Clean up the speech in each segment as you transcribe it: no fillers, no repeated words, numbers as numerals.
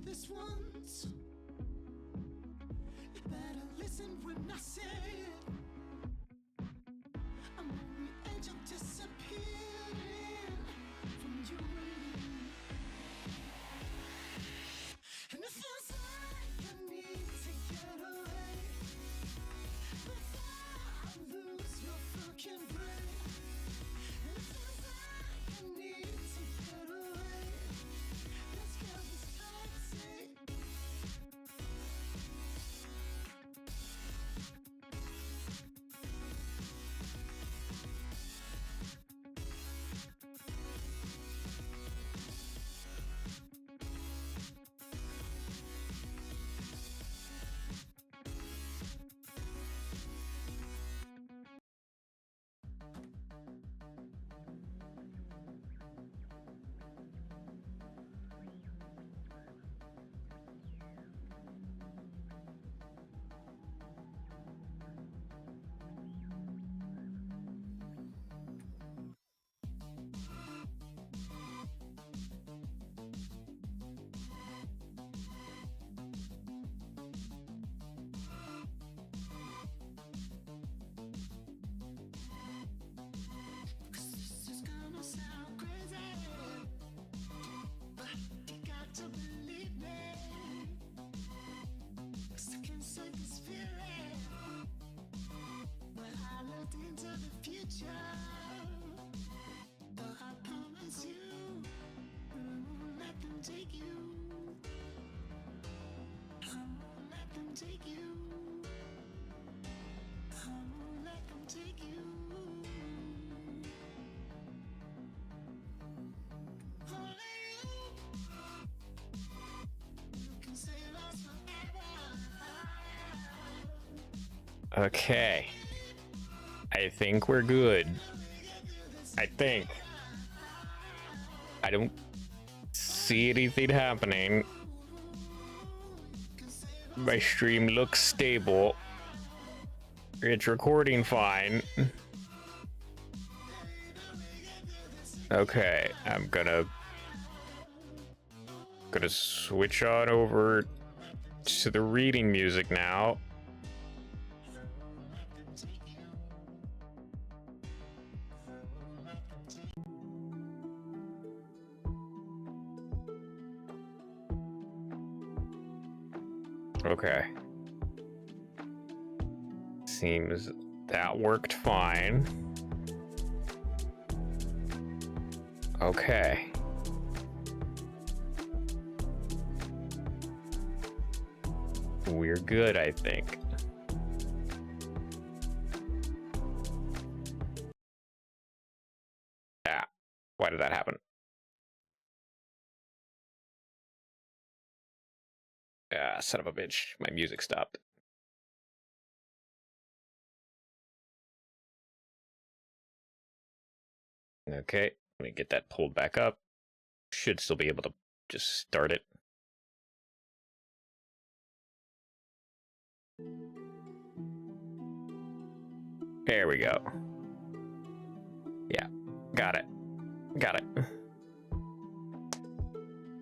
This once, you better listen when I say it. I'm on the edge of disappearing from you and me. And it feels like I need to get away before I lose my fucking brain. And it feels like I need to get away. Let's get this taxi. Okay. I think we're good. I think. I don't see anything happening. My stream looks stable. It's recording fine. Okay, I'm gonna switch on over to the reading music now. Okay. Seems that worked fine. Okay. We're good, I think. Ah, why did that happen? Ah, son of a bitch. My music stopped. Okay, let me get that pulled back up. Should still be able to just start it. There we go. Yeah, got it. Got it.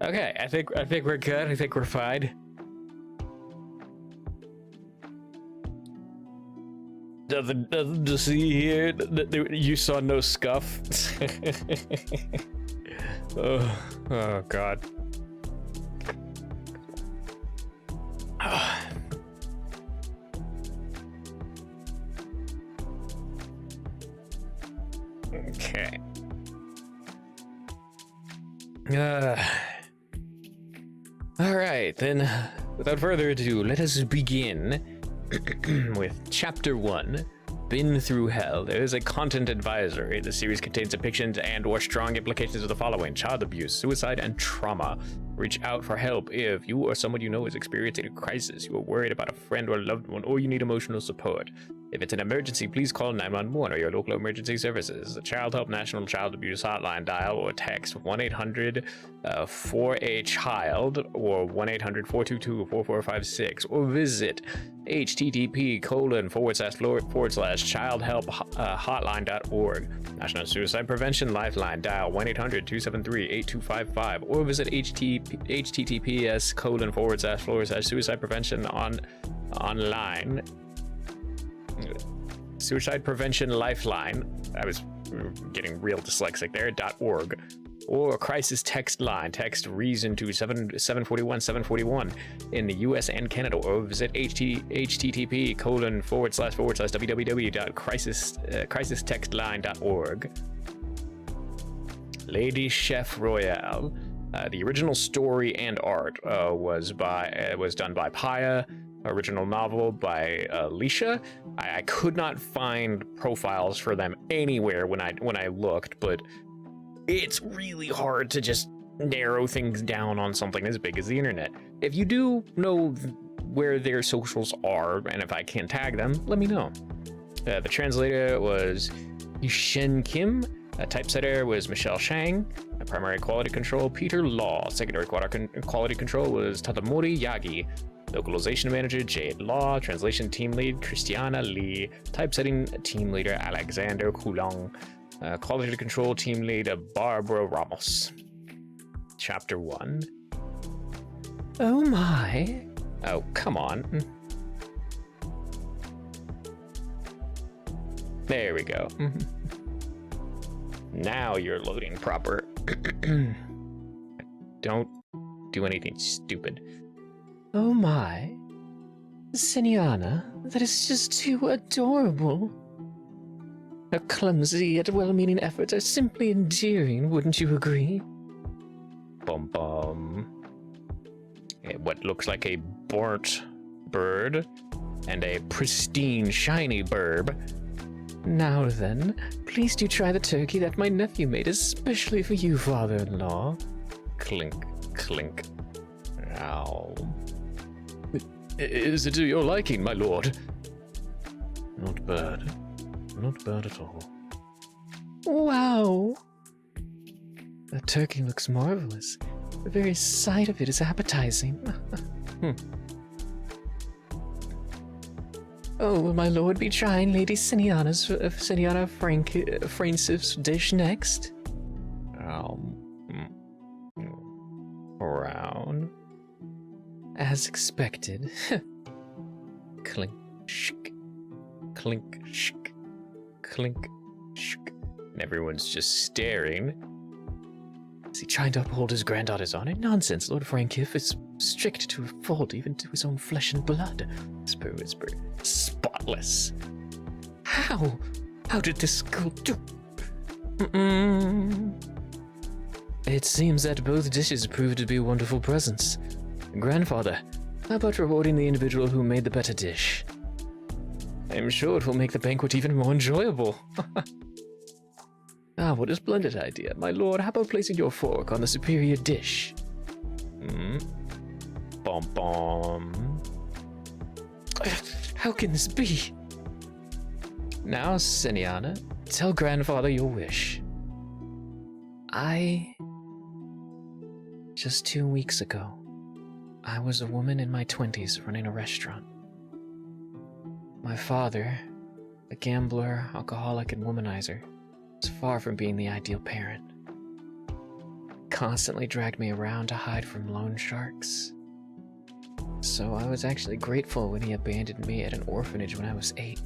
Okay, I think we're good. I think we're fine. Nothing to see here. You saw no scuff. Oh God. Okay. All right, then, without further ado, let us begin with Chapter 1, Been Through Hell. There is a content advisory. The series contains depictions and/or strong implications of the following: child abuse, suicide, and trauma. Reach out for help if you or someone you know is experiencing a crisis, you are worried about a friend or loved one, or you need emotional support. If it's an emergency, please call 911 or your local emergency services. The Child Help National Child Abuse Hotline, dial or text 1-800-4A-CHILD or 1-800-422-4456, or visit http://childhelphotline.org. National Suicide Prevention Lifeline, dial 1-800-273-8255, or visit https://suicide prevention online. Suicide Prevention Lifeline, I was getting real dyslexic there, .org, or crisis text line, text reason to 741-741 in the US and Canada, or visit http://www.crisistextline.org. Lady Chef Royale. The original story and art was done by Paya. Original novel by Alicia. I could not find profiles for them anywhere when I looked, but it's really hard to just narrow things down on something as big as the internet. If you do know where their socials are, and if I can tag them, let me know. The translator was Yushen Kim. Typesetter was Michelle Shang. Primary quality control, Peter Law. Secondary quality control was Tatamori Yagi. Localization manager, Jade Law. Translation team lead, Christiana Lee. Typesetting team leader, Alexander Coulon. Quality control team lead, Barbara Ramos. Chapter 1. Oh my. Oh, come on. There we go. Now you're loading proper. Don't do anything stupid. Oh my. Senianna, that is just too adorable. Her clumsy yet well-meaning efforts are simply endearing, wouldn't you agree? Bum bum. What looks like a burnt bird and a pristine shiny burb. Now then, please do try the turkey that my nephew made especially for you, father-in-law. Clink, clink. Ow. Is it to your liking, my lord? Not bad. Not bad at all. Wow! That turkey looks marvelous. The very sight of it is appetizing. Oh, will my lord be trying Lady Senianna Franciff's dish next? Brown. As expected. Clink, shk. Clink, shk. Clink, shk. And everyone's just staring. Is he trying to uphold his granddaughter's honor? Nonsense, Lord Franciff is strict to a fault, even to his own flesh and blood. Whisper, whisper. Spotless. How? How did this go do? It seems that both dishes proved to be wonderful presents. Grandfather, how about rewarding the individual who made the better dish? I'm sure it will make the banquet even more enjoyable. What a splendid idea. My lord, how about placing your fork on the superior dish? Bom bom. How can this be? Now, Senianna, tell grandfather your wish. Just 2 weeks ago, I was a woman in my 20s running a restaurant. My father, a gambler, alcoholic, and womanizer, was far from being the ideal parent. Constantly dragged me around to hide from loan sharks. So I was actually grateful when he abandoned me at an orphanage when I was 8.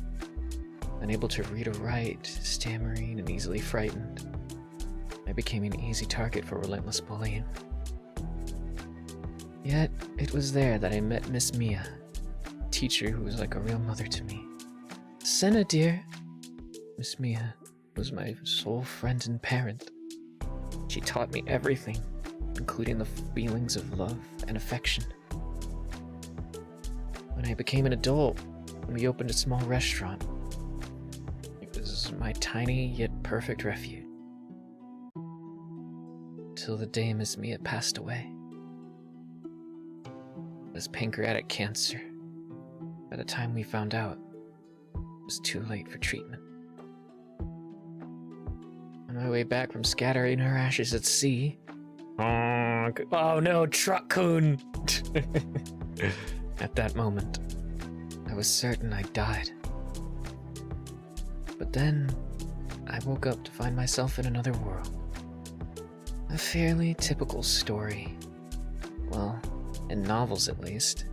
unable to read or write, stammering and easily frightened. I became an easy target for relentless bullying. Yet, it was there that I met Miss Mia, a teacher who was like a real mother to me. Sena, dear. Miss Mia was my sole friend and parent. She taught me everything, including the feelings of love and affection. When I became an adult, we opened a small restaurant. It was my tiny yet perfect refuge. Till the day Miss Mia passed away. It was pancreatic cancer. By the time we found out, it was too late for treatment. On my way back from scattering her ashes at sea... Oh no, Truck-kun! At that moment, I was certain I died. But then, I woke up to find myself in another world. A fairly typical story. Well, in novels at least.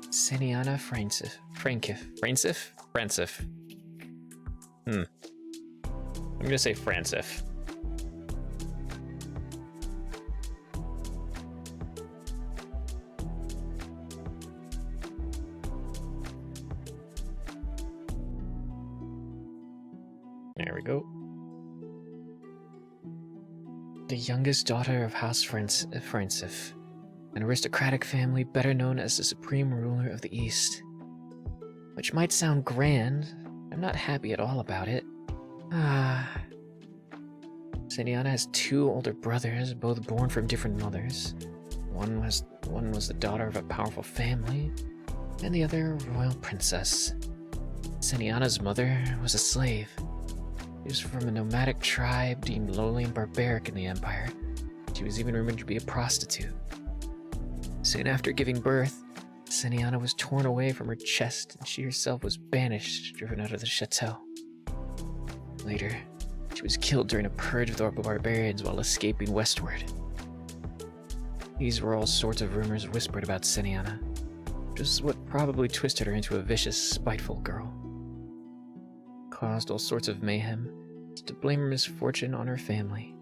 Senianna Franciff. I'm gonna say Franciff. There we go. The youngest daughter of House Franciff, an aristocratic family better known as the supreme ruler of the East. Which might sound grand, I'm not happy at all about it. Senianna has two older brothers, both born from different mothers. One was the daughter of a powerful family, and the other a royal princess. Senianna's mother was a slave. She was from a nomadic tribe deemed lowly and barbaric in the Empire. She was even rumored to be a prostitute. Soon after giving birth, Senianna was torn away from her chest and she herself was banished, driven out of the chateau. Later, she was killed during a purge of the barbarians while escaping westward. These were all sorts of rumors whispered about Senianna, which is what probably twisted her into a vicious, spiteful girl. Caused all sorts of mayhem, to blame her misfortune on her family.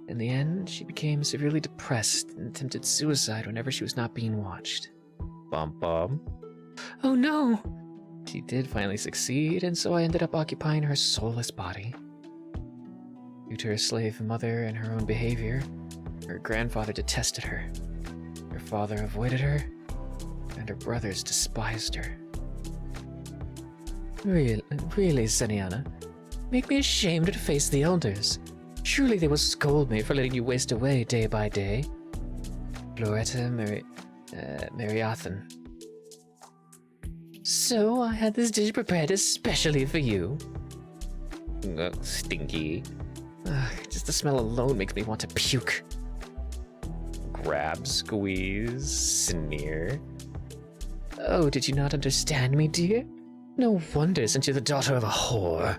In the end, she became severely depressed and attempted suicide whenever she was not being watched. Bum bum. Oh no! She did finally succeed, and so I ended up occupying her soulless body. Due to her slave mother and her own behavior, her grandfather detested her, her father avoided her, and her brothers despised her. Really, Senianna? Make me ashamed to face the elders. Surely they will scold me for letting you waste away day by day. Floretta Mariathan. So I had this dish prepared especially for you. Stinky. Just the smell alone makes me want to puke. Grab, squeeze, sneer. Oh, did you not understand me, dear? No wonder, since you're the daughter of a whore.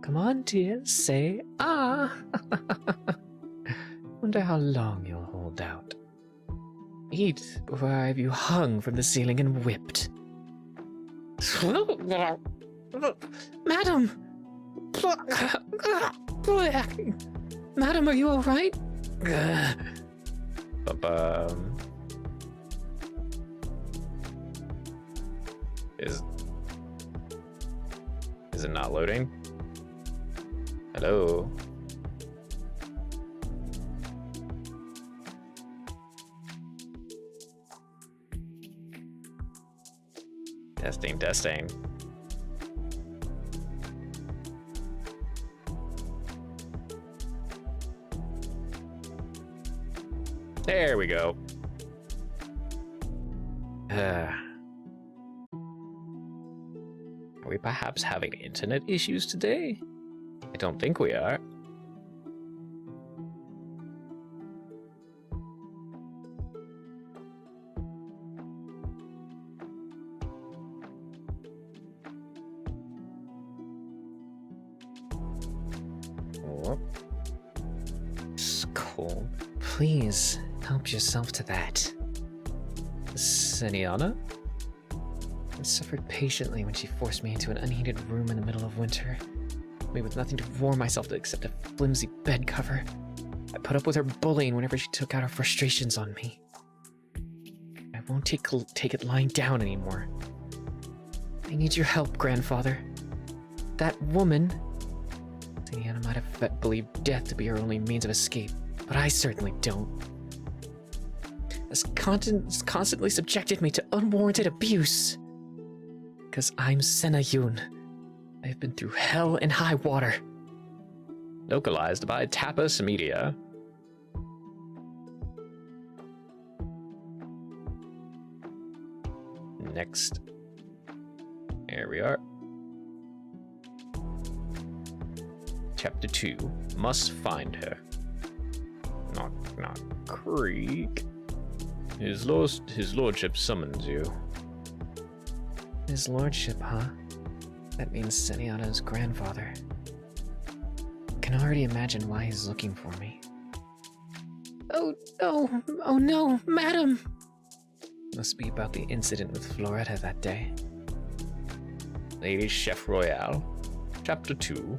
Come on, dear, say ah. Wonder how long you'll hold out. Eat before I have you hung from the ceiling and whipped. Madam! Madam, are you alright? Is it not loading? Hello? Testing. There we go. Are we perhaps having internet issues today? I don't think we are. Oh. It's cold. Please help yourself to that. Senianna? and suffered patiently when she forced me into an unheated room in the middle of winter, me with nothing to warm myself to except a flimsy bed cover. I put up with her bullying whenever she took out her frustrations on me. I won't take it lying down anymore. I need your help, grandfather. That woman... Senianna might have believed death to be her only means of escape, but I certainly don't. Has constantly subjected me to unwarranted abuse. Because I'm Sena Yun. I've been through hell and high water. Localized by Tapas Media. Next. Here we are. Chapter 2. Must find her. Knock, knock, creak. His lordship summons you. His lordship, huh? That means Senianna's grandfather. Can already imagine why he's looking for me. Oh no, madam! Must be about the incident with Floretta that day. Lady Chef Royale. Chapter 2.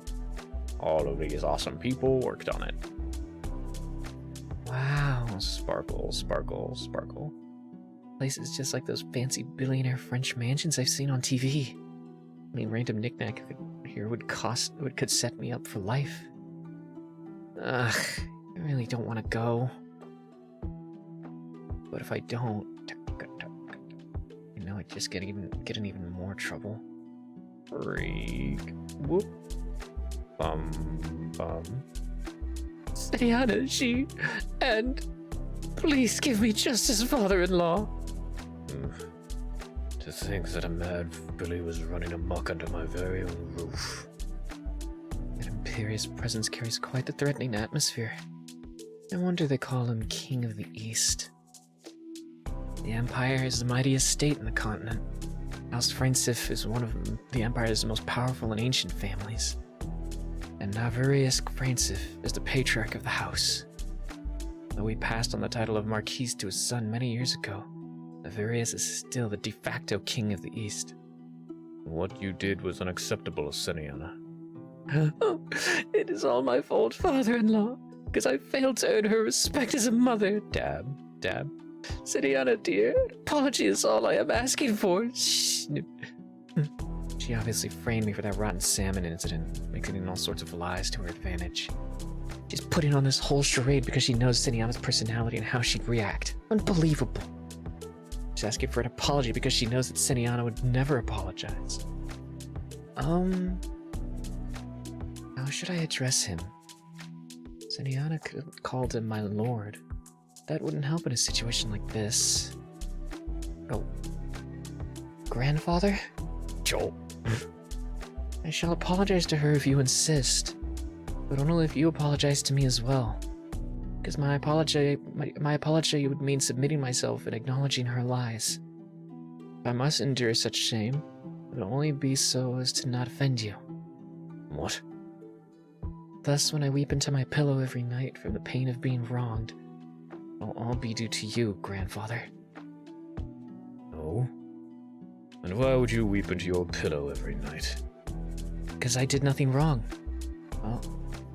All of these awesome people worked on it. Wow. Sparkle, sparkle, sparkle. Place is just like those fancy billionaire French mansions I've seen on TV. I mean, random knickknack here could set me up for life. Ugh, I really don't want to go. But if I don't, I'd just get in even more trouble. Freak. Whoop. Bum, bum. Senianna, and please give me just as father-in-law. To think that a mad Billy was running amok under my very own roof. That imperious presence carries quite the threatening atmosphere. No wonder they call him King of the East. The Empire is the mightiest state in the continent. House Franciff is one of the Empire's most powerful and ancient families. And Navarius Franciff is the patriarch of the house. Though he passed on the title of Marquis to his son many years ago, Navarius is still the de facto king of the East. What you did was unacceptable, Senianna. Oh, it is all my fault, father-in-law, because I failed to earn her respect as a mother. Dab, dab. Senianna, dear, apology is all I am asking for. Shh. She obviously framed me for that rotten salmon incident, mixing in all sorts of lies to her advantage. She's putting on this whole charade because she knows Senianna's personality and how she'd react. Unbelievable. She's asking for an apology because she knows that Senianna would never apologize. How should I address him? Senianna could have called him my lord. That wouldn't help in a situation like this. Oh. Grandfather? Joel. I shall apologize to her if you insist, but only if you apologize to me as well. Because my apology would mean submitting myself and acknowledging her lies. If I must endure such shame, it will only be so as to not offend you. What? Thus, when I weep into my pillow every night from the pain of being wronged, it'll all be due to you, grandfather. No? And why would you weep into your pillow every night? Because I did nothing wrong. Well,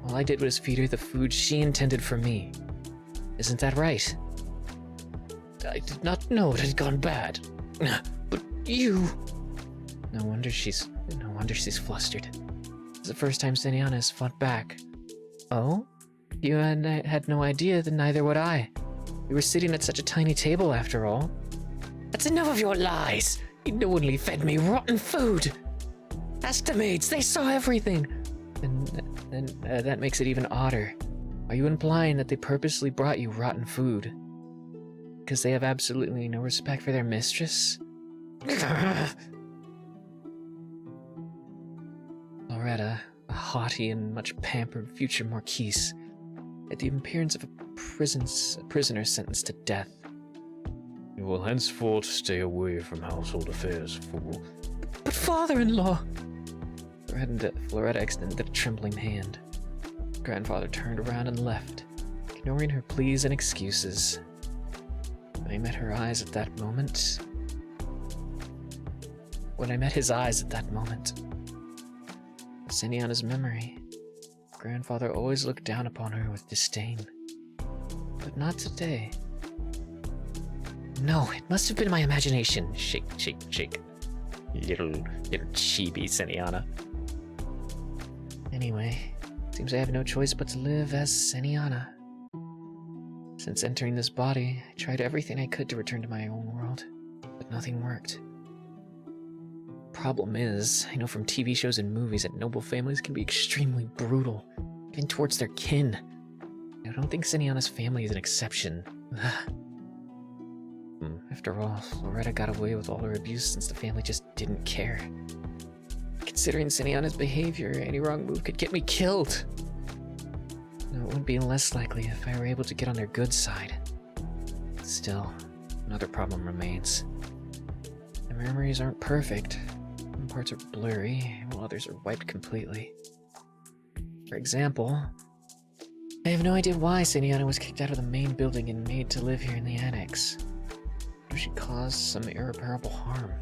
all I did was feed her the food she intended for me. Isn't that right? I did not know it had gone bad. But you... No wonder she's flustered. It's the first time Senianna has fought back. Oh? You had no idea, then neither would I. We were sitting at such a tiny table after all. That's enough of your lies! You knowingly fed me rotten food! Ask the maids, they saw everything! And that makes it even odder. Are you implying that they purposely brought you rotten food? Because they have absolutely no respect for their mistress? Loretta, a haughty and much pampered future marquise, had the appearance of a prisoner sentenced to death. You will henceforth stay away from household affairs, fool. But father-in-law! Floretta extended a trembling hand. Grandfather turned around and left, ignoring her pleas and excuses. When I met her eyes at that moment, when I met his eyes at that moment. Senianna's memory. Grandfather always looked down upon her with disdain. But not today. No, it must have been my imagination. Shake, shake, shake. Little chibi Senianna. Anyway, seems I have no choice but to live as Senianna. Since entering this body, I tried everything I could to return to my own world, but nothing worked. Problem is, I know from TV shows and movies that noble families can be extremely brutal, even towards their kin. I don't think Senianna's family is an exception. After all, Floretta got away with all her abuse since the family just didn't care. Considering Senianna's behavior, any wrong move could get me killed. No, it would be less likely if I were able to get on their good side. Still, another problem remains. My memories aren't perfect. Some parts are blurry, while others are wiped completely. For example, I have no idea why Senianna was kicked out of the main building and made to live here in the annex. Or she caused some irreparable harm.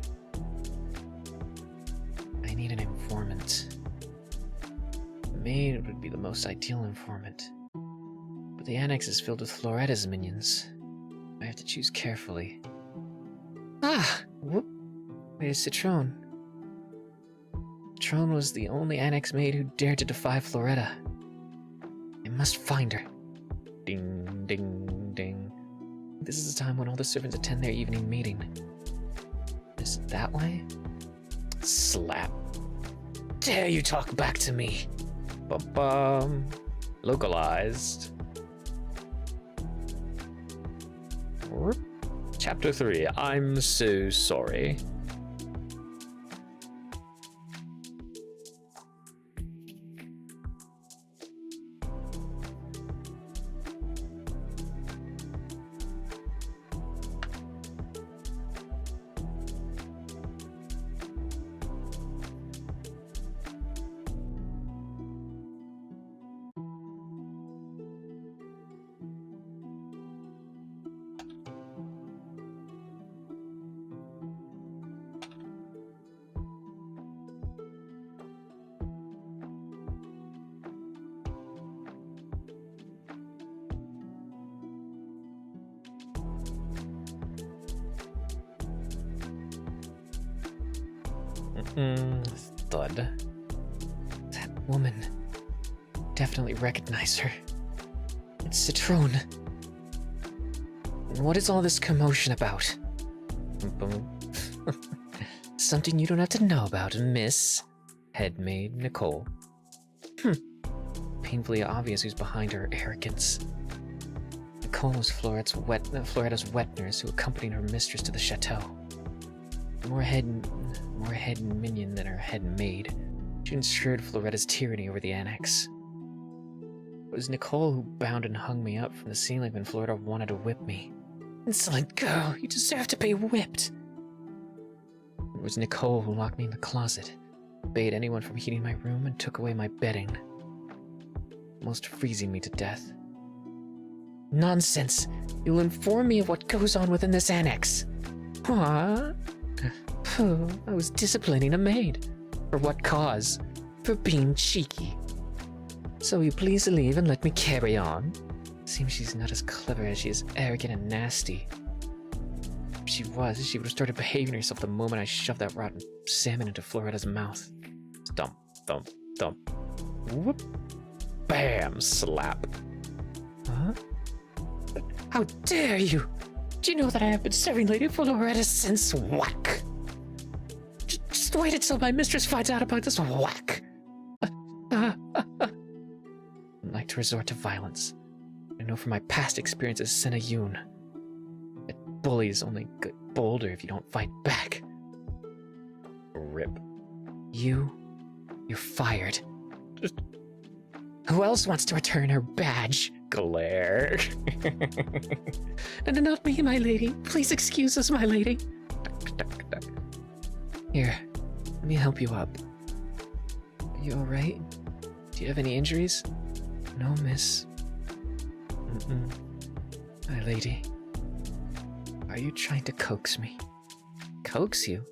I need an informant. The maid would be the most ideal informant. But the annex is filled with Floretta's minions. I have to choose carefully. Whoop! Where's Citron? Citron was the only annex maid who dared to defy Floretta. I must find her. Ding, ding, ding. This is the time when all the servants attend their evening meeting. Is it that way? Slap. Dare you talk back to me? Bum-bum. Localized. Chapter 3. I'm so sorry. Thud. That woman. Definitely recognize her. It's Citron. What is all this commotion about? Something you don't have to know about, Miss Headmaid Nicole. Painfully obvious who's behind her arrogance. Nicole was Floretta's wet nurse who accompanied her mistress to the chateau. More head minion than her head maid, she ensured Floretta's tyranny over the annex. It was Nicole who bound and hung me up from the ceiling when Floretta wanted to whip me. Insolent girl, you deserve to be whipped. It was Nicole who locked me in the closet, bade anyone from heating my room, and took away my bedding, almost freezing me to death. Nonsense! You'll inform me of what goes on within this annex. Huh? I was disciplining a maid. For what cause? For being cheeky. So will you please leave and let me carry on? Seems she's not as clever as she is arrogant and nasty. If she was, she would have started behaving herself the moment I shoved that rotten salmon into Floretta's mouth. Thump, thump, thump. Whoop. Bam, slap. Huh? How dare you! Do you know that I have been serving Lady Floretta since whack? Just wait until my mistress finds out about this whack. I like to resort to violence. I know from my past experience as Sena Yoon that bullies only get bolder if you don't fight back. Rip. You're fired. Who else wants to return her badge? Glare. No, not me, my lady. Please excuse us, my lady. Here, let me help you up. Are you alright? Do you have any injuries? No, miss. My lady. Are you trying to coax me? Coax you?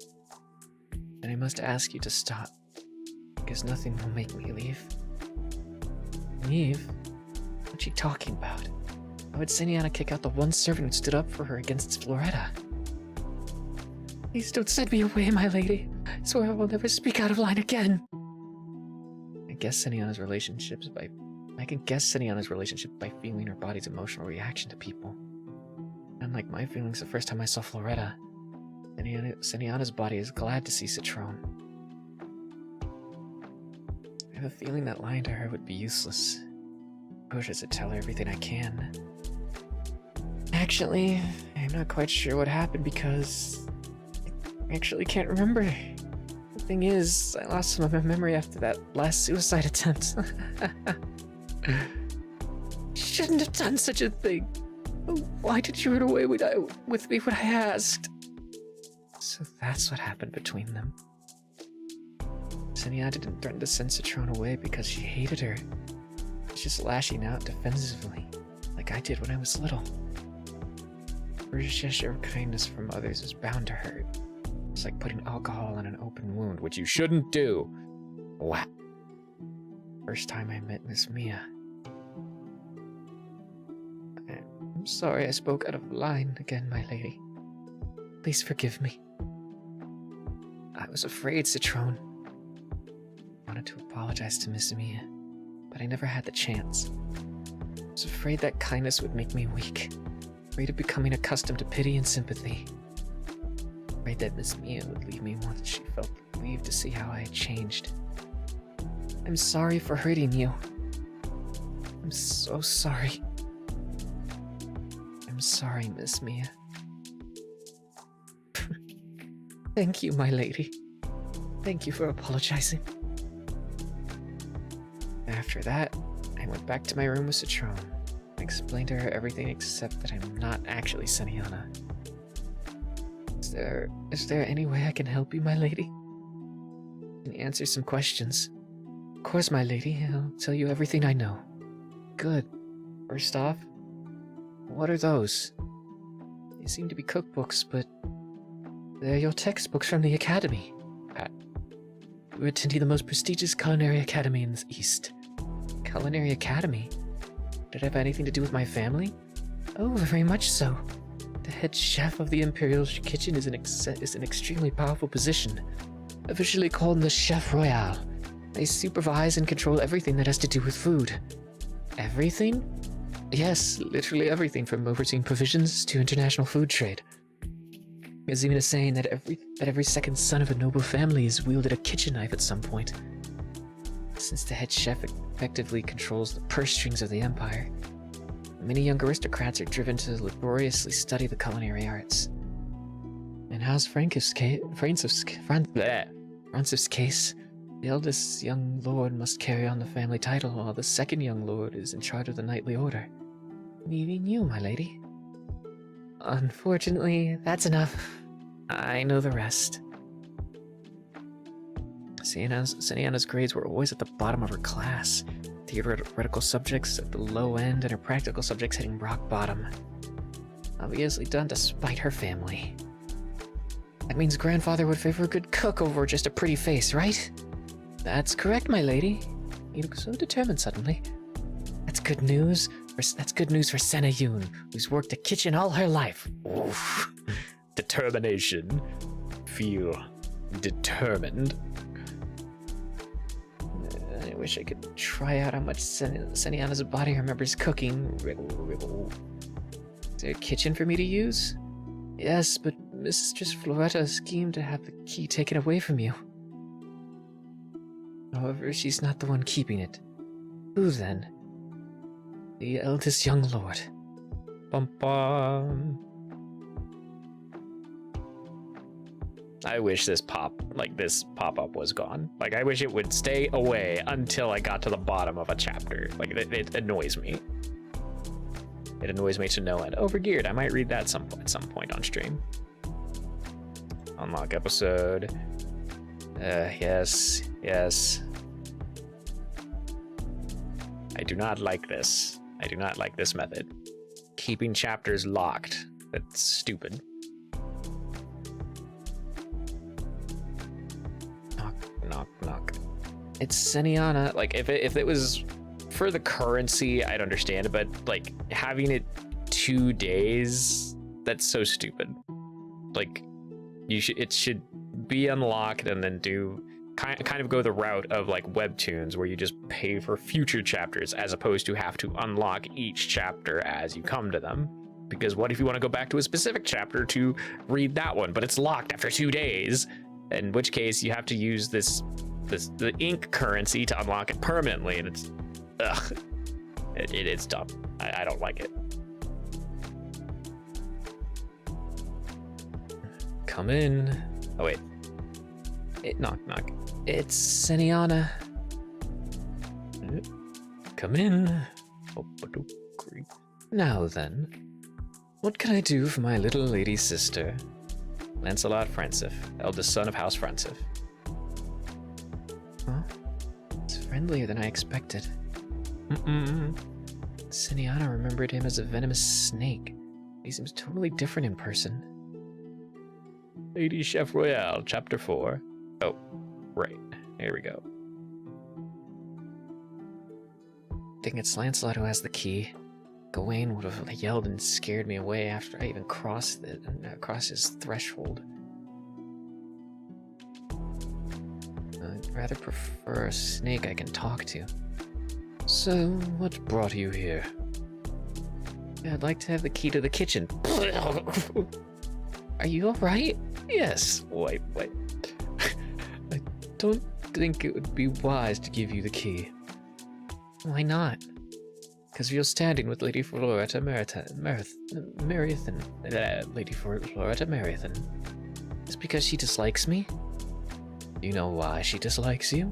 and I must ask you to stop, because nothing will make me leave. Leave? What's she talking about? Why would Senianna kick out the one servant who stood up for her against Floretta? Please don't send me away, my lady. I swear I will never speak out of line again. I can guess Senianna's relationship by feeling her body's emotional reaction to people. Unlike my feelings the first time I saw Floretta, Senianna's body is glad to see Citron. I have a feeling that lying to her would be useless. I wish I could tell her everything I can. Actually, I'm not quite sure what happened because I actually can't remember. The thing is, I lost some of my memory after that last suicide attempt. Shouldn't have done such a thing. Why did you run away with me when I asked? So that's what happened between them. Senianna didn't threaten to send Citron away because she hated her. She's just lashing out defensively, like I did when I was little. Her gesture of kindness from others is bound to hurt. It's like putting alcohol on an open wound, which you shouldn't do. Wow. First time I met Miss Mia. I'm sorry I spoke out of line again, my lady. Please forgive me. I was afraid, Citron. I wanted to apologize to Miss Mia, but I never had the chance. I was afraid that kindness would make me weak. Afraid of becoming accustomed to pity and sympathy. Afraid that Miss Mia would leave me once she felt relieved to see how I had changed. I'm sorry for hurting you. I'm so sorry. I'm sorry, Miss Mia. Thank you, my lady. Thank you for apologizing. After that, I went back to my room with Citron. I explained to her everything except that I'm not actually Senianna. Is there any way I can help you, my lady? And answer some questions. Of course, my lady. I'll tell you everything I know. Good. First off, what are those? They seem to be cookbooks, but they're your textbooks from the academy. We're attending the most prestigious culinary academy in the East. Culinary academy? Did it have anything to do with my family? Oh, very much so. The head chef of the Imperial Kitchen is an extremely powerful position, officially called the Chef Royale. They supervise and control everything that has to do with food. Everything? Yes, literally everything from overseeing provisions to international food trade. There's even a saying that every second son of a noble family has wielded a kitchen knife at some point. Since the head chef effectively controls the purse strings of the empire, many young aristocrats are driven to laboriously study the culinary arts. In House Franciff's case, the eldest young lord must carry on the family title, while the second young lord is in charge of the knightly order. Leaving you, my lady. Unfortunately, that's enough. I know the rest. Senianna's grades were always at the bottom of her class. Theoretical subjects at the low end and her practical subjects hitting rock bottom. Obviously done to spite her family. That means grandfather would favor a good cook over just a pretty face, right? That's correct, my lady. You look so determined suddenly. That's good news. That's good news for Sena Yoon, who's worked a kitchen all her life. Oof. Determination. Feel determined. I wish I could try out how much Senianna's body remembers cooking. Wriggle. Is there a kitchen for me to use? Yes, but Mistress Floretta schemed to have the key taken away from you. However, she's not the one keeping it. Who then? The eldest young lord. Bum bum. I wish this pop-up was gone. Like, I wish it would stay away until I got to the bottom of a chapter. Like, it annoys me. It annoys me to no end. Overgeared. I might read that at some point on stream. Unlock episode. Yes. I do not like this. I do not like this method. Keeping chapters locked. That's stupid. It's Senianna. Like, if it was for the currency, I'd understand it, but like having it 2 days, that's so stupid. Like, it should be unlocked and then do kind of go the route of like webtoons where you just pay for future chapters as opposed to have to unlock each chapter as you come to them. Because what if you want to go back to a specific chapter to read that one, but it's locked after 2 days, in which case you have to use the ink currency to unlock it permanently, and it's it's dumb. I don't like it. Come in. Oh wait. Knock. It's Senianna. Come in. Now then, what can I do for my little lady sister? Lancelot Franciff, eldest son of House Franciff. Huh? It's friendlier than I expected. Senianna remembered him as a venomous snake. He seems totally different in person. Lady Chef Royale, Chapter 4. Oh, right. Here we go. I think it's Lancelot who has the key. Gawain would have yelled and scared me away after I even crossed his threshold. I'd rather prefer a snake I can talk to. So, what brought you here? I'd like to have the key to the kitchen. Are you alright? Yes. Wait. I don't think it would be wise to give you the key. Why not? Because you're standing with Lady Floretta Lady Floretta Marathon. Just because she dislikes me? Do you know why she dislikes you?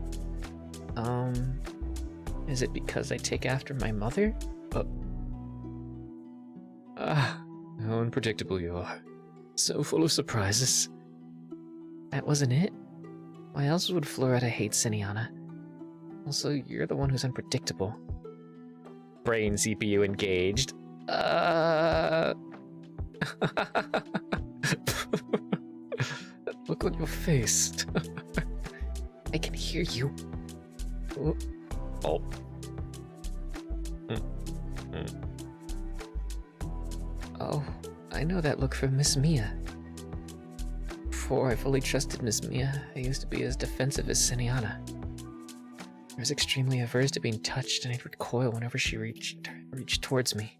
Is it because I take after my mother? How unpredictable you are. So full of surprises. That wasn't it? Why else would Floretta hate Senianna? Also, you're the one who's unpredictable. Brain CPU engaged. Look on your face. I can hear you. Oh. Oh, I know that look from Miss Mia. Before I fully trusted Miss Mia, I used to be as defensive as Senianna. I was extremely averse to being touched, and I'd recoil whenever she reached towards me.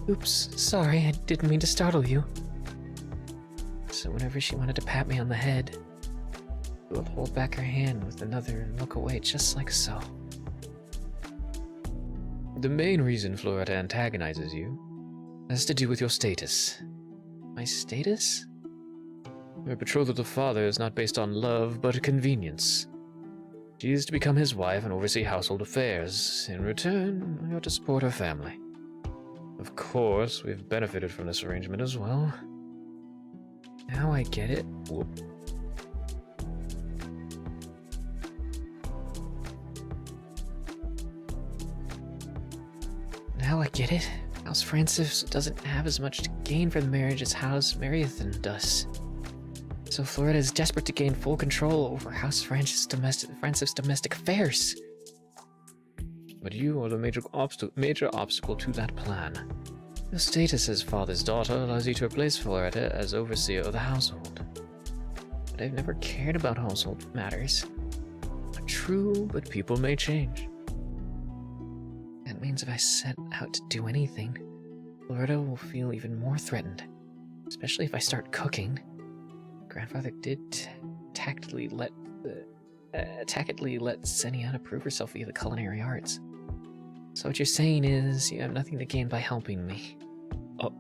Oops, sorry, I didn't mean to startle you. So whenever she wanted to pat me on the head, she would hold back her hand with another and look away just like so. The main reason Floretta antagonizes you has to do with your status. My status? Your betrothal to father is not based on love, but convenience. She is to become his wife and oversee household affairs. In return, you are to support her family. Of course, we've benefited from this arrangement as well. Now I get it. Whoop. Now I get it. House Franciff doesn't have as much to gain from the marriage as House Marathon does. So Floretta is desperate to gain full control over House Franciff's domestic affairs. But you are the major obstacle to that plan. Your status as father's daughter allows you to replace Floretta as overseer of the household. But I've never cared about household matters. True, but people may change. That means if I set out to do anything, Floretta will feel even more threatened, especially if I start cooking. Grandfather did tacitly let Senianna prove herself via the culinary arts. So what you're saying is you have nothing to gain by helping me. Oh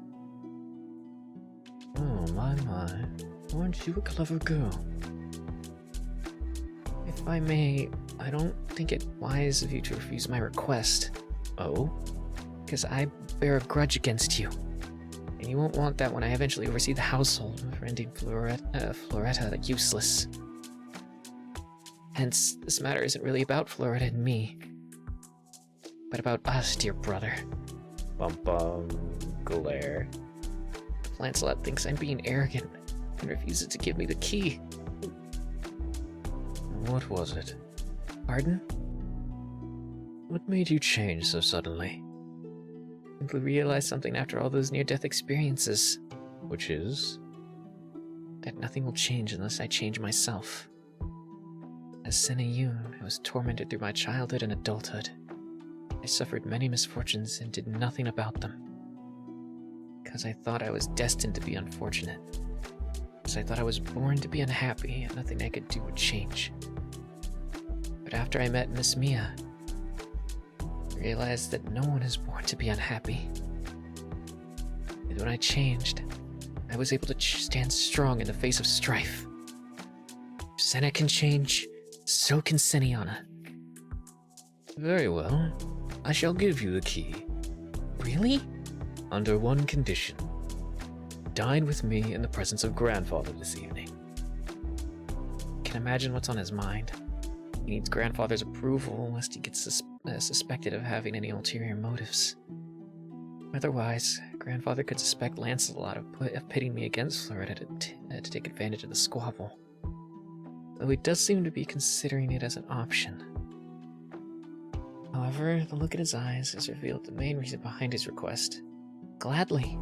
my. Aren't you a clever girl? If I may, I don't think it wise of you to refuse my request. Oh? Because I bear a grudge against you. And you won't want that when I eventually oversee the household, rendering Floretta useless. Hence, this matter isn't really about Floretta and me, but about us, dear brother. Glare. Lancelot thinks I'm being arrogant and refuses to give me the key. What was it? Pardon? What made you change so suddenly? Simply realized something after all those near-death experiences. Which is? That nothing will change unless I change myself. As Sena Yoon, I was tormented through my childhood and adulthood. I suffered many misfortunes and did nothing about them. Because I thought I was destined to be unfortunate. Because I thought I was born to be unhappy and nothing I could do would change. But after I met Miss Mia, I realized that no one is born to be unhappy. And when I changed, I was able to stand strong in the face of strife. If Sena can change, so can Senianna. Very well. I shall give you the key. Really? Under one condition. Dine with me in the presence of Grandfather this evening. I can imagine what's on his mind. He needs Grandfather's approval lest he gets suspected of having any ulterior motives. Otherwise, Grandfather could suspect Lancelot of pitting me against Florida to take advantage of the squabble. Though he does seem to be considering it as an option. However, the look in his eyes has revealed the main reason behind his request. Gladly.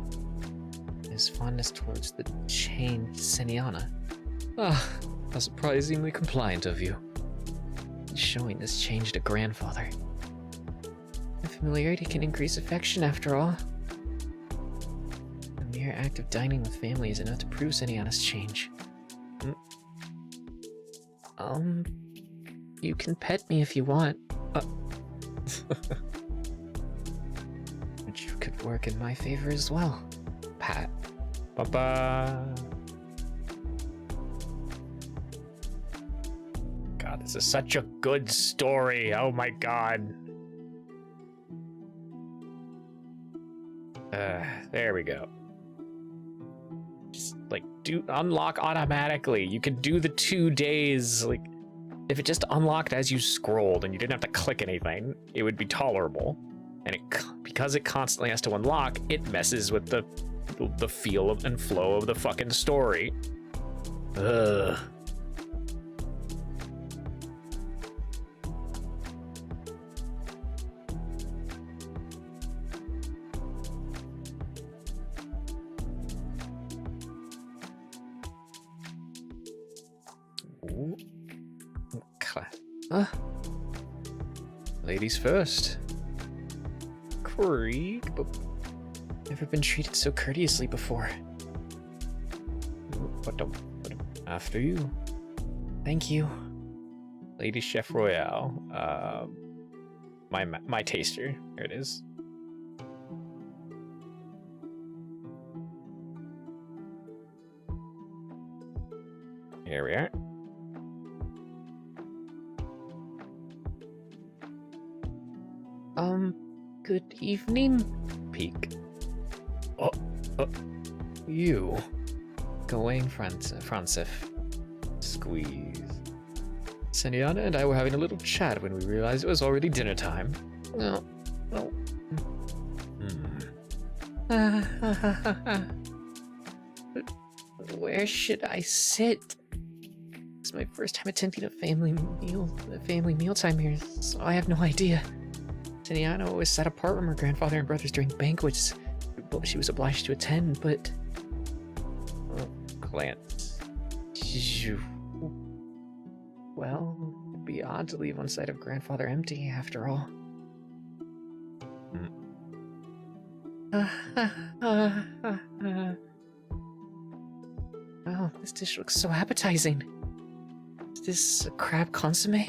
His fondness towards the changed Senianna. Ah, how surprisingly compliant of you. Showing this change to Grandfather. The familiarity can increase affection, after all. The mere act of dining with family is enough to prove Senianna's change. You can pet me if you want. Which could work in my favor as well. Pat. Ba-ba. God, this is such a good story. Oh my god. There we go. Just like unlock automatically. You could do the 2 days. Like, if it just unlocked as you scrolled and you didn't have to click anything, it would be tolerable. And because it constantly has to unlock, it messes with the feel and flow of the fucking story. Ugh. Ladies first. Creek, but never been treated so courteously before. After you. Thank you. Lady Chef Royale. My taster. Here it is. Here we are. Good evening. Peek. You. Going, Franciff. Squeeze. Senianna and I were having a little chat when we realized it was already dinner time. No. Where should I sit? It's my first time attending a family mealtime here, so I have no idea. Senianna always sat apart from her grandfather and brothers during banquets. She was obliged to attend, but... Glance. Well, it'd be odd to leave one side of Grandfather empty, after all. Oh, this dish looks so appetizing. Is this a crab consomme?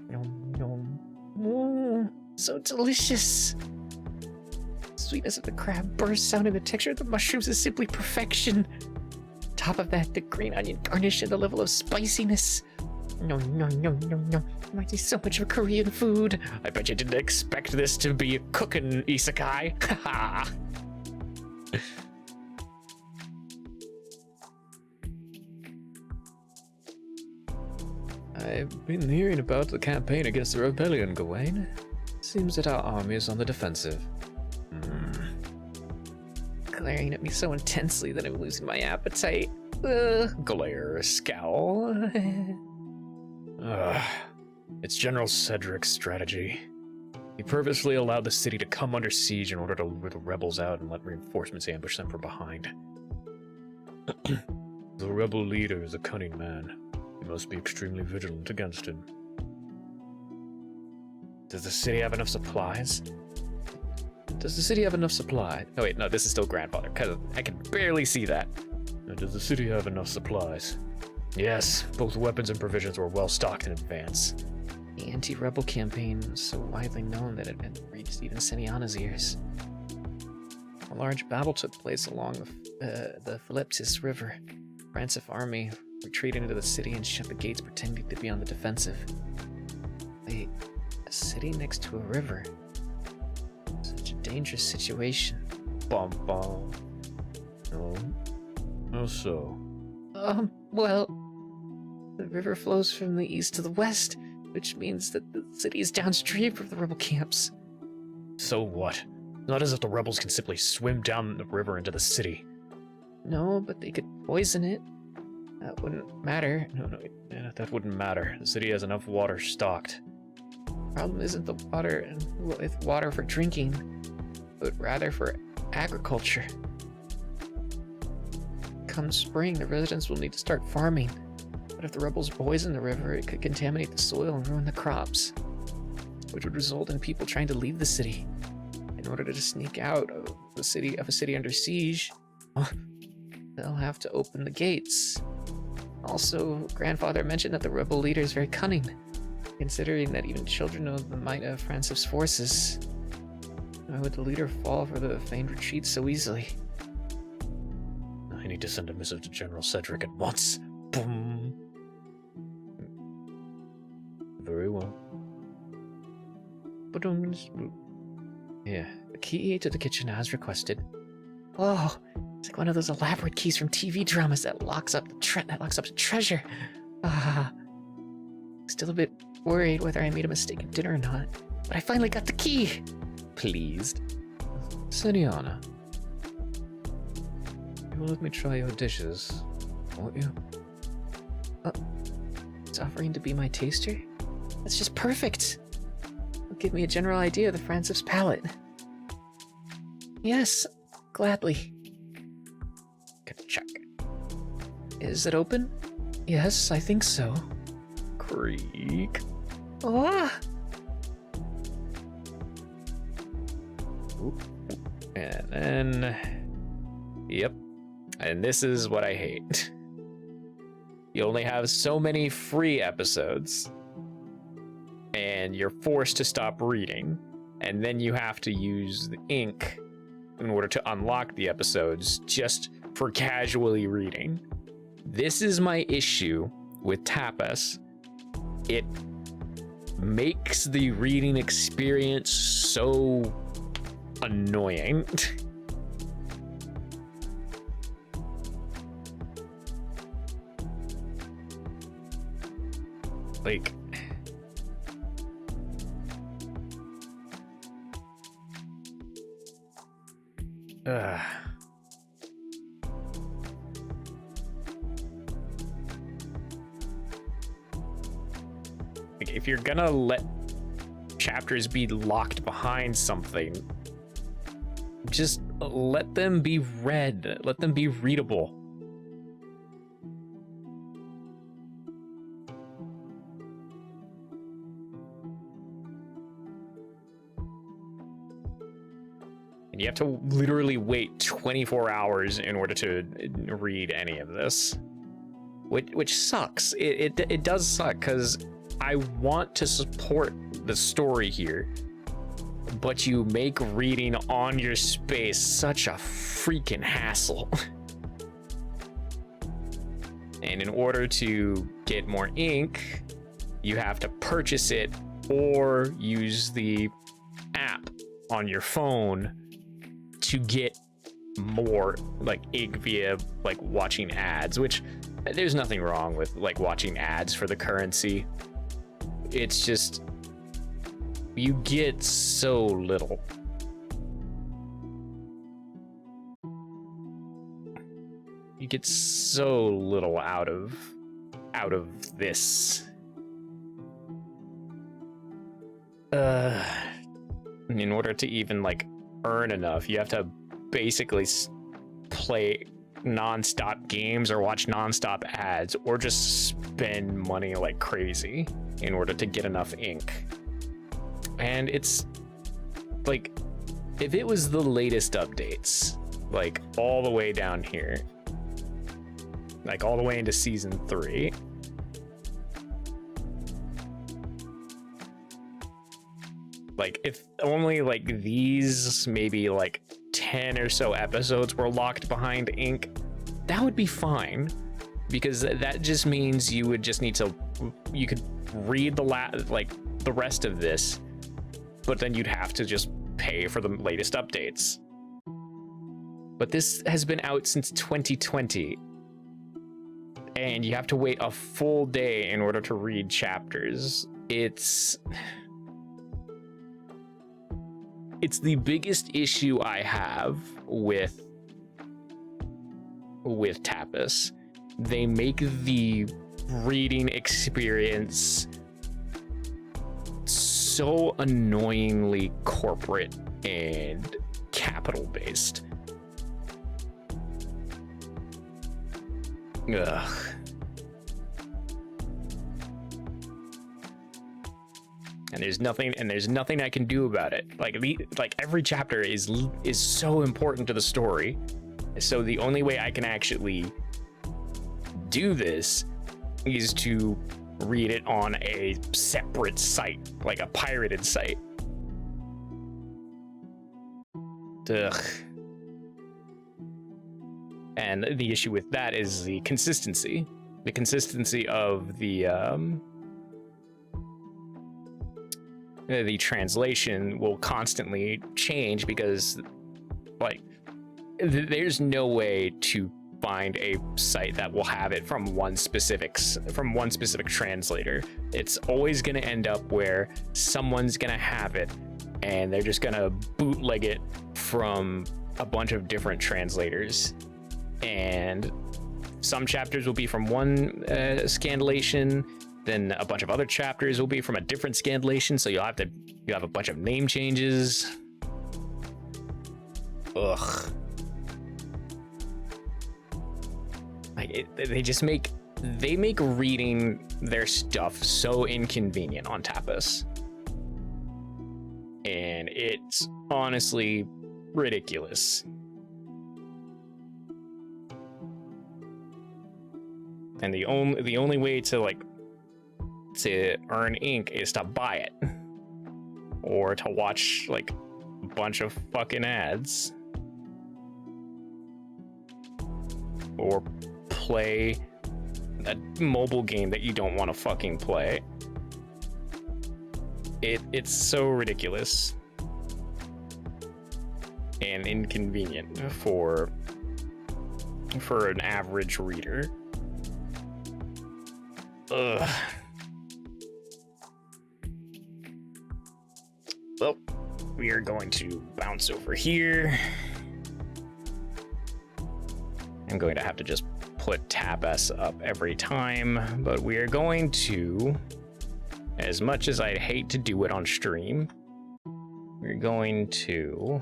Nom. So delicious. Sweetness of the crab bursts out, and the texture of the mushrooms is simply perfection. Top of that, the green onion garnish and the level of spiciness. No. Reminds me so much of Korean food. I bet you didn't expect this to be cooking isekai. Haha. I've been hearing about the campaign against the rebellion, Gawain. Seems that our army is on the defensive. Glaring at me so intensely that I'm losing my appetite. Glare, scowl. It's General Cedric's strategy. He purposely allowed the city to come under siege in order to lure the rebels out and let reinforcements ambush them from behind. The rebel leader is a cunning man. We must be extremely vigilant against him. Does the city have enough supplies? Does the city have enough supply? Oh wait, no, this is still grandfather, because I can barely see that. Does the city have enough supplies? Yes, both weapons and provisions were well stocked in advance. The anti-rebel campaign was so widely known that it had reached even Senianna's ears. A large battle took place along the Philipsis River. Franciff army retreated into the city and shut the gates, pretending to be on the defensive. Wait, a city next to a river? Such a dangerous situation. Bum bum. No. How so? Well, the river flows from the east to the west, which means that the city is downstream from the rebel camps. So what? Not as if the rebels can simply swim down the river into the city. No, but they could poison it. That wouldn't matter. No, that wouldn't matter. The city has enough water stocked. Problem isn't the water with water for drinking, but rather for agriculture. Come spring, the residents will need to start farming. But if the rebels poison the river, it could contaminate the soil and ruin the crops, which would result in people trying to leave the city. In order to sneak out of a city under siege, they'll have to open the gates. Also, grandfather mentioned that the rebel leader is very cunning, considering that even children know the might of Franciff's forces. Why would the leader fall for the feigned retreat so easily? I need to send a missive to General Cedric at once. Boom. Very well. Yeah, the key to the kitchen as requested. Oh, it's like one of those elaborate keys from TV dramas that locks up the treasure. Still a bit worried whether I made a mistake at dinner or not, but I finally got the key. Pleased. Senianna, you will let me try your dishes, won't you? It's offering to be my taster? That's just perfect. It'll give me a general idea of the Franciff's palate. Yes, gladly. Good check. Is it open? Yes, I think so. Creak. Oh! Oop. And then... Yep. And this is what I hate. You only have so many free episodes, and you're forced to stop reading, and then you have to use the ink in order to unlock the episodes just for casually reading. This is my issue with Tapas. It makes the reading experience so annoying. Like, like, if you're gonna let chapters be locked behind something, just let them be read, let them be readable. And you have to literally wait 24 hours in order to read any of this, which sucks. It does suck, because I want to support the story here, but you make reading on your space such a freaking hassle. And in order to get more ink, you have to purchase it or use the app on your phone to get more like ink via like watching ads, which there's nothing wrong with like watching ads for the currency. It's just you get so little. You get so little out of this. In order to even like earn enough, you have to basically play non-stop games or watch non-stop ads or just spend money like crazy in order to get enough ink. And it's like, if it was the latest updates, like all the way down here, like all the way into season 3, like if only like these maybe like 10 or so episodes were locked behind ink, that would be fine, because that just means you would just need to, you could read the rest of this, but then you'd have to just pay for the latest updates. But this has been out since 2020, and you have to wait a full day in order to read chapters. It's the biggest issue I have with Tapas. They make the reading experience so annoyingly corporate and capital based. Ugh. And there's nothing I can do about it. Like every chapter is so important to the story. So the only way I can actually do this is to read it on a separate site, like a pirated site. Ugh. And the issue with that is the consistency. The consistency of the translation will constantly change, because like there's no way to find a site that will have it from one specific translator. It's always going to end up where someone's going to have it and they're just going to bootleg it from a bunch of different translators, and some chapters will be from one scandalation, then a bunch of other chapters will be from a different scandalation, so you have a bunch of name changes. Ugh. Like they make reading their stuff so inconvenient on Tapas, and it's honestly ridiculous. And the only way to earn ink is to buy it, or to watch like a bunch of fucking ads, or play a mobile game that you don't want to fucking play. It's so ridiculous and inconvenient for an average reader. Ugh. Well, we are going to bounce over here. I'm going to have to just put Tapas up every time, but we are going to, as much as I'd hate to do it on stream, we're going to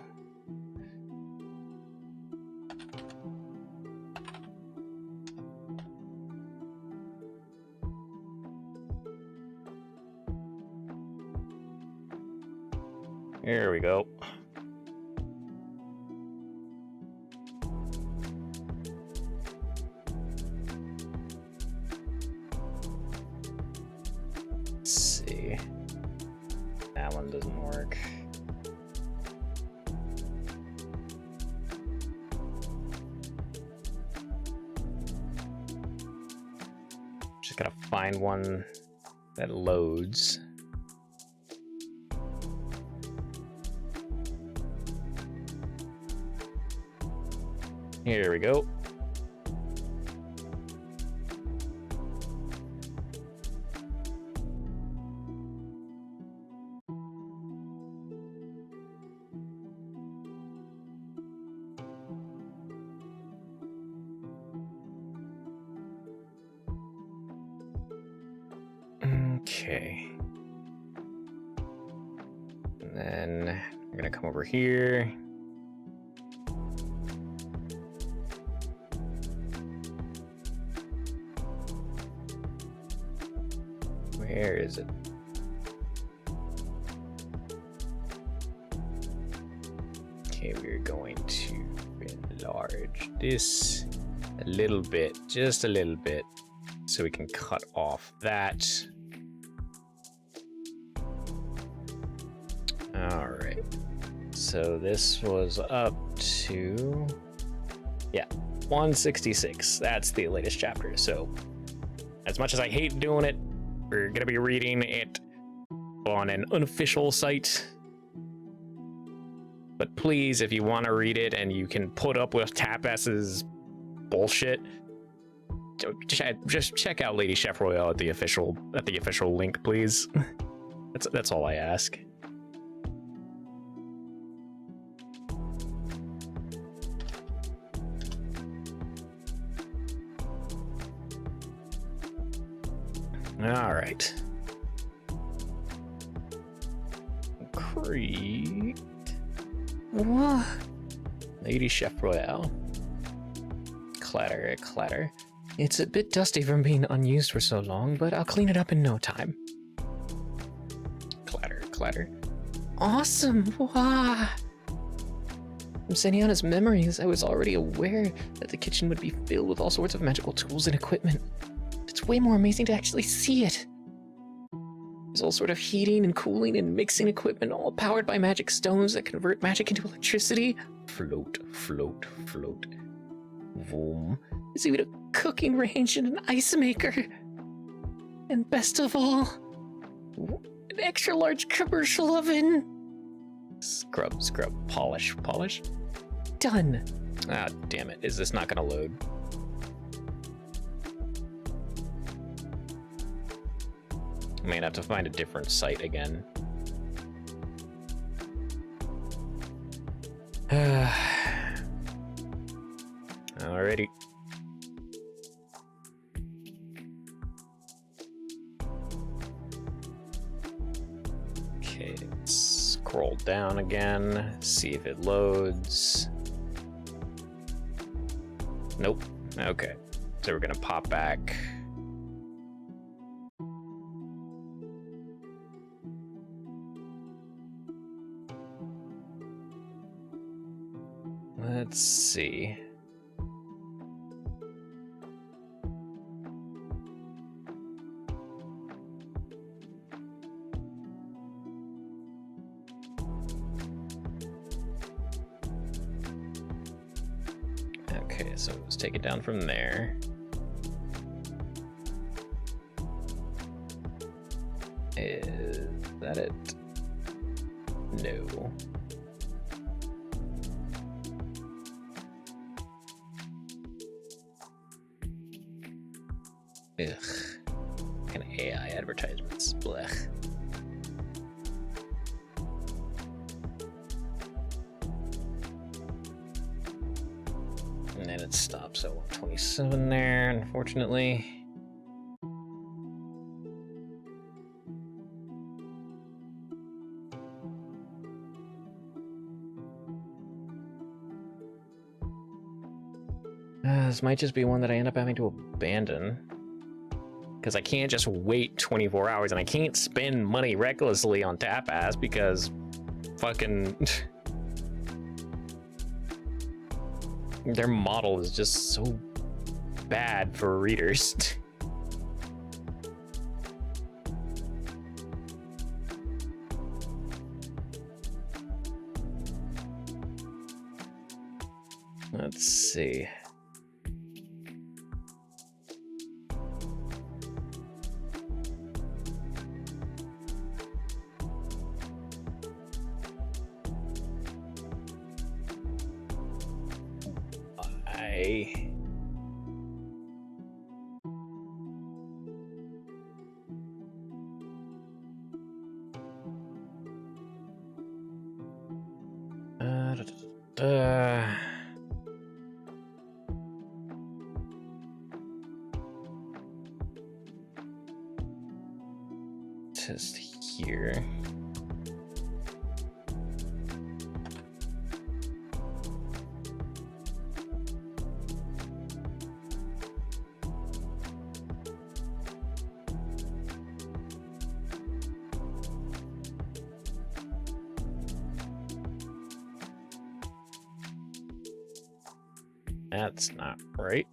there we go. Let's see. That one doesn't work. Just gotta find one that loads. Here we go. Okay. come over here. Where is it? Okay, we're going to enlarge this a little bit, just a little bit, so we can cut off that. All right. So this was up to, yeah, 166. That's the latest chapter. So as much as I hate doing it, we're gonna be reading it on an unofficial site. But please, if you want to read it and you can put up with Tapas's bullshit, just check out Lady Chef Royale at the official link, please. That's all I ask. All right. Creed. What? Lady Chef Royale. Clatter, clatter. It's a bit dusty from being unused for so long, but I'll clean it up in no time. Clatter, clatter. Awesome! Wow! From Senianna's memories, I was already aware that the kitchen would be filled with all sorts of magical tools and equipment. It's way more amazing to actually see it. There's all sort of heating and cooling and mixing equipment, all powered by magic stones that convert magic into electricity. Float, float, float. Vroom. There's even a cooking range and an ice maker. And best of all, an extra large commercial oven. Scrub, scrub, polish, polish. Done. Ah, damn it. Is this not gonna load? I may have to find a different site again. Alrighty. Okay, let's scroll down again, see if it loads. Nope. Okay, so we're gonna pop back. Let's see. Okay, so let's take it down from there. Is that it? No. Ugh. Kind of AI advertisements. Blech. And then it stops at 127 there, unfortunately. This might just be one that I end up having to abandon. Because I can't just wait 24 hours and I can't spend money recklessly on Tapas because fucking their model is just so bad for readers. Let's see. Test here. That's not right.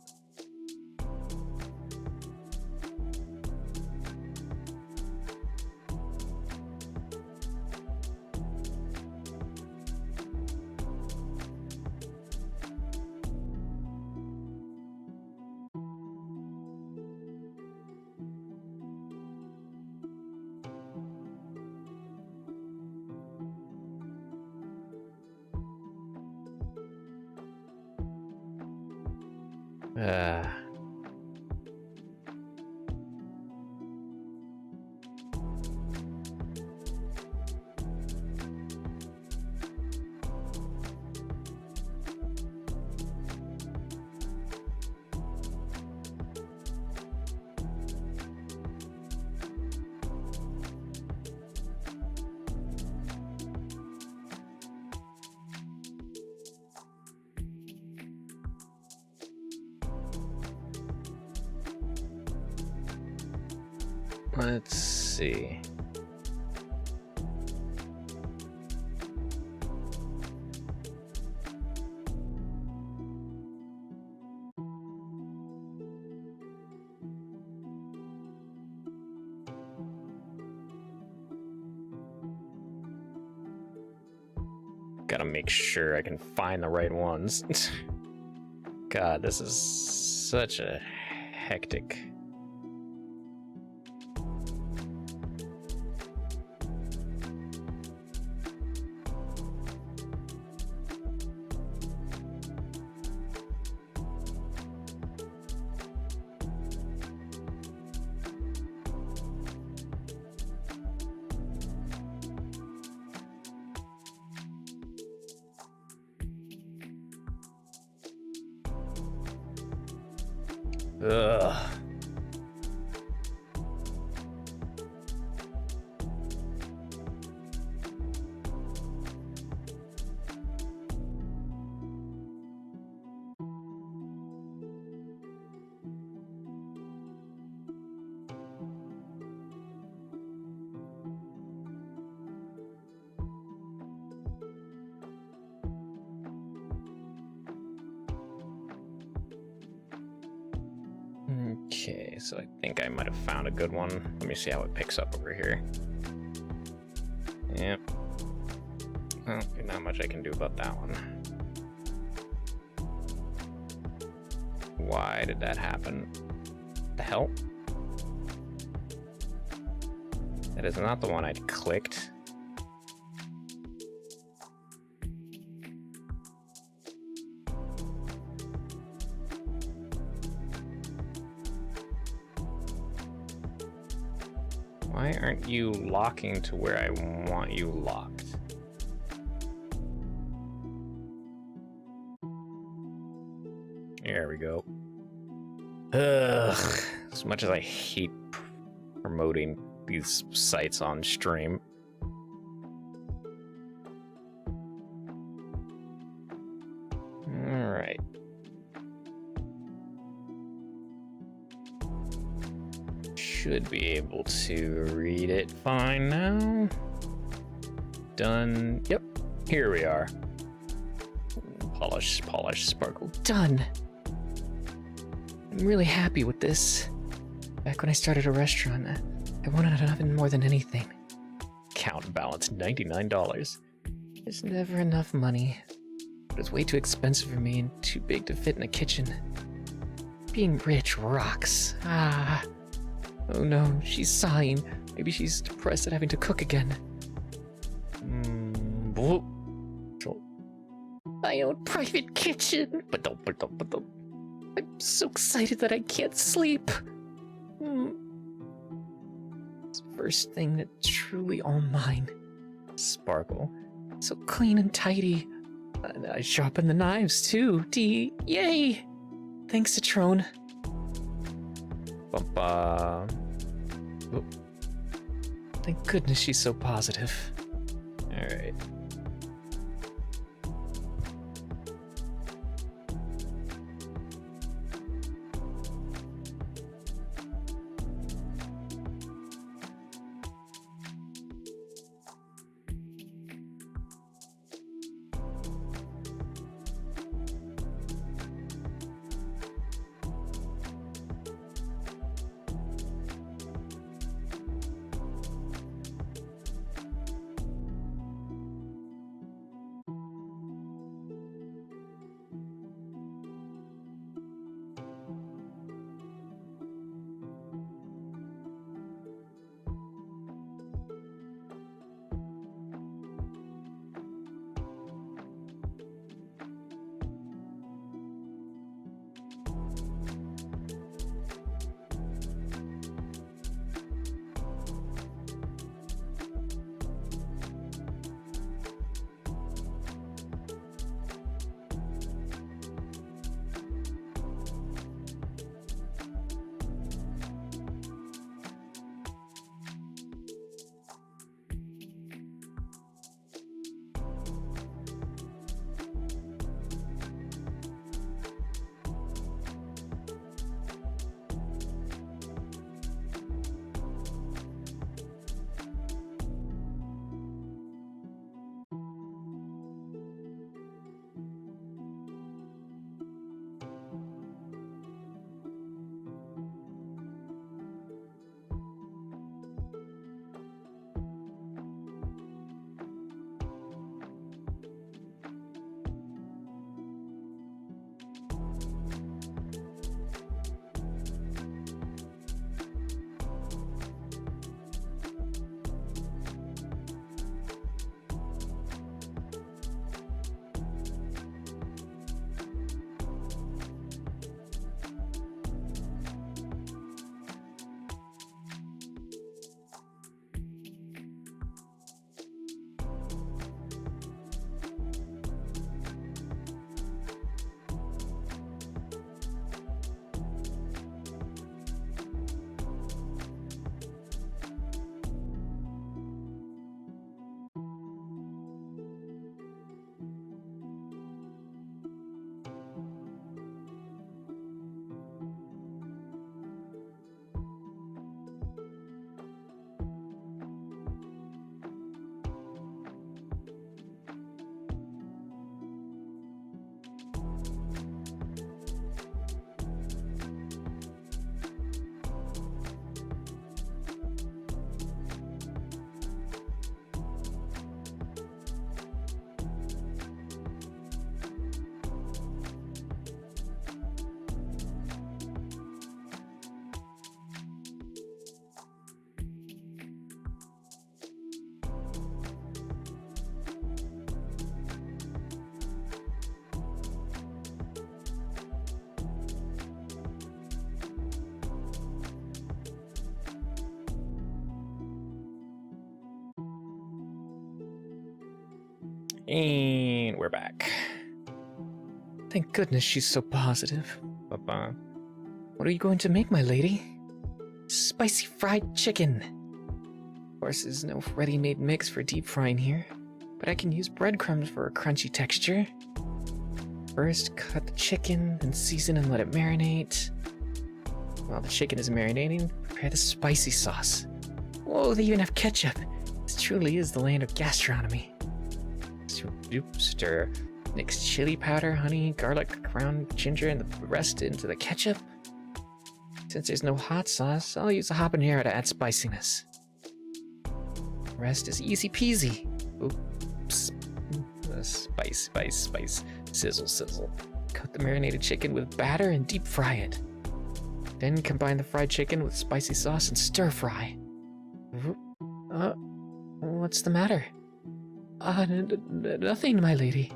Uh, let's see. Gotta make sure I can find the right ones. God, this is such a hectic. Ugh. Okay, so I think I might have found a good one. Let me see how it picks up over here. Yep. Well, not much I can do about that one. Why did that happen? The hell? That is not the one I'd clicked. Why aren't you locking to where I want you locked? There we go. Ugh. As much as I hate promoting these sites on stream. All right. Should be able to read it fine now. Done. Yep. Here we are. Polish, sparkle. Done. I'm really happy with this. Back when I started a restaurant, I wanted an oven more than anything. Count balance $99. There's never enough money. It was way too expensive for me and too big to fit in a kitchen. Being rich rocks. Ah. Oh no, she's sighing. Maybe she's depressed at having to cook again. My own private kitchen. I'm so excited that I can't sleep. It's the first thing that's truly all mine. Sparkle. So clean and tidy. And I sharpen the knives too. Yay! Thanks, Citrone. Thank goodness she's so positive. Alright. And we're back. Thank goodness she's so positive. Ba-ba. What are you going to make, my lady? Spicy fried chicken. Of course, there's no ready-made mix for deep frying here, but I can use breadcrumbs for a crunchy texture. First, cut the chicken, then season and let it marinate. While the chicken is marinating, prepare the spicy sauce. Whoa, they even have ketchup. This truly is the land of gastronomy. Stir. Mix chili powder, honey, garlic, ground ginger, and the rest into the ketchup. Since there's no hot sauce, I'll use a habanero to add spiciness. The rest is easy peasy. Oops. Spice. Sizzle, sizzle. Coat the marinated chicken with batter and deep fry it. Then combine the fried chicken with spicy sauce and stir fry. What's the matter? Nothing, my lady.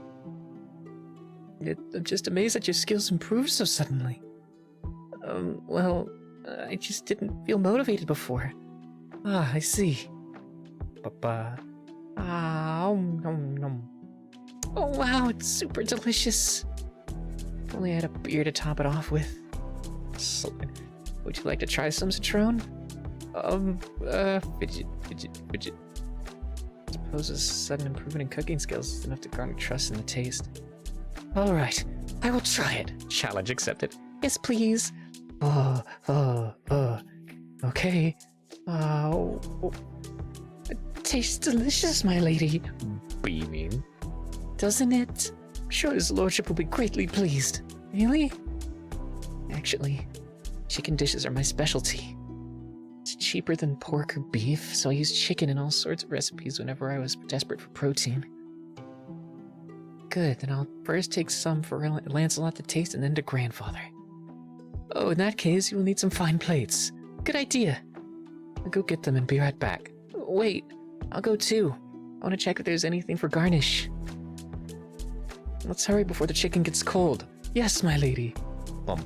I'm just amazed that your skills improved so suddenly. Well, I just didn't feel motivated before. Ah, I see. Ba-ba. Oh wow, it's super delicious. If only I had a beer to top it off with. Would you like to try some citron? Fidget. Suppose a sudden improvement in cooking skills is enough to garner trust in the taste. Alright, I will try it. Challenge accepted. Yes, please. Okay. It tastes delicious, my lady. Beaming. Doesn't it? I'm sure his lordship will be greatly pleased. Really? Actually, chicken dishes are my specialty. It's cheaper than pork or beef, so I use chicken in all sorts of recipes whenever I was desperate for protein. Good, then I'll first take some for Lancelot to taste and then to grandfather. Oh, in that case, you will need some fine plates. Good idea. I'll go get them and be right back. Wait, I'll go too. I want to check if there's anything for garnish. Let's hurry before the chicken gets cold. Yes, my lady. Bum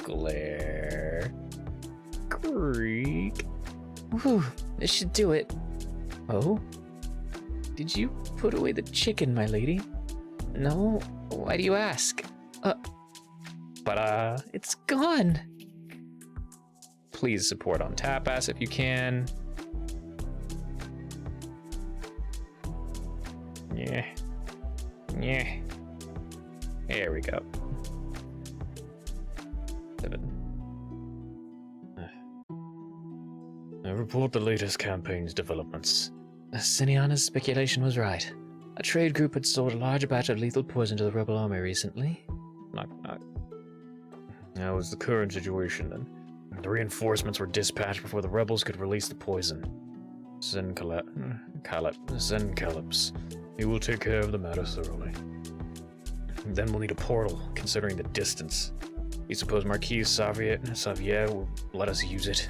glare. Creak. Whew, this should do it. Oh? Did you put away the chicken, my lady? No? Why do you ask? It's gone. Please support on Tapas if you can. Yeah. There we go. 7. I report the latest campaign's developments. Senianna's speculation was right. A trade group had sold a large batch of lethal poison to the rebel army recently. Knock. That was the current situation then. The reinforcements were dispatched before the rebels could release the poison. Zencalops. He will take care of the matter thoroughly. Then we'll need a portal, considering the distance. You suppose Marquis Xavier will let us use it?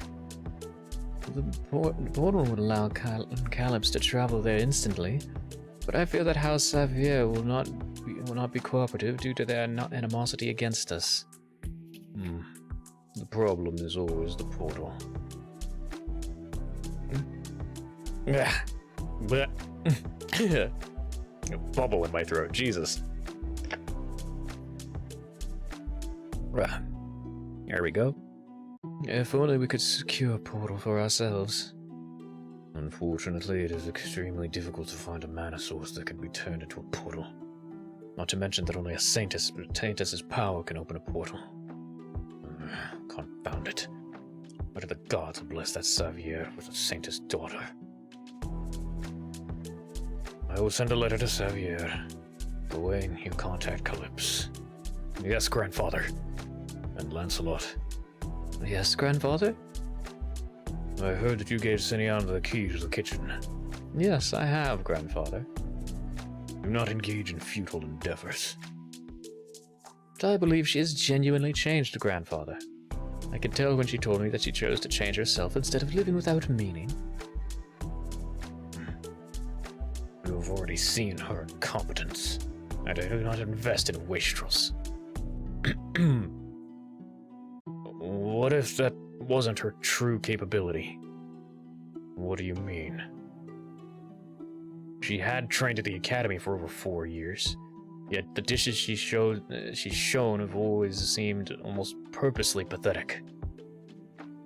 The portal would allow Calops to travel there instantly, but I fear that House Xavier will not be cooperative due to their animosity against us. The problem is always the portal. A bubble in my throat, Jesus. There we go. If only we could secure a portal for ourselves. Unfortunately, it is extremely difficult to find a mana source that can be turned into a portal. Not to mention that only a Saintess's power can open a portal. Confound it. Why do the gods bless that Xavier with a Saintess daughter? I will send a letter to Xavier. Gawain, you contact Calypse. Yes, grandfather. And Lancelot. Yes, grandfather? I heard that you gave Senianna the key to the kitchen. Yes, I have, grandfather. Do not engage in futile endeavors. But I believe she has genuinely changed, grandfather. I could tell when she told me that she chose to change herself instead of living without meaning. You have already seen her incompetence, and I do not invest in wastrels. What if that wasn't her true capability? What do you mean? She had trained at the academy for over 4 years. Yet the dishes she's shown have always seemed almost purposely pathetic.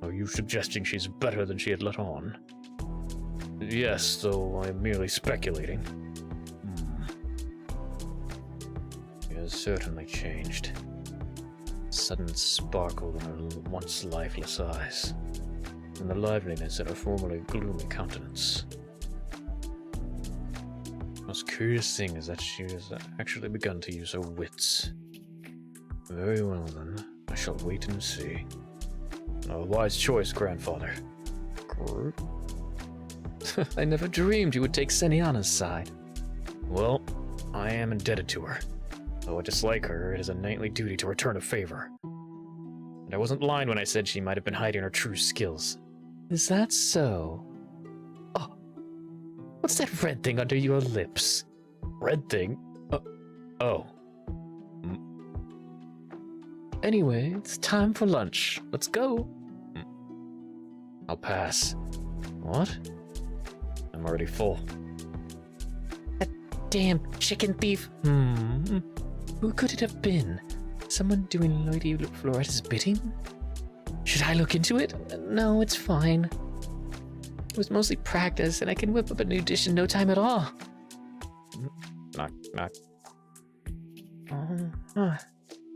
Are you suggesting she's better than she had let on? Yes, though I'm merely speculating. She has certainly changed. Sudden sparkle in her once lifeless eyes, and the liveliness in her formerly gloomy countenance. The most curious thing is that she has actually begun to use her wits. Very well then, I shall wait and see. A wise choice, grandfather. I never dreamed you would take Senianna's side. Well, I am indebted to her. Though I dislike her, it is a knightly duty to return a favor. And I wasn't blind when I said she might have been hiding her true skills. Is that so? Oh, what's that red thing under your lips? Red thing? Oh. Anyway, it's time for lunch. Let's go. I'll pass. What? I'm already full. That damn chicken thief. Who could it have been? Someone doing Lady Floretta's bidding? Should I look into it? No, it's fine. It was mostly practice, and I can whip up a new dish in no time at all. Knock, knock.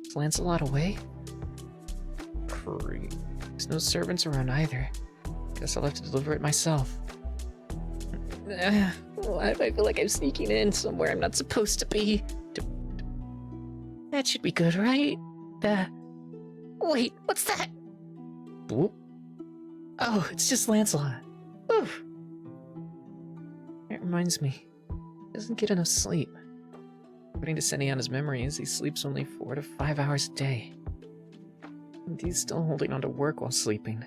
Is Lancelot away? Creep. There's no servants around either. Guess I'll have to deliver it myself. Why do I feel like I'm sneaking in somewhere I'm not supposed to be? That should be good, right? Wait, what's that? Whoop. Oh, it's just Lancelot. Oof. It reminds me, he doesn't get enough sleep. According to Senianna's memories, he sleeps only 4 to 5 hours a day. And he's still holding on to work while sleeping.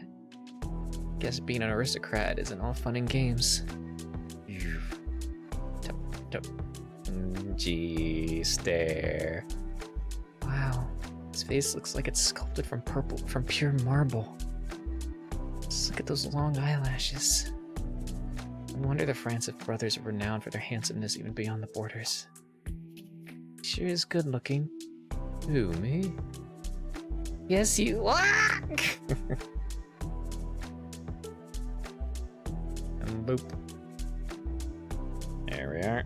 Guess being an aristocrat isn't all fun and games. Gee, stare. Wow, his face looks like it's sculpted from pure marble. Just look at those long eyelashes. No wonder the Franciff brothers are renowned for their handsomeness even beyond the borders. He sure is good looking. Who, me? Yes, you. And boop. There we are.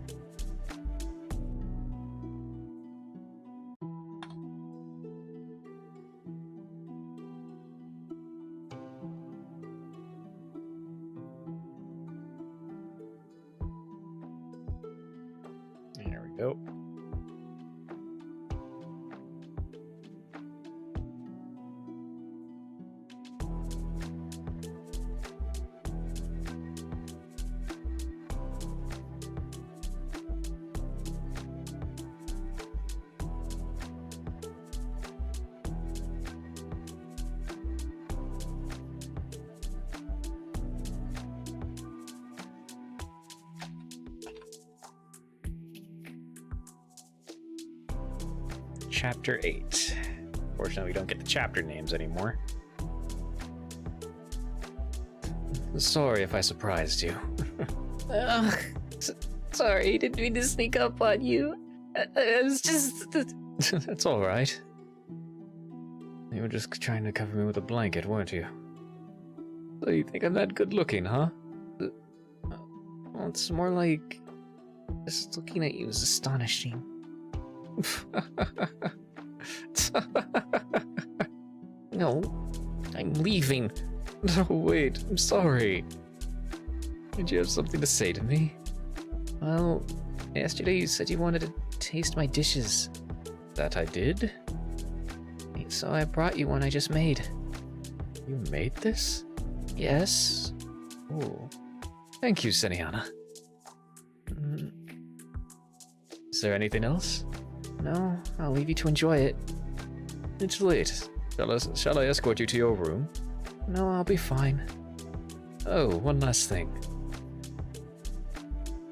There we go. Chapter 8. Fortunately, we don't get the chapter names anymore. Sorry if I surprised you. Sorry, didn't mean to sneak up on you. I was just... That's alright. You were just trying to cover me with a blanket, weren't you? So you think I'm that good looking, huh? Well, it's more like... just looking at you is astonishing. No, I'm leaving. No, wait, I'm sorry. Did you have something to say to me? Well, yesterday you said you wanted to taste my dishes. That I did? So I brought you one I just made. You made this? Yes. Oh, thank you, Senianna. Is there anything else? No, I'll leave you to enjoy it. It's late. Shall I escort you to your room? No, I'll be fine. Oh, one last thing.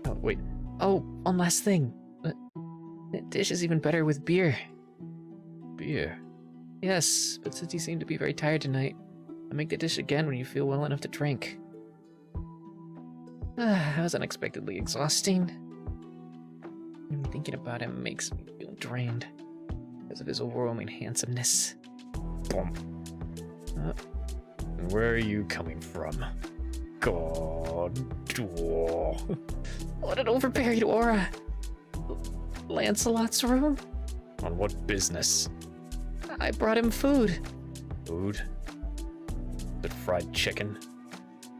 Oh, wait. Oh, one last thing. The dish is even better with beer. Beer? Yes, but since you seem to be very tired tonight, I'll make the dish again when you feel well enough to drink. That was unexpectedly exhausting. Even thinking about him makes me feel drained because of his overwhelming handsomeness. Boom. Where are you coming from? God. Oh. What an overbearing aura! Lancelot's room? On what business? I brought him food. Food? Is it fried chicken?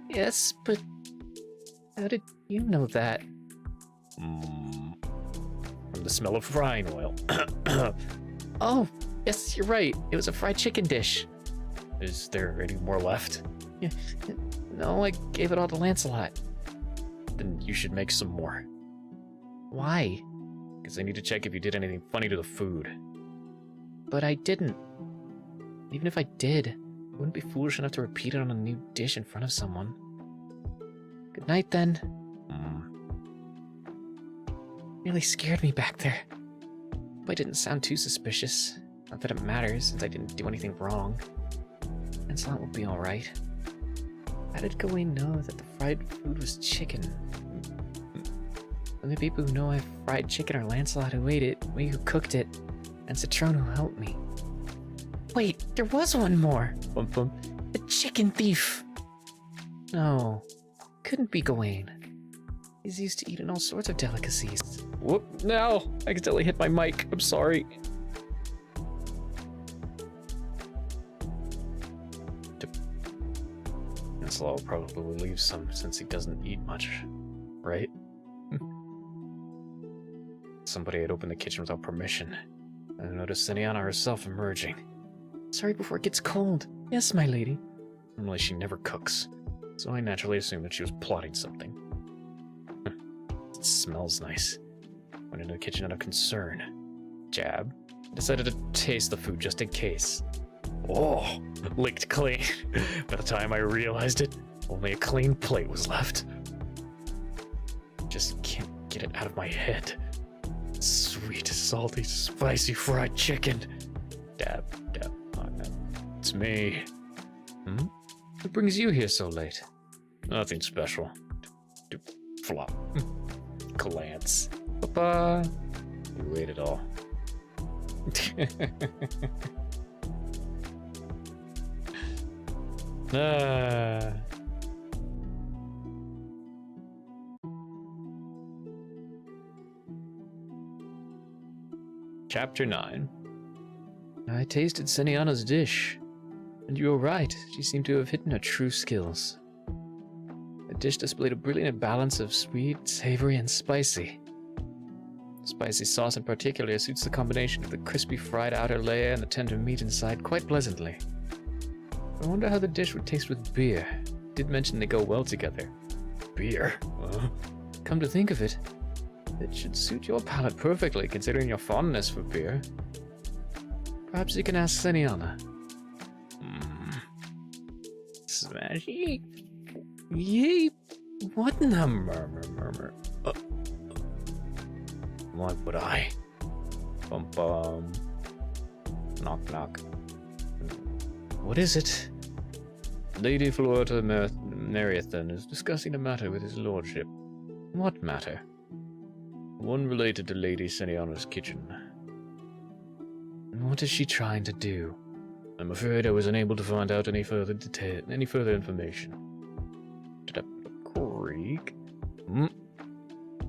Yes, but how did you know that? From the smell of frying oil. Oh, yes, you're right. It was a fried chicken dish. Is there any more left? No, I gave it all to Lancelot. Then you should make some more. Why? Because I need to check if you did anything funny to the food. But I didn't. Even if I did, I wouldn't be foolish enough to repeat it on a new dish in front of someone. Good night, then. Really scared me back there. Hope I didn't sound too suspicious. Not that it matters, since I didn't do anything wrong. Lancelot will be alright. How did Gawain know that the fried food was chicken? The only people who know I fried chicken are Lancelot who ate it, me who cooked it, and Citron who helped me. Wait, there was one more! Bum bum. The chicken thief! No, couldn't be Gawain. He's used to eating all sorts of delicacies. Whoop, no! I accidentally hit my mic. I'm sorry. Lancelot will probably leave some since he doesn't eat much, right? Somebody had opened the kitchen without permission. I noticed Senianna herself emerging. Sorry before it gets cold. Yes, my lady. Normally she never cooks, so I naturally assumed that she was plotting something. It smells nice. Went into the kitchen out of concern. Jab. Decided to taste the food just in case. Oh, licked clean. By the time I realized it, only a clean plate was left. Just can't get it out of my head. Sweet, salty, spicy fried chicken. Dab, dab. Oh, no. It's me. What brings you here so late? Nothing special. Flop. Glance. Papa. You ate it all. Ah. Chapter 9. I tasted Senianna's dish, and you were right, she seemed to have hidden her true skills. The dish displayed a brilliant balance of sweet, savory, and spicy. Spicy sauce in particular suits the combination of the crispy fried outer layer and the tender meat inside quite pleasantly. I wonder how the dish would taste with beer. It did mention they go well together. Beer? Come to think of it, it should suit your palate perfectly, considering your fondness for beer. Perhaps you can ask Senianna. Smashy? Yay! What in the Murmur. Why would I? Bum bum. Knock knock. What is it? Lady Florita Marathon is discussing a matter with his lordship. What matter? One related to Lady Senianna's kitchen. And what is she trying to do? I'm afraid I was unable to find out any further information. Did I creak?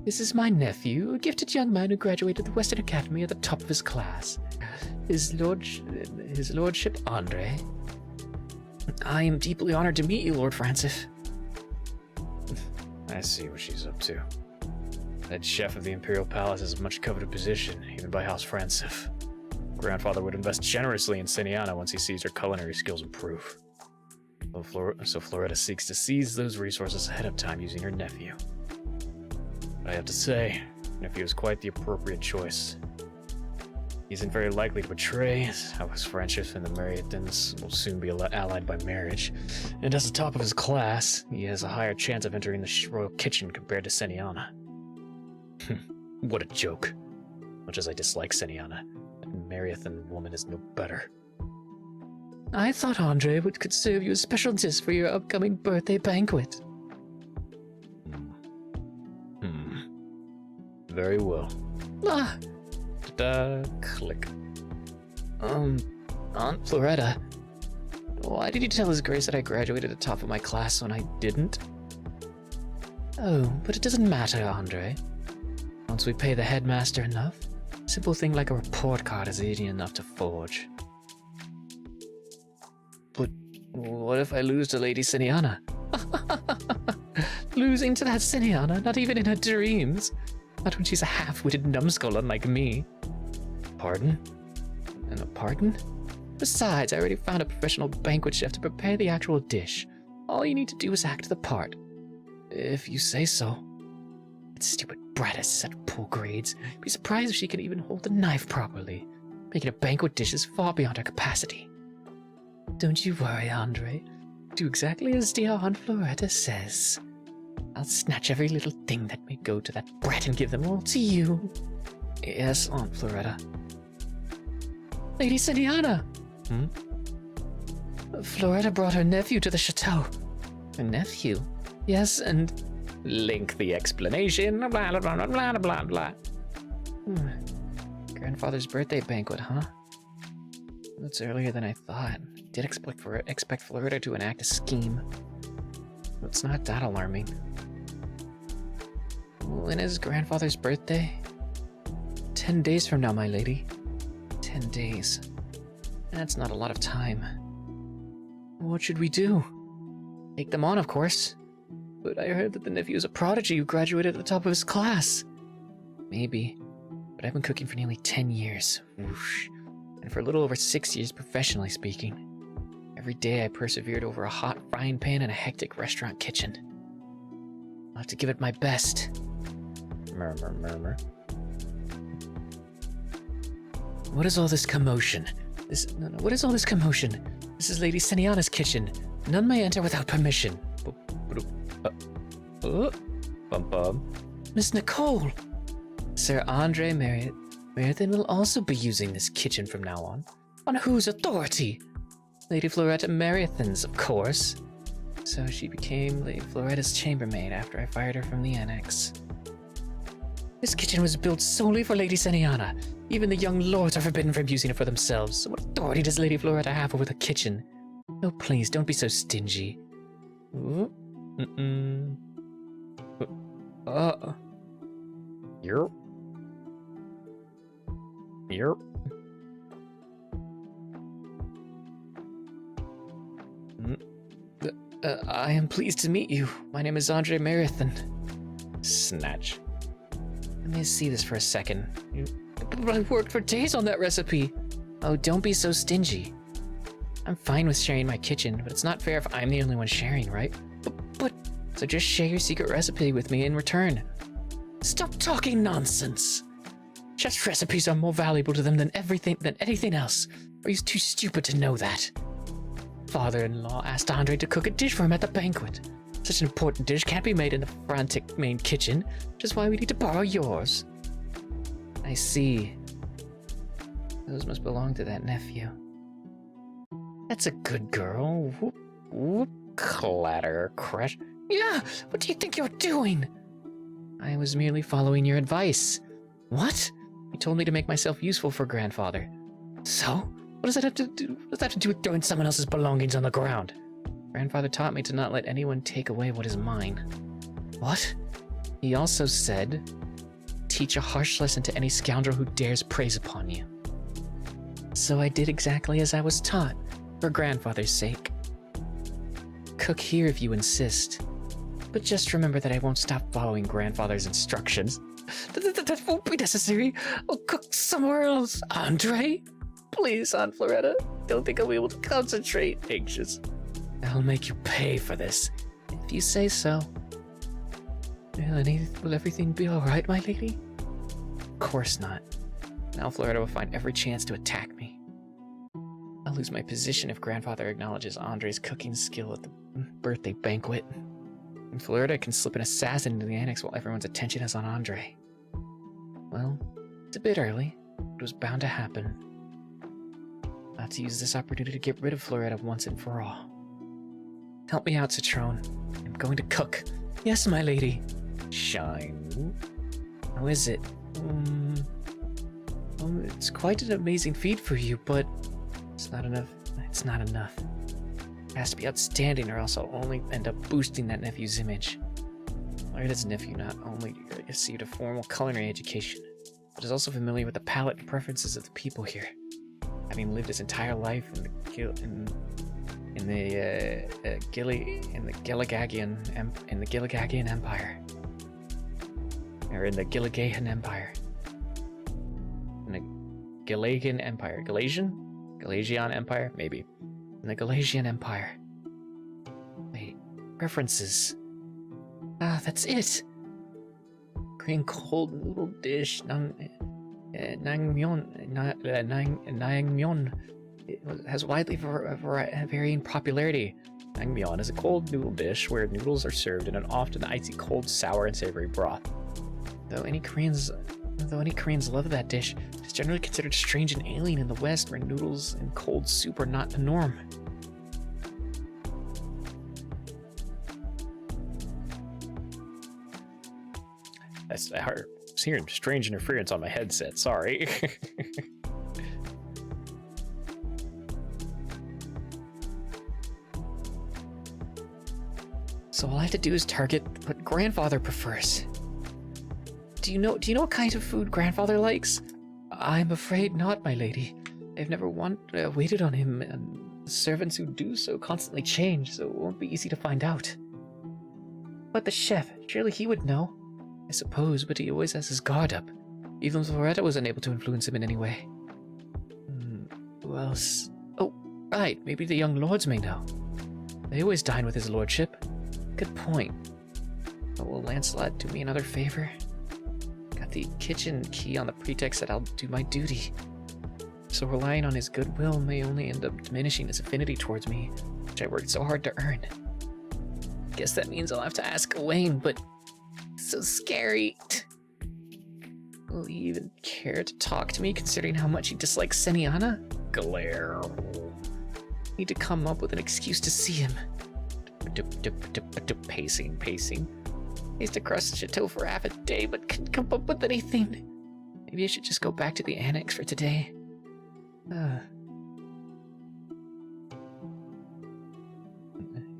This is my nephew, a gifted young man who graduated the Western Academy at the top of his class. His lordship, Andre. I am deeply honored to meet you, Lord Franciff. I see what she's up to. That chef of the Imperial Palace is a much coveted position, even by House Franciff. Grandfather would invest generously in Senianna once he sees her culinary skills improve. So Floretta seeks to seize those resources ahead of time using her nephew. But I have to say, nephew is quite the appropriate choice. He isn't very likely to betray, as House Franciff and the Marathons will soon be allied by marriage, and as the top of his class, he has a higher chance of entering the royal kitchen compared to Senianna. What a joke. Much as I dislike Senianna, that Marathon woman is no better. I thought Andre could serve you a special dish for your upcoming birthday banquet. Very well. Ah, Click. Aunt Floretta, why did you tell His Grace that I graduated at the top of my class when I didn't? Oh, but it doesn't matter, Andre. Once we pay the headmaster enough, a simple thing like a report card is easy enough to forge. But what if I lose to Lady Senianna? Losing to that Senianna, not even in her dreams. Not when she's a half-witted numbskull unlike me. Pardon? And a pardon? Besides, I already found a professional banquet chef to prepare the actual dish. All you need to do is act the part. If you say so. That stupid brat has such poor grades. Be surprised if she can even hold the knife properly. Making a banquet dish is far beyond her capacity. Don't you worry, Andre. Do exactly as dear Aunt Floretta says. I'll snatch every little thing that may go to that brat and give them all to you. Yes, Aunt Floretta. Lady Senianna! Floretta brought her nephew to the chateau. Her nephew? Yes, and... Lengthy explanation, blah, blah, blah, blah, blah, blah. Grandfather's birthday banquet, huh? That's earlier than I thought. Did expect Floretta to enact a scheme. But it's not that alarming. When is grandfather's birthday? 10 days from now, my lady. 10 days. That's not a lot of time. What should we do? Take them on, of course. But I heard that the nephew is a prodigy who graduated at the top of his class. Maybe. But I've been cooking for nearly 10 years. Whoosh. And for a little over 6 years, professionally speaking. Every day I persevered over a hot frying pan in a hectic restaurant kitchen. I'll have to give it my best. Murmur, murmur. What is all this commotion? What is all this commotion? This is Lady Senianna's kitchen. None may enter without permission. Bum bum. Miss Nicole! Sir Andre Marathon will also be using this kitchen from now on. On whose authority? Lady Floretta Marathon's, of course. So she became Lady Floretta's chambermaid after I fired her from the annex. This kitchen was built solely for Lady Senianna. Even the young lords are forbidden from using it for themselves. So what authority does Lady Floretta have over the kitchen? Oh, please, don't be so stingy. Yerp. Yerp. I am pleased to meet you. My name is Andre Marathon. Snatch. Let me see this for a second. But I worked for days on that recipe. Oh, don't be so stingy. I'm fine with sharing my kitchen, but it's not fair if I'm the only one sharing, right? But so just share your secret recipe with me in return. Stop talking nonsense. Chef's recipes are more valuable to them than anything else. Are you too stupid to know that? Father-in-law asked Andre to cook a dish for him at the banquet. Such an important dish can't be made in the frantic main kitchen, which is why we need to borrow yours. I see. Those must belong to that nephew. That's a good girl. Whoop, whoop, Clatter, crash. yeah, what do you think you're doing? I was merely following your advice. What? You told me to make myself useful for grandfather. So? What does that have to do? What does that have to do with throwing someone else's belongings on the ground? Grandfather taught me to not let anyone take away what is mine. What? He also said, teach a harsh lesson to any scoundrel who dares praise upon you. So I did exactly as I was taught, for grandfather's sake. Cook here if you insist. But just remember that I won't stop following grandfather's instructions. That won't be necessary. I'll cook somewhere else. Andre? Please, Aunt Floretta. Don't think I'll be able to concentrate. Anxious. I'll make you pay for this, if you say so. Will everything be alright, my lady? Of course not. Now Floretta will find every chance to attack me. I'll lose my position if grandfather acknowledges Andre's cooking skill at the birthday banquet. And Floretta can slip an assassin into the annex while everyone's attention is on Andre. Well, it's a bit early. It was bound to happen. I'll have to use this opportunity to get rid of Floretta once and for all. Help me out, Citron. I'm going to cook. Yes, my lady. Shine. How is it? It's quite an amazing feat for you, but it's not enough. It's not enough. It has to be outstanding, or else I'll only end up boosting that nephew's image. Loreta's nephew not only received a formal culinary education, but is also familiar with the palate and preferences of the people here, having lived his entire life in the Gilligagian Empire, or in the Gilligahan Empire, in the Gilligan Empire, Galatian Empire, maybe, in the Galatian Empire. Wait, references. Ah, that's it. Korean cold noodle dish, naengmyeon. It has widely varying popularity. Naengmyeon is a cold noodle dish where noodles are served in an often icy cold, sour, and savory broth. Though any Koreans love that dish, it's generally considered strange and alien in the West, where noodles and cold soup are not the norm. I was hearing strange interference on my headset, sorry. So all I have to do is target what grandfather prefers. Do you know what kind of food grandfather likes? I'm afraid not, my lady. I've never waited on him, and the servants who do so constantly change, so it won't be easy to find out. But the chef, surely he would know. I suppose, but he always has his guard up. Even Loretta was unable to influence him in any way. Who else? Oh, right, maybe the young lords may know. They always dine with his lordship. Good point. But will Lancelot do me another favor? Got the kitchen key on the pretext that I'll do my duty. So relying on his goodwill may only end up diminishing his affinity towards me, which I worked so hard to earn. Guess that means I'll have to ask Gawain, but it's so scary. Will he even care to talk to me, considering how much he dislikes Senianna? Glare. Need to come up with an excuse to see him. Pacing. Paced across the chateau for half a day, but couldn't come up with anything. Maybe I should just go back to the annex for today.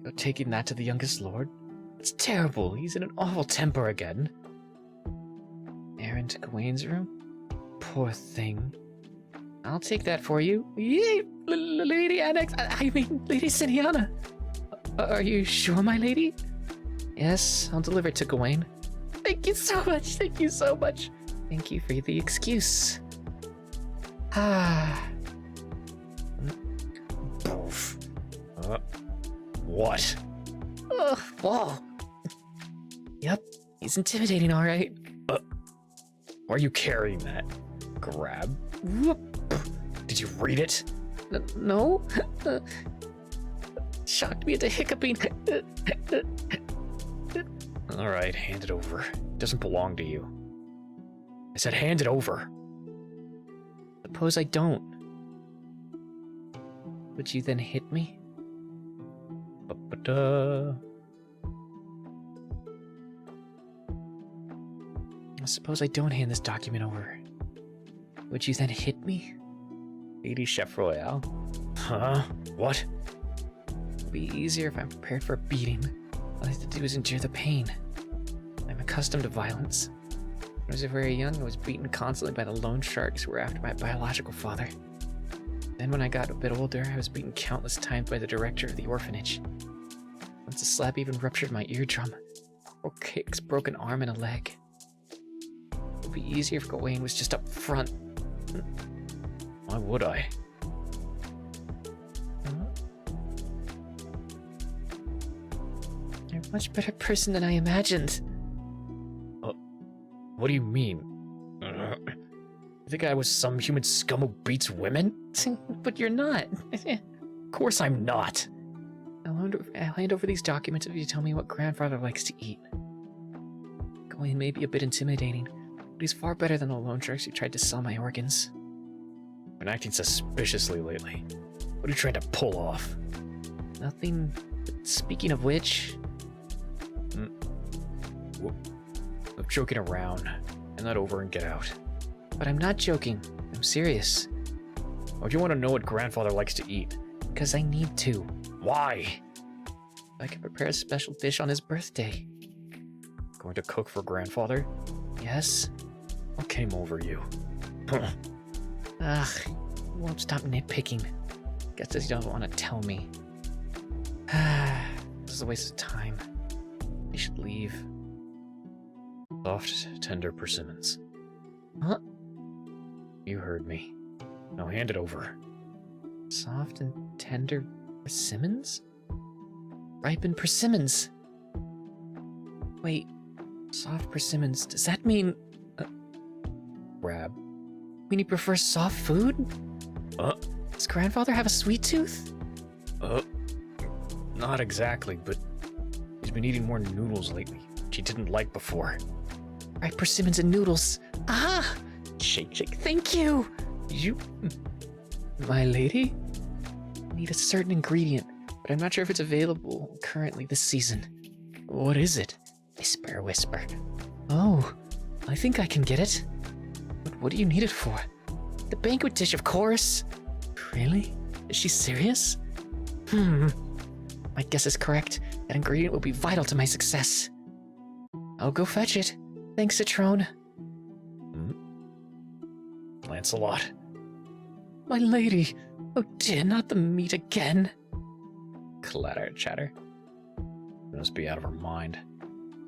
You're taking that to the youngest lord? It's terrible. He's in an awful temper again. Aaron to Gawain's room? Poor thing. I'll take that for you. Yay! Lady Annex, Lady Senianna. Are you sure, my lady? Yes, I'll deliver it to Gawain. Thank you so much. Thank you so much. Thank you for the excuse. Poof. What? Whoa. Yep, he's intimidating, all right. Why are you carrying that? Grab. Did you read it? No. Shocked me into hiccuping. All right, hand it over. It doesn't belong to you. I said hand it over. Suppose I don't. Would you then hit me? I suppose I don't hand this document over. Would you then hit me? Lady Chef Royale. Huh? What? It'll be easier if I'm prepared for a beating. All I have to do is endure the pain. I'm accustomed to violence. When I was very young, I was beaten constantly by the loan sharks who were after my biological father. Then when I got a bit older, I was beaten countless times by the director of the orphanage. Once a slap even ruptured my eardrum, or kicks, broken arm, and a leg. It would be easier if Gawain was just up front. Why would I? You're a much better person than I imagined. What do you mean? You think I was some human scum who beats women? But you're not. Of course I'm not. I'll hand over these documents if you tell me what grandfather likes to eat. Gawain may be a bit intimidating, but he's far better than the loan sharks who tried to sell my organs. Been acting suspiciously lately. What are you trying to pull off? Nothing. But speaking of which... I'm joking around. Hand that over and get out. But I'm not joking. I'm serious. Why do you want to know what grandfather likes to eat? Because I need to. Why? I can prepare a special dish on his birthday. Going to cook for grandfather? Yes? What came over you? Ugh, you won't stop nitpicking. Guess you don't want to tell me. This is a waste of time. You should leave. Soft, tender persimmons. Huh? You heard me. Now hand it over. Soft and tender persimmons? Ripened persimmons. Wait, soft persimmons, does that mean... Grab. mean he prefers soft food? Does grandfather have a sweet tooth? Not exactly, but he's been eating more noodles lately, which he didn't like before. Ripe persimmons and noodles. Ah! Shake, shake. Thank you! You... My lady? I need a certain ingredient, but I'm not sure if it's available currently this season. What is it? Whisper, whisper. Oh, I think I can get it. But what do you need it for? The banquet dish, of course. Really? Is she serious? My guess is correct. That ingredient will be vital to my success. I'll go fetch it. Thanks, Citrone. Lancelot. My lady. Oh dear, not the meat again. Clatter, chatter. She must be out of her mind.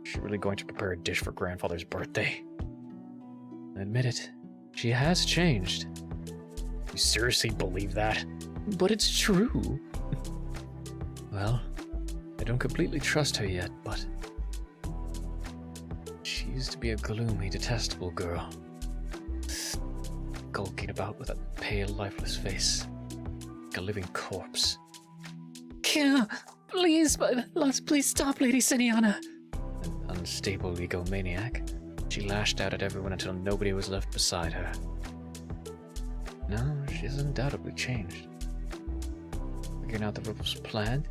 Is she really going to prepare a dish for grandfather's birthday? Admit it. She has changed. You seriously believe that? But it's true. Well, I don't completely trust her yet, but... she used to be a gloomy, detestable girl. Skulking about with a pale, lifeless face. Like a living corpse. Please, please stop, Lady Senianna. An unstable egomaniac, she lashed out at everyone until nobody was left beside her. No, she's undoubtedly changed. Figuring out the river's plan,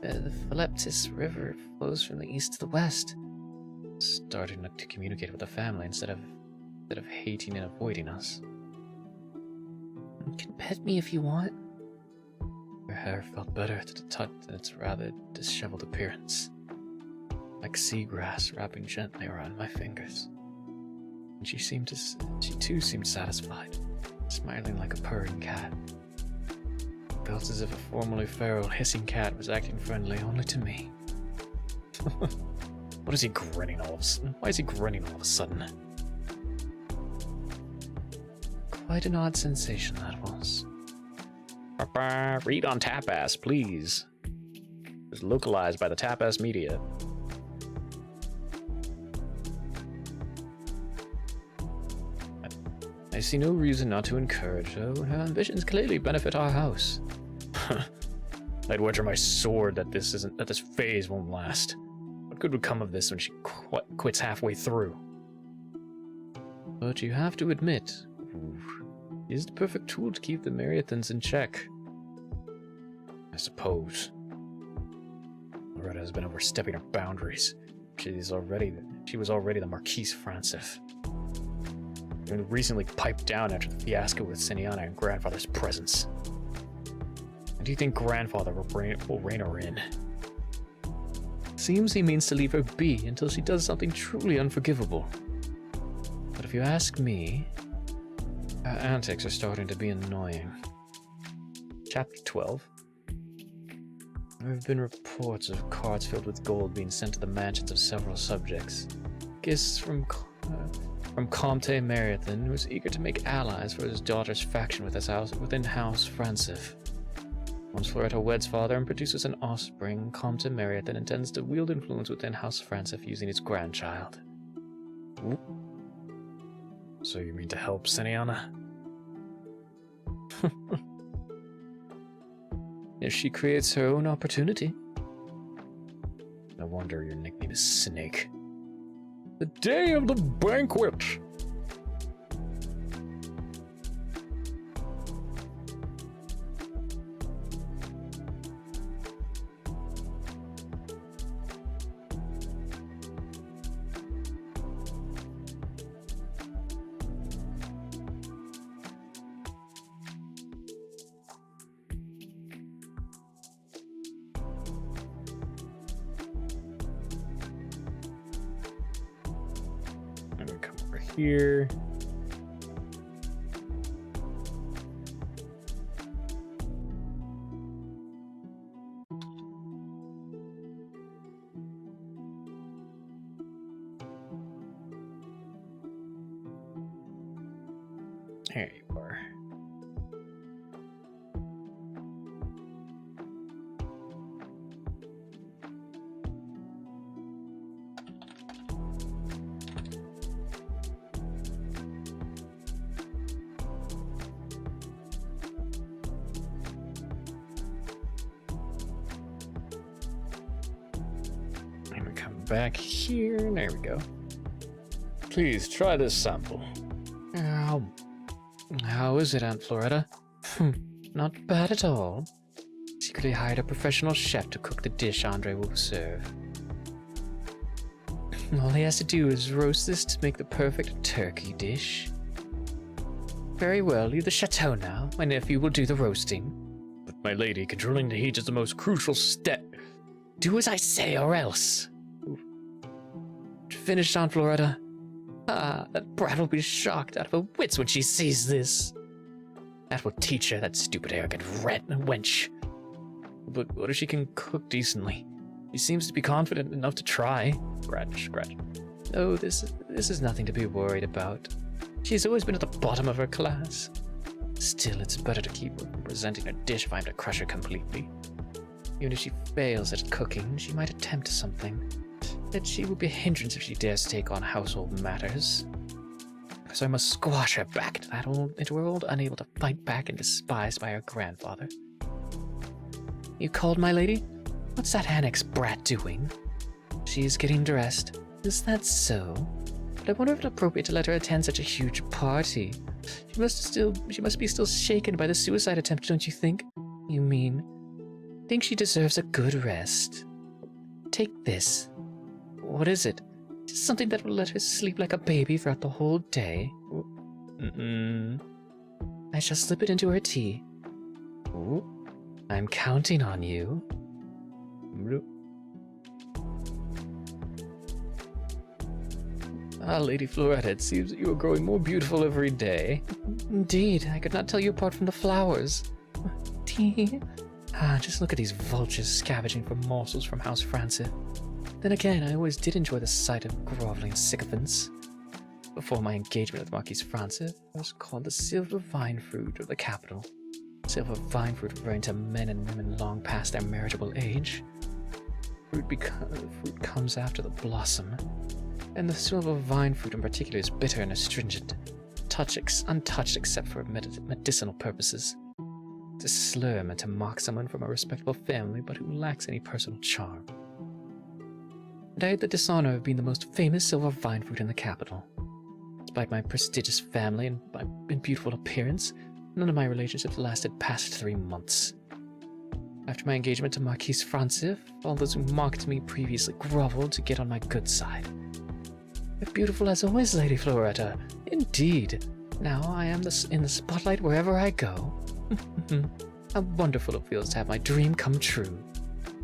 The Philiptis River flows from the east to the west. starting to communicate with the family instead of hating and avoiding us. You can pet me if you want. Her hair felt better to the touch than its rather disheveled appearance, like seagrass wrapping gently around my fingers. And she too seemed satisfied, smiling like a purring cat. Felt as if a formerly feral, hissing cat was acting friendly only to me. What is he grinning all of a sudden? Why is he grinning all of a sudden? Quite an odd sensation that was. Read on Tapas, please. It was localized by the Tapas Media. I see no reason not to encourage her when her ambitions clearly benefit our house. I'd wager my sword that this phase won't last. What good would come of this when she quits halfway through? But you have to admit, She is the perfect tool to keep the Marathons in check. I suppose. Loretta has been overstepping her boundaries. She was already the Marquise Franciff. And recently piped down after the fiasco with Senianna and grandfather's presence. And do you think grandfather will rein her in? seems he means to leave her be until she does something truly unforgivable. But if you ask me, her antics are starting to be annoying. Chapter 12. There have been reports of cards filled with gold being sent to the mansions of several subjects. Gifts from Comte Marathon, who is eager to make allies for his daughter's faction within House Franciff. Once Floretta weds father and produces an offspring, Comte Marathon intends to wield influence within House Franciff using his grandchild. Ooh. So you mean to help Senianna? if she creates her own opportunity. No wonder your nickname is Snake. The day of the banquet! here. There you are. And we come back here. There we go. Please try this sample. How is it, Aunt Floretta? Not bad at all. Secretly hired a professional chef to cook the dish Andre will serve. All he has to do is roast this to make the perfect turkey dish. Very well, leave the chateau now. My nephew will do the roasting. But my lady, controlling the heat is the most crucial step. Do as I say or else. Finished, Aunt Floretta? That brat will be shocked out of her wits when she sees this. That will teach her, that stupid arrogant wench. But what if she can cook decently? She seems to be confident enough to try. Scratch. Oh, this is nothing to be worried about. She's always been at the bottom of her class. Still, it's better to keep her from presenting her dish if I'm to crush her completely. Even if she fails at cooking, she might attempt something. That she will be a hindrance if she dares to take on household matters. So I must squash her back into her old, unable to fight back and despised by her grandfather. You called, my lady? What's that annex brat doing? She is getting dressed. Is that so? But I wonder if it's appropriate to let her attend such a huge party. She must be still shaken by the suicide attempt, don't you think? You mean? Think she deserves a good rest. Take this. What is it? Just something that will let her sleep like a baby throughout the whole day. I shall slip it into her tea. Ooh. I'm counting on you. Lady Floretta, it seems that you are growing more beautiful every day. Indeed, I could not tell you apart from the flowers. Tea? Just look at these vultures scavenging for morsels from House Franciff. Then again, I always did enjoy the sight of groveling sycophants. Before my engagement with Marquise Franciff, I was called the silver vine fruit of the capital. Silver vine fruit referring to men and women long past their marriageable age. Fruit comes after the blossom, and the silver vine fruit in particular is bitter and astringent, untouched except for medicinal purposes. It's a slur meant to mock someone from a respectable family but who lacks any personal charm. And I had the dishonor of being the most famous silver vine fruit in the capital. Despite my prestigious family and my beautiful appearance, none of my relationships lasted past 3 months. After my engagement to Marquise Franciff, all those who mocked me previously groveled to get on my good side. You're beautiful as always, Lady Floretta. Indeed. Now I am in the spotlight wherever I go. How wonderful it feels to have my dream come true.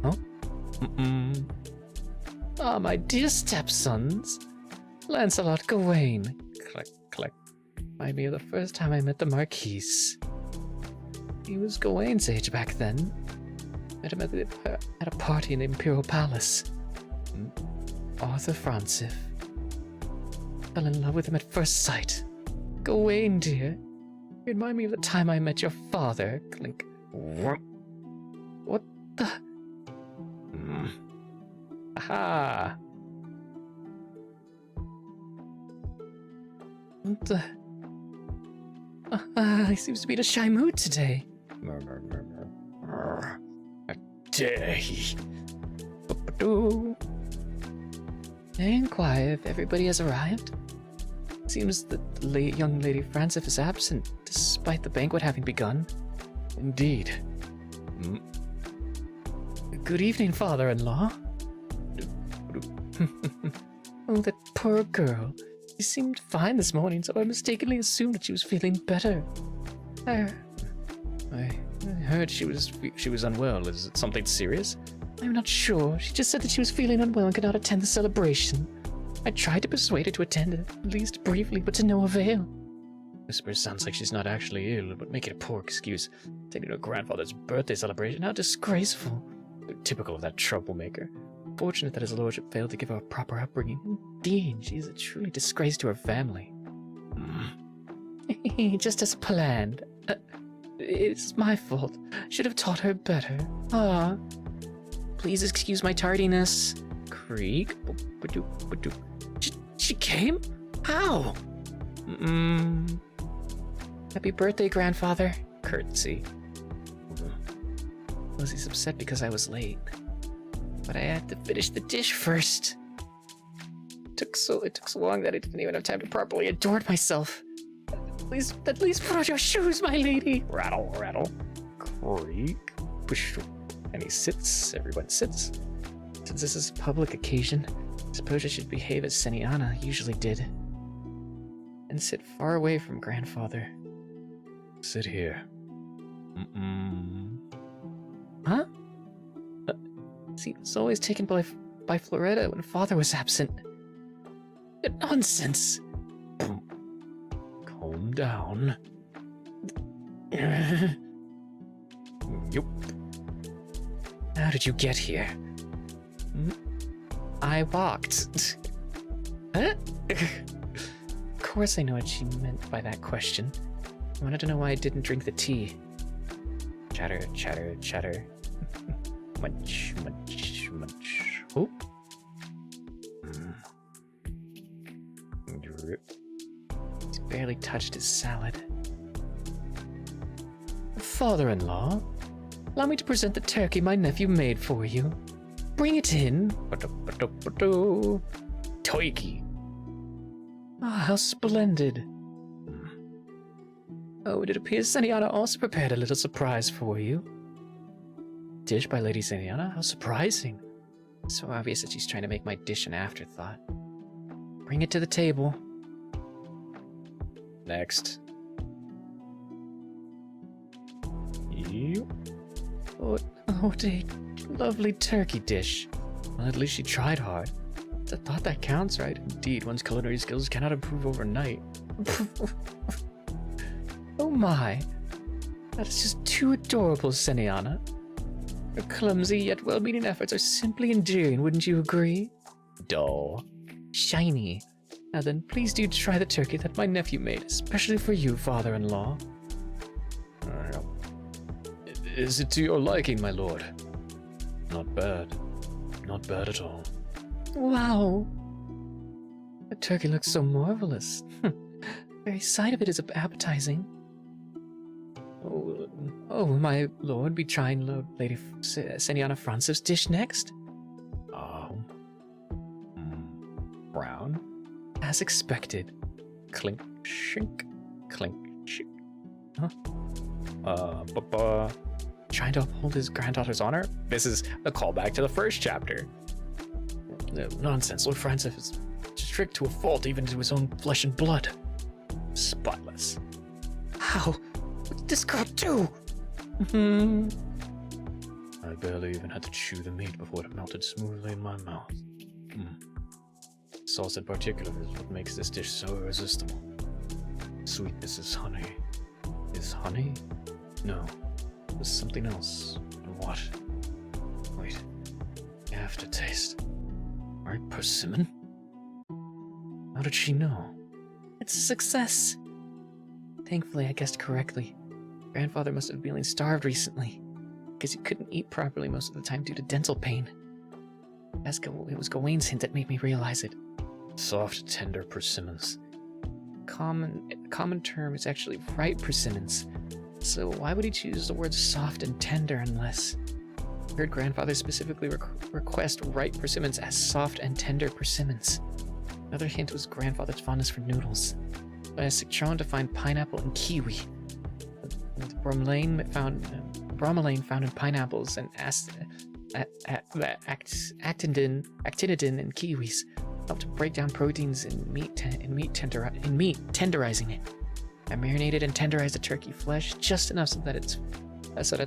Huh? Ah, my dear stepsons. Lancelot Gawain. Click, click. Remind me of the first time I met the Marquise. He was Gawain's age back then. Met him at a party in the Imperial Palace. Arthur Franciff. Fell in love with him at first sight. Gawain, dear. Remind me of the time I met your father. Clink. What the? Aha! What the? He seems to be in a shy mood today. Dare he? May I inquire if everybody has arrived? Seems that the young Lady Franciff is absent, despite the banquet having begun. Indeed. Good evening, father-in-law. Oh, that poor girl. She seemed fine this morning, so I mistakenly assumed that she was feeling better. I heard she was unwell. Is it something serious? I'm not sure. She just said that she was feeling unwell and could not attend the celebration. I tried to persuade her to attend, at least briefly, but to no avail. Whisper sounds like she's not actually ill, but make it a poor excuse. Taking her grandfather's birthday celebration, how disgraceful. Typical of that troublemaker. Fortunate that his lordship failed to give her a proper upbringing. Indeed, she is a truly disgrace to her family. Just as planned. It's my fault. Should have taught her better. Please excuse my tardiness. Creak. She came? How? Happy birthday, grandfather. Curtsy. Lizzie's upset because I was late. But I had to finish the dish first. It took so long that I didn't even have time to properly adorn myself. Please, at least put on your shoes, my lady. Rattle, rattle. Creak. Push. And he sits. Everyone sits. Since this is a public occasion, I suppose I should behave as Senianna usually did. And sit far away from grandfather. Sit here. Huh? Seat was always taken by Floretta when father was absent. Nonsense. Calm down. Yup. How did you get here? I walked. Huh? Of course I know what she meant by that question. I wanted to know why I didn't drink the tea. Chatter, chatter, chatter. Munch, munch, munch. Oh. He's barely touched his salad. Father-in-law, allow me to present the turkey my nephew made for you. Bring it in. Toiki. Ah, how splendid. Oh, and it appears Senianna also prepared a little surprise for you. Dish by Lady Senianna? How surprising. So obvious that she's trying to make my dish an afterthought. Bring it to the table. Next. Oh, a lovely turkey dish. Well, at least she tried hard. It's a thought that counts, right? Indeed, one's culinary skills cannot improve overnight. Oh my. That is just too adorable, Senianna. Her clumsy yet well-meaning efforts are simply endearing, wouldn't you agree? Dull. Shiny. Now then, please do try the turkey that my nephew made, especially for you, father-in-law. Is it to your liking, my lord? Not bad. Not bad at all. Wow. The turkey looks so marvelous. The very sight of it is appetizing. Oh, my lord, be trying Lady Senianna Franciff's dish next? Brown. As expected. Clink, shink. Clink, shink. Huh? Trying to uphold his granddaughter's honor? This is a callback to the first chapter. Nonsense. Lord Franciff is strict to a fault, even to his own flesh and blood. Spotless. How? What did this girl do? I barely even had to chew the meat before it melted smoothly in my mouth. Sauce in particular is what makes this dish so irresistible. Sweetness is honey. Is honey? No. It's something else. And what? Wait. Aftertaste. Right, persimmon? How did she know? It's a success. Thankfully, I guessed correctly. Grandfather must have been feeling starved recently, because he couldn't eat properly most of the time due to dental pain. It was Gawain's hint that made me realize it. Soft, tender persimmons. Common term is actually ripe persimmons. So why would he choose the words soft and tender unless... I heard grandfather specifically request ripe persimmons as soft and tender persimmons. Another hint was grandfather's fondness for noodles. By a citron to find pineapple and kiwi. The bromelain found in pineapples and actinidin in kiwis help to break down proteins in meat, tenderizing it. I marinated and tenderized the turkey flesh just enough so that its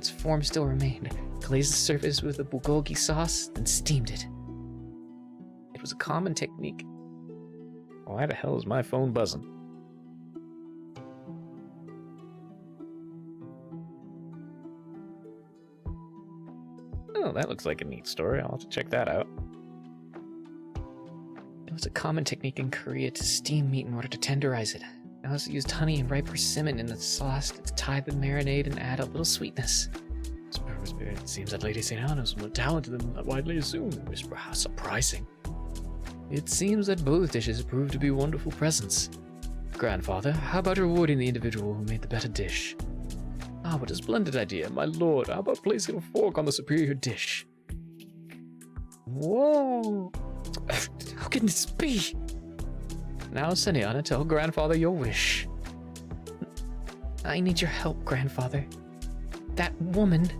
form still remained. Glazed the surface with a bulgogi sauce, then steamed it. It was a common technique Why the hell is my phone buzzing? Oh, that looks like a neat story. I'll have to check that out. It was a common technique in Korea to steam meat in order to tenderize it. I also used honey and ripe persimmon in the sauce to tie the marinade and add a little sweetness. It seems that Lady Senianna is more talented than widely assumed. It's perhaps surprising. It seems that both dishes proved to be wonderful presents. Grandfather, how about rewarding the individual who made the better dish? Ah, what a splendid idea, my lord. How about placing a fork on the superior dish? Whoa! How can this be? Now, Senianna, tell Grandfather your wish. I need your help, Grandfather. That woman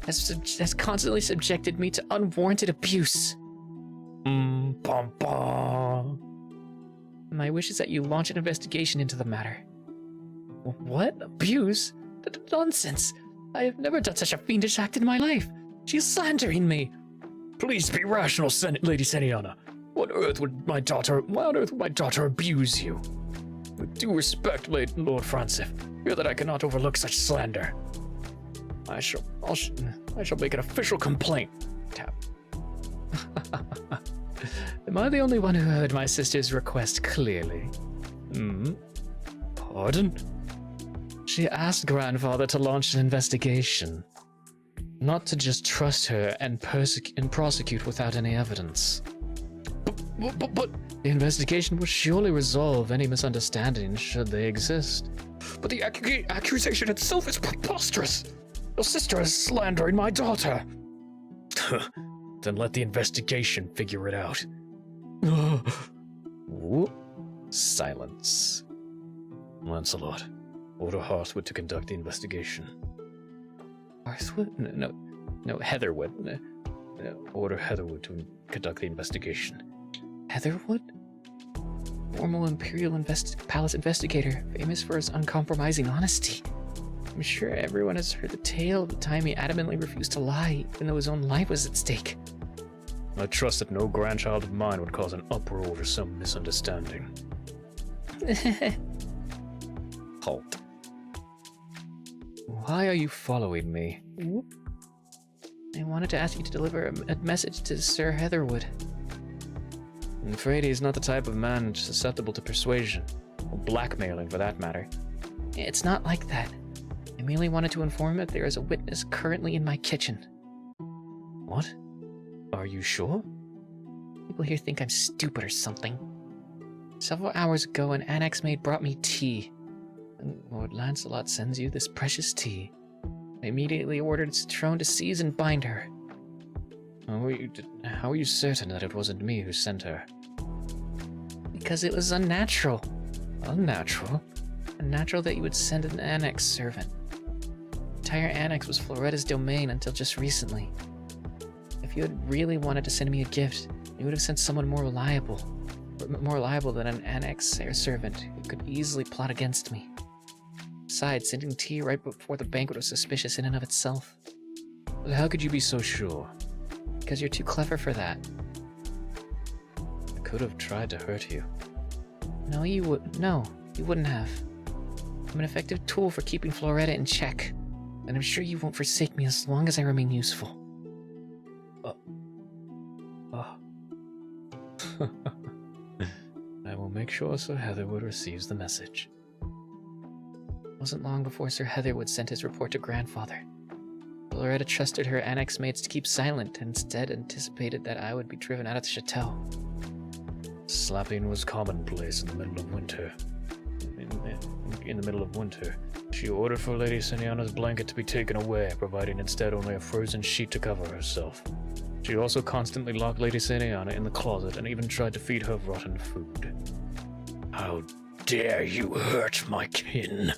has constantly subjected me to unwarranted abuse. Bum bum. My wish is that you launch an investigation into the matter. What? Abuse? Nonsense! I have never done such a fiendish act in my life. She's slandering me. Please be rational, Lady Senianna. What on earth would my daughter abuse you? With due respect, Lord Franciff, fear that I cannot overlook such slander. I shall make an official complaint. Tap. Am I the only one who heard my sister's request clearly? Pardon? She asked Grandfather to launch an investigation. Not to just trust her and prosecute without any evidence. But the investigation will surely resolve any misunderstandings should they exist. But the accusation itself is preposterous. Your sister is slandering my daughter. Then let the investigation figure it out. Silence. Lancelot, order Hearthwood to conduct the investigation. Hearthwood? No, Heatherwood. Order Heatherwood to conduct the investigation. Heatherwood? Former Imperial Palace investigator, famous for his uncompromising honesty. I'm sure everyone has heard the tale of the time he adamantly refused to lie, even though his own life was at stake. I trust that no grandchild of mine would cause an uproar over some misunderstanding. Halt. Why are you following me? I wanted to ask you to deliver a message to Sir Heatherwood. I'm afraid he's not the type of man susceptible to persuasion, or blackmailing for that matter. It's not like that. I merely wanted to inform him that there is a witness currently in my kitchen. What? Are you sure? People here think I'm stupid or something. Several hours ago, an annex maid brought me tea. And Lord Lancelot sends you this precious tea. I immediately ordered Citron to seize and bind her. How are you certain that it wasn't me who sent her? Because it was unnatural. Unnatural? Unnatural that you would send an annex servant. The entire annex was Floretta's domain until just recently. If you had really wanted to send me a gift, you would have sent someone more reliable than an annex servant who could easily plot against me. Besides, sending tea right before the banquet was suspicious in and of itself. But how could you be so sure? Because you're too clever for that. I could have tried to hurt you. No, you wouldn't have. I'm an effective tool for keeping Floretta in check, and I'm sure you won't forsake me as long as I remain useful. I will make sure Sir Heatherwood receives the message. It wasn't long before Sir Heatherwood sent his report to Grandfather. Floretta trusted her annex mates to keep silent and instead anticipated that I would be driven out of the chateau. Slapping was commonplace in the middle of winter. In the middle of winter, she ordered for Lady Senianna's blanket to be taken away, providing instead only a frozen sheet to cover herself. She also constantly locked Lady Senianna in the closet and even tried to feed her rotten food. How dare you hurt my kin?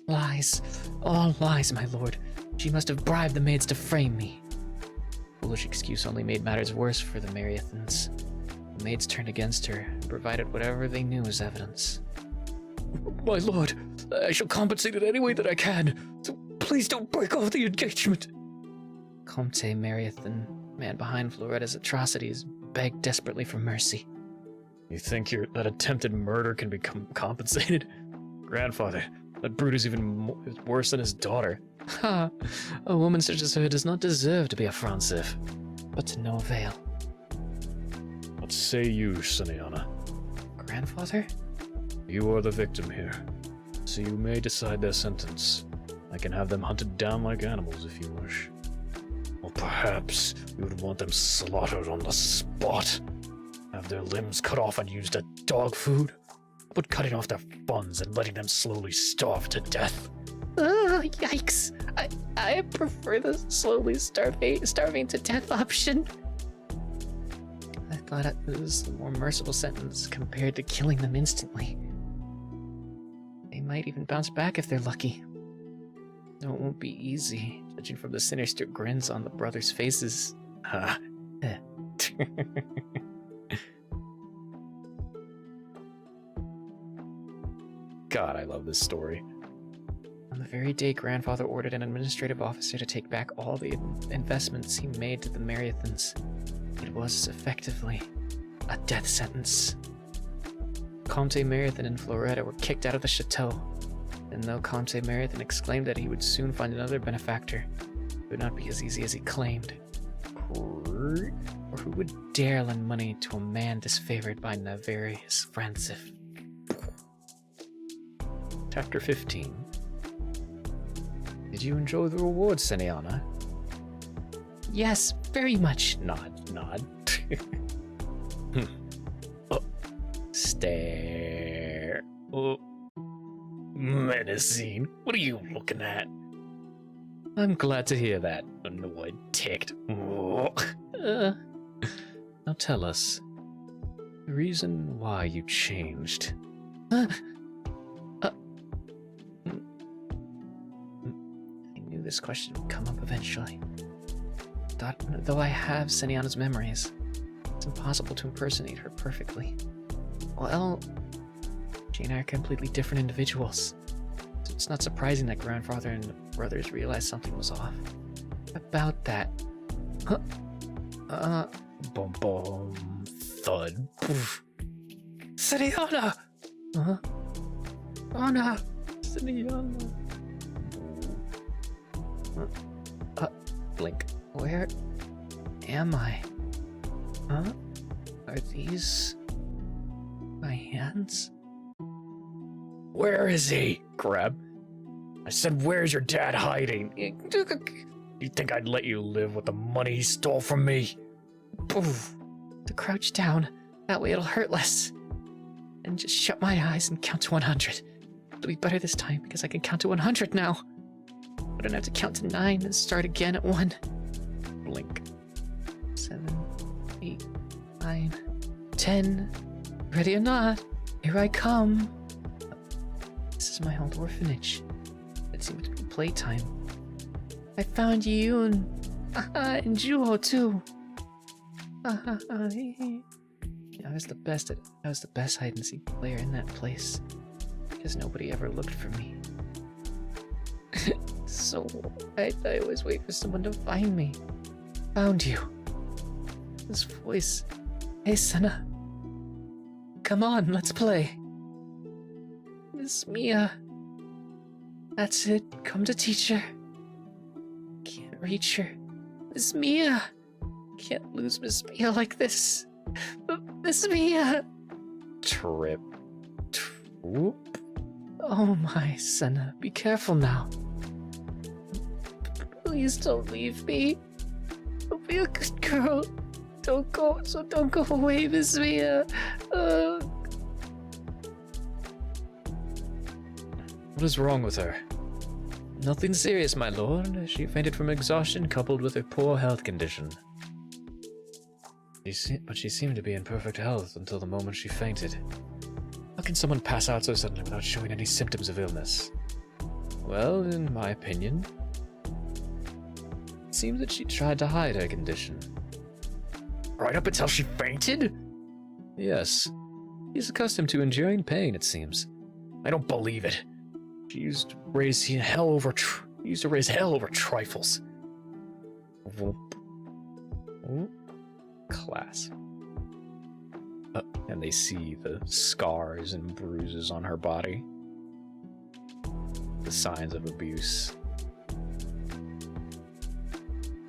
Lies. All lies, my lord. She must have bribed the maids to frame me. Foolish excuse only made matters worse for the Mariathans. The maids turned against her and provided whatever they knew as evidence. My lord, I shall compensate in any way that I can. So please don't break off the engagement. Comte Mariathan, man behind Floretta's atrocities, beg desperately for mercy. You think that attempted murder can be compensated? Grandfather, that brute is even worse than his daughter. Ha! A woman such as her does not deserve to be a Franciff. But to no avail. What say you, Senianna? Grandfather? You are the victim here, so you may decide their sentence. I can have them hunted down like animals if you wish. Or perhaps you would want them slaughtered on the spot. Have their limbs cut off and used as dog food? But cutting off their funds and letting them slowly starve to death. Yikes! I prefer the slowly starving to death option. I thought it was the more merciful sentence compared to killing them instantly. They might even bounce back if they're lucky. Though it won't be easy, judging from the sinister grins on the brothers' faces. Ha. God, I love this story. On the very day Grandfather ordered an administrative officer to take back all the investments he made to the Marathons, it was effectively a death sentence. Comte Marathon and Floretta were kicked out of the chateau, and though Comte Marathon exclaimed that he would soon find another benefactor, it would not be as easy as he claimed. Or who would dare lend money to a man disfavored by Navarius Franciff? Chapter 15. Did you enjoy the rewards, Senianna? Yes, very much. Nod. Oh. Stare. Oh. Menacing. What are you looking at? I'm glad to hear that. Annoyed, ticked. Oh. Now tell us the reason why you changed. I knew this question would come up eventually. Though I have Senianna's memories, it's impossible to impersonate her perfectly. Well, she and I are completely different individuals. So it's not surprising that Grandfather and the brothers realized something was off. About that. Boom, boom, thud. Poof. Senianna! Anna! Senianna! Blink. Where am I? Huh? Are these my hands? Where is he? Grab. I said, where's your dad hiding? You think I'd let you live with the money he stole from me? Poof. To crouch down. That way it'll hurt less. And just shut my eyes and count to 100. It'll be better this time because I can count to 100 now. I don't have to count to 9 and start again at 1. Blink. 7, 8, 9, 10. Ready or not, here I come. This is my old orphanage. It seemed to be playtime. I found you and Juho too. I was the best hide and seek player in that place because nobody ever looked for me. So I always wait for someone to find me. Found you. This voice. Hey, Sena. Come on, let's play. Miss Mia. That's it. Come to teacher. Can't reach her. Miss Mia. Can't lose Miss Mia like this. Miss Mia. Trip. Troop. Oh my, Sena. Be careful now. Please don't leave me. Don't be a good girl. Don't go away, Miss Mia. What is wrong with her? Nothing serious, my lord. She fainted from exhaustion coupled with her poor health condition. But she seemed to be in perfect health until the moment she fainted. How can someone pass out so suddenly without showing any symptoms of illness? Well, in my opinion, it seems that she tried to hide her condition. Right up until she fainted? Yes. She's accustomed to enduring pain, it seems. I don't believe it. She used to raise hell over trifles. Class. And they see the scars and bruises on her body. The signs of abuse.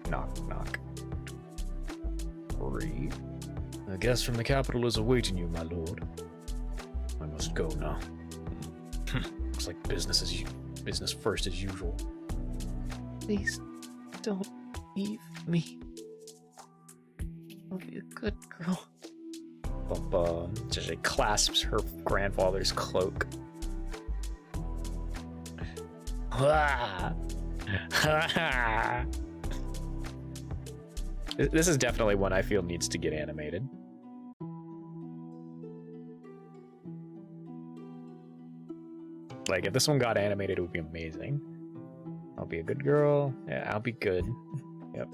Knock, knock. Free. A guest from the capital is awaiting you, my lord. I must go now. Looks like business first as usual. Please don't leave me. I'll be a good girl. She clasps her grandfather's cloak. This is definitely one I feel needs to get animated. Like, if this one got animated, it would be amazing. I'll be a good girl. Yeah, I'll be good. Yep.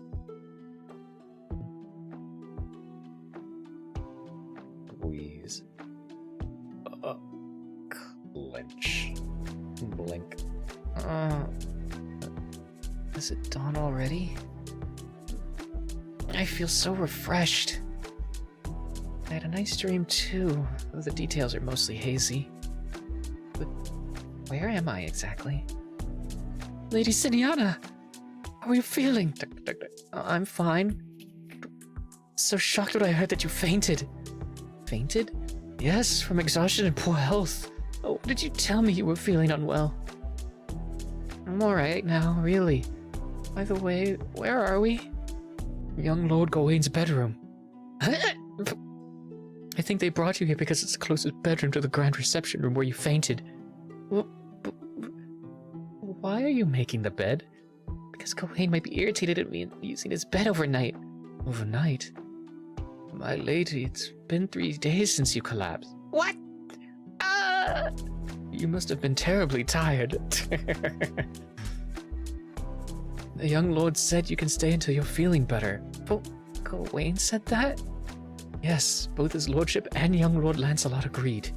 Squeeze. Clench. Blink. Is it dawn already? I feel so refreshed. I had a nice dream too, though the details are mostly hazy. But where am I exactly? Lady Senianna! How are you feeling? I'm fine. So shocked when I heard that you fainted. Fainted? Yes, from exhaustion and poor health. Oh, did you tell me you were feeling unwell? I'm alright now, really. By the way, where are we? Young Lord Gawain's bedroom. I think they brought you here because it's the closest bedroom to the grand reception room where you fainted. Why are you making the bed? Because Gawain might be irritated at me using his bed overnight. Overnight? My lady, it's been 3 days since you collapsed. What? You must have been terribly tired. The young lord said you can stay until you're feeling better. But Gawain said that? Yes, both his lordship and young Lord Lancelot agreed.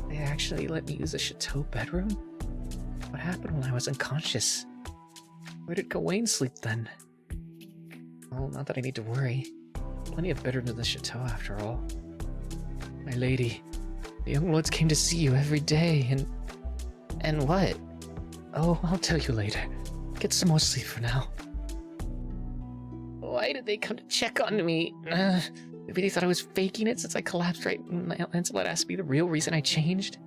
They actually let me use the chateau bedroom? What happened when I was unconscious? Where did Gawain sleep then? Well, not that I need to worry. Plenty of bedrooms in the chateau after all. My lady, the young lords came to see you every day and... And what? Oh, I'll tell you later. Get some more sleep for now. Why did they come to check on me? Maybe they thought I was faking it since I collapsed right when Lancelot asked me the real reason I changed.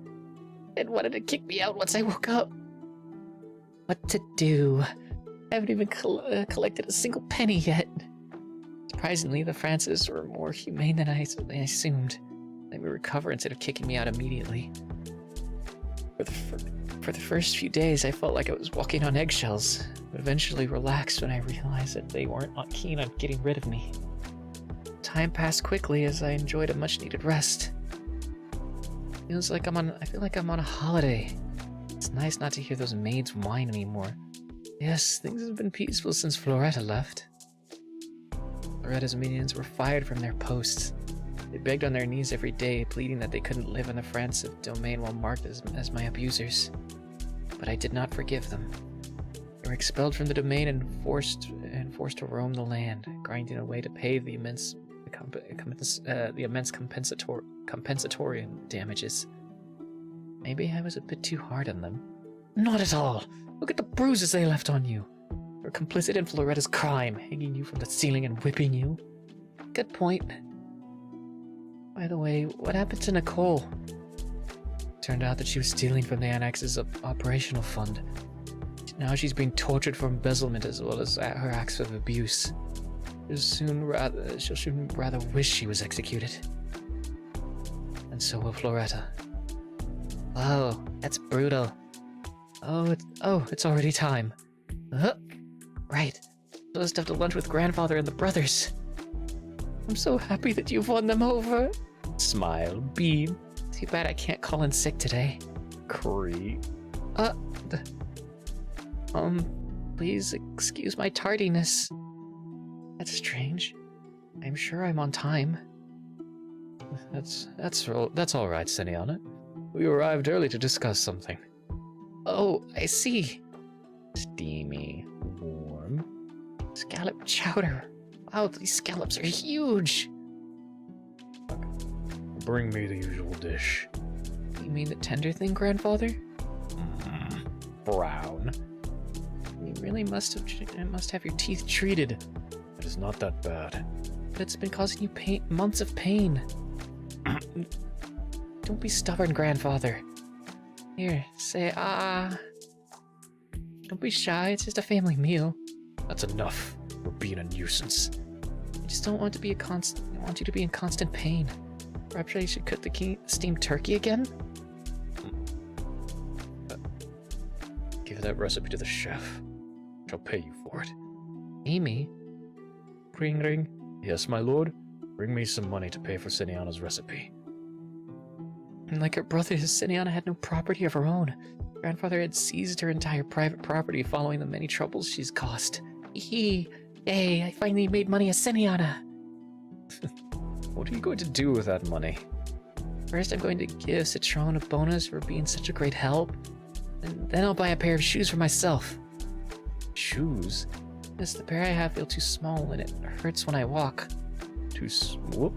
And wanted to kick me out once I woke up. What to do? I haven't even collected a single penny yet. Surprisingly, the Franciffs were more humane than I assumed. Let me recover instead of kicking me out immediately. For the first few days, I felt like I was walking on eggshells, but eventually relaxed when I realized that they weren't keen on getting rid of me. Time passed quickly as I enjoyed a much-needed rest. I feel like I'm on a holiday. It's nice not to hear those maids whine anymore. Yes, things have been peaceful since Floretta left. Floretta's minions were fired from their posts. They begged on their knees every day, pleading that they couldn't live in the Franciff domain while marked as my abusers. But I did not forgive them. They were expelled from the domain and forced to roam the land, grinding away to pay the immense compensatory damages. Maybe I was a bit too hard on them. Not at all. Look at the bruises they left on you. You're complicit in Floretta's crime, hanging you from the ceiling and whipping you. Good point. By the way, what happened to Nicole? Turned out that she was stealing from the Annex's operational fund. Now she's being tortured for embezzlement as well as her acts of abuse. She'll soon rather wish she was executed. And so will Floretta. Oh, that's brutal. It's already time. Right. Supposed to have to lunch with grandfather and the brothers. I'm so happy that you've won them over. Smile, beam. Too bad I can't call in sick today. Creep. Please excuse my tardiness. That's strange. I'm sure I'm on time. That's all right, Senianna. We arrived early to discuss something. Oh, I see. Steamy, warm. Scallop chowder. Wow, these scallops are huge. bring me the usual dish. You mean the tender thing, grandfather? Brown. You really must have your teeth treated. It is not that bad. But it's been causing you months of pain. Don't be stubborn, grandfather. Here, say ah. Don't be shy, it's just a family meal. That's enough. You're being a nuisance. I just don't want to be I want you to be in constant pain. Perhaps I should cook the steamed turkey again? Give that recipe to the chef. Shall pay you for it. Amy? Ring ring. Yes, my lord. Bring me some money to pay for Senianna's recipe. Like her brother, Senianna had no property of her own. Grandfather had seized her entire private property following the many troubles she's caused. Yay, I finally made money as Senianna. What are you going to do with that money? First, I'm going to give Citron a bonus for being such a great help. And then I'll buy a pair of shoes for myself. Shoes? Yes, the pair I have feel too small and it hurts when I walk. Too small?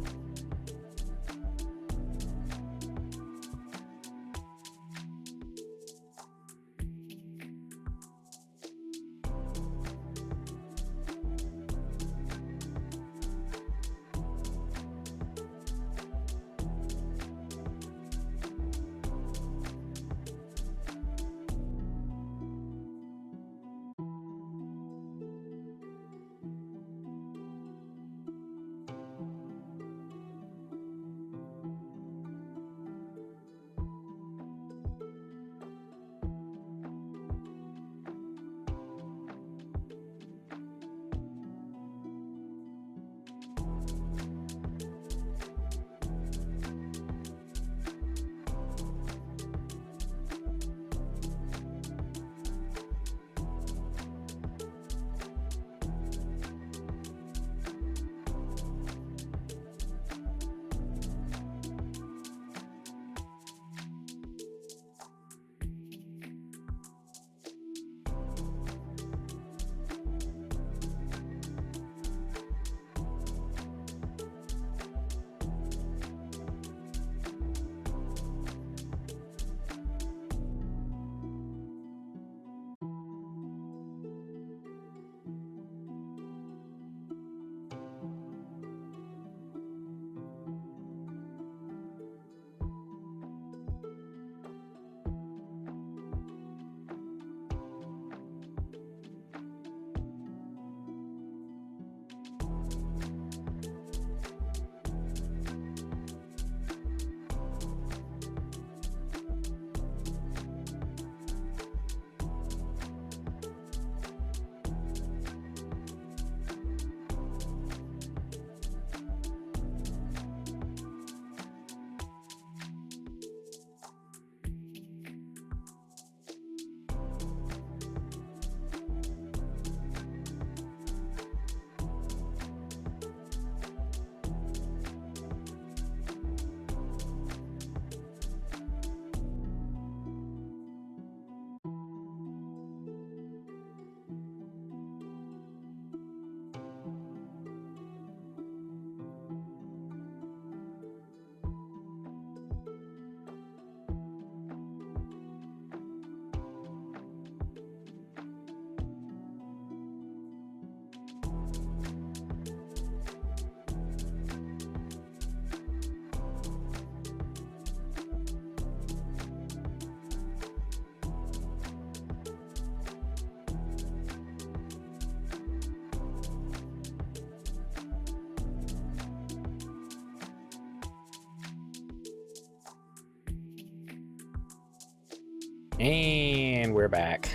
And we're back.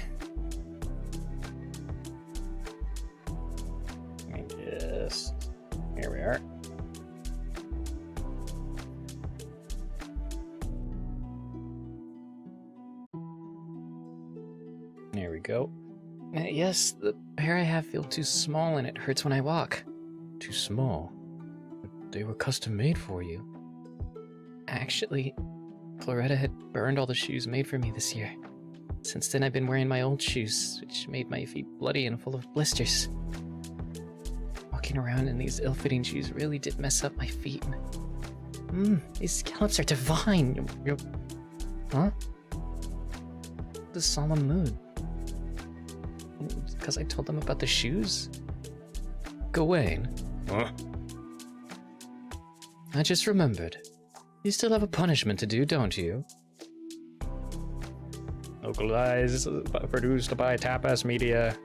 Here we are. There we go. Yes, the pair I have feel too small and it hurts when I walk. Too small? They were custom made for you. Actually, Floretta had burned all the shoes made for me this year. Since then, I've been wearing my old shoes, which made my feet bloody and full of blisters. Walking around in these ill-fitting shoes really did mess up my feet. These scallops are divine. Huh? The solemn mood. Because I told them about the shoes? Gawain. Huh? I just remembered. You still have a punishment to do, don't you? Localized, produced by Tapas Media.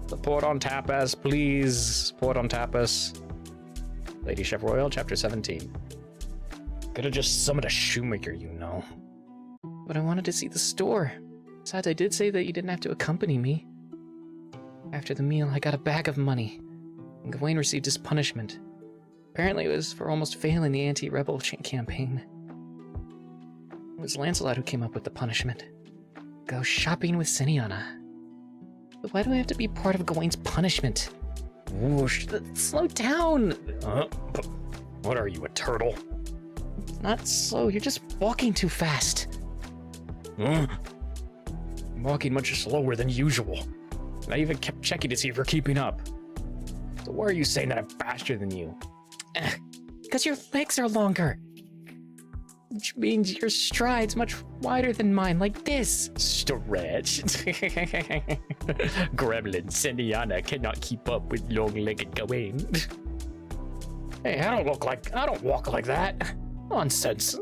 Support on Tapas, please. Support on Tapas. Lady Chef Royale, Chapter 17. Could have just summoned a shoemaker, you know. But I wanted to see the store. Besides, I did say that you didn't have to accompany me. After the meal, I got a bag of money, and Gawain received his punishment. Apparently, it was for almost failing the anti-rebel campaign. It was Lancelot who came up with the punishment. Go shopping with Senianna. But why do I have to be part of Gawain's punishment? Whoosh. Slow down! What are you, a turtle? Not slow, you're just walking too fast. I'm walking much slower than usual. And I even kept checking to see if you're keeping up. So why are you saying that I'm faster than you? Because your legs are longer. Which means your stride's much wider than mine, like this. Stretch. Gremlin Senianna cannot keep up with long-legged Gawain. Hey, I don't walk like that. Nonsense.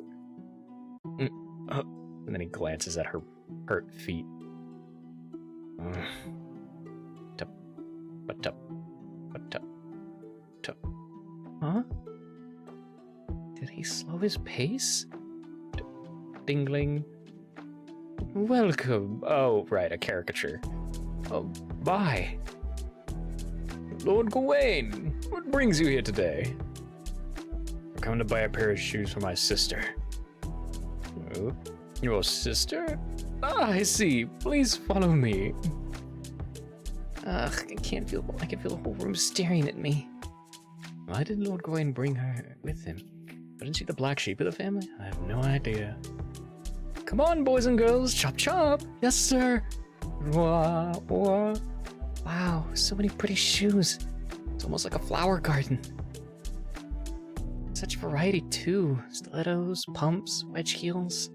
And then he glances at her hurt feet. Huh? Did he slow his pace? Dingling. Welcome. Oh, right, a caricature. Oh, bye. Lord Gawain, what brings you here today? I'm coming to buy a pair of shoes for my sister. Oh, your sister? Ah, I see. Please follow me. Ugh, I can feel the whole room staring at me. Why did Lord Gawain bring her with him? Isn't she the black sheep of the family? I have no idea. Come on, boys and girls, chop chop! Yes, sir! Wah, wah. Wow, so many pretty shoes. It's almost like a flower garden. Such variety, too. Stilettos, pumps, wedge heels.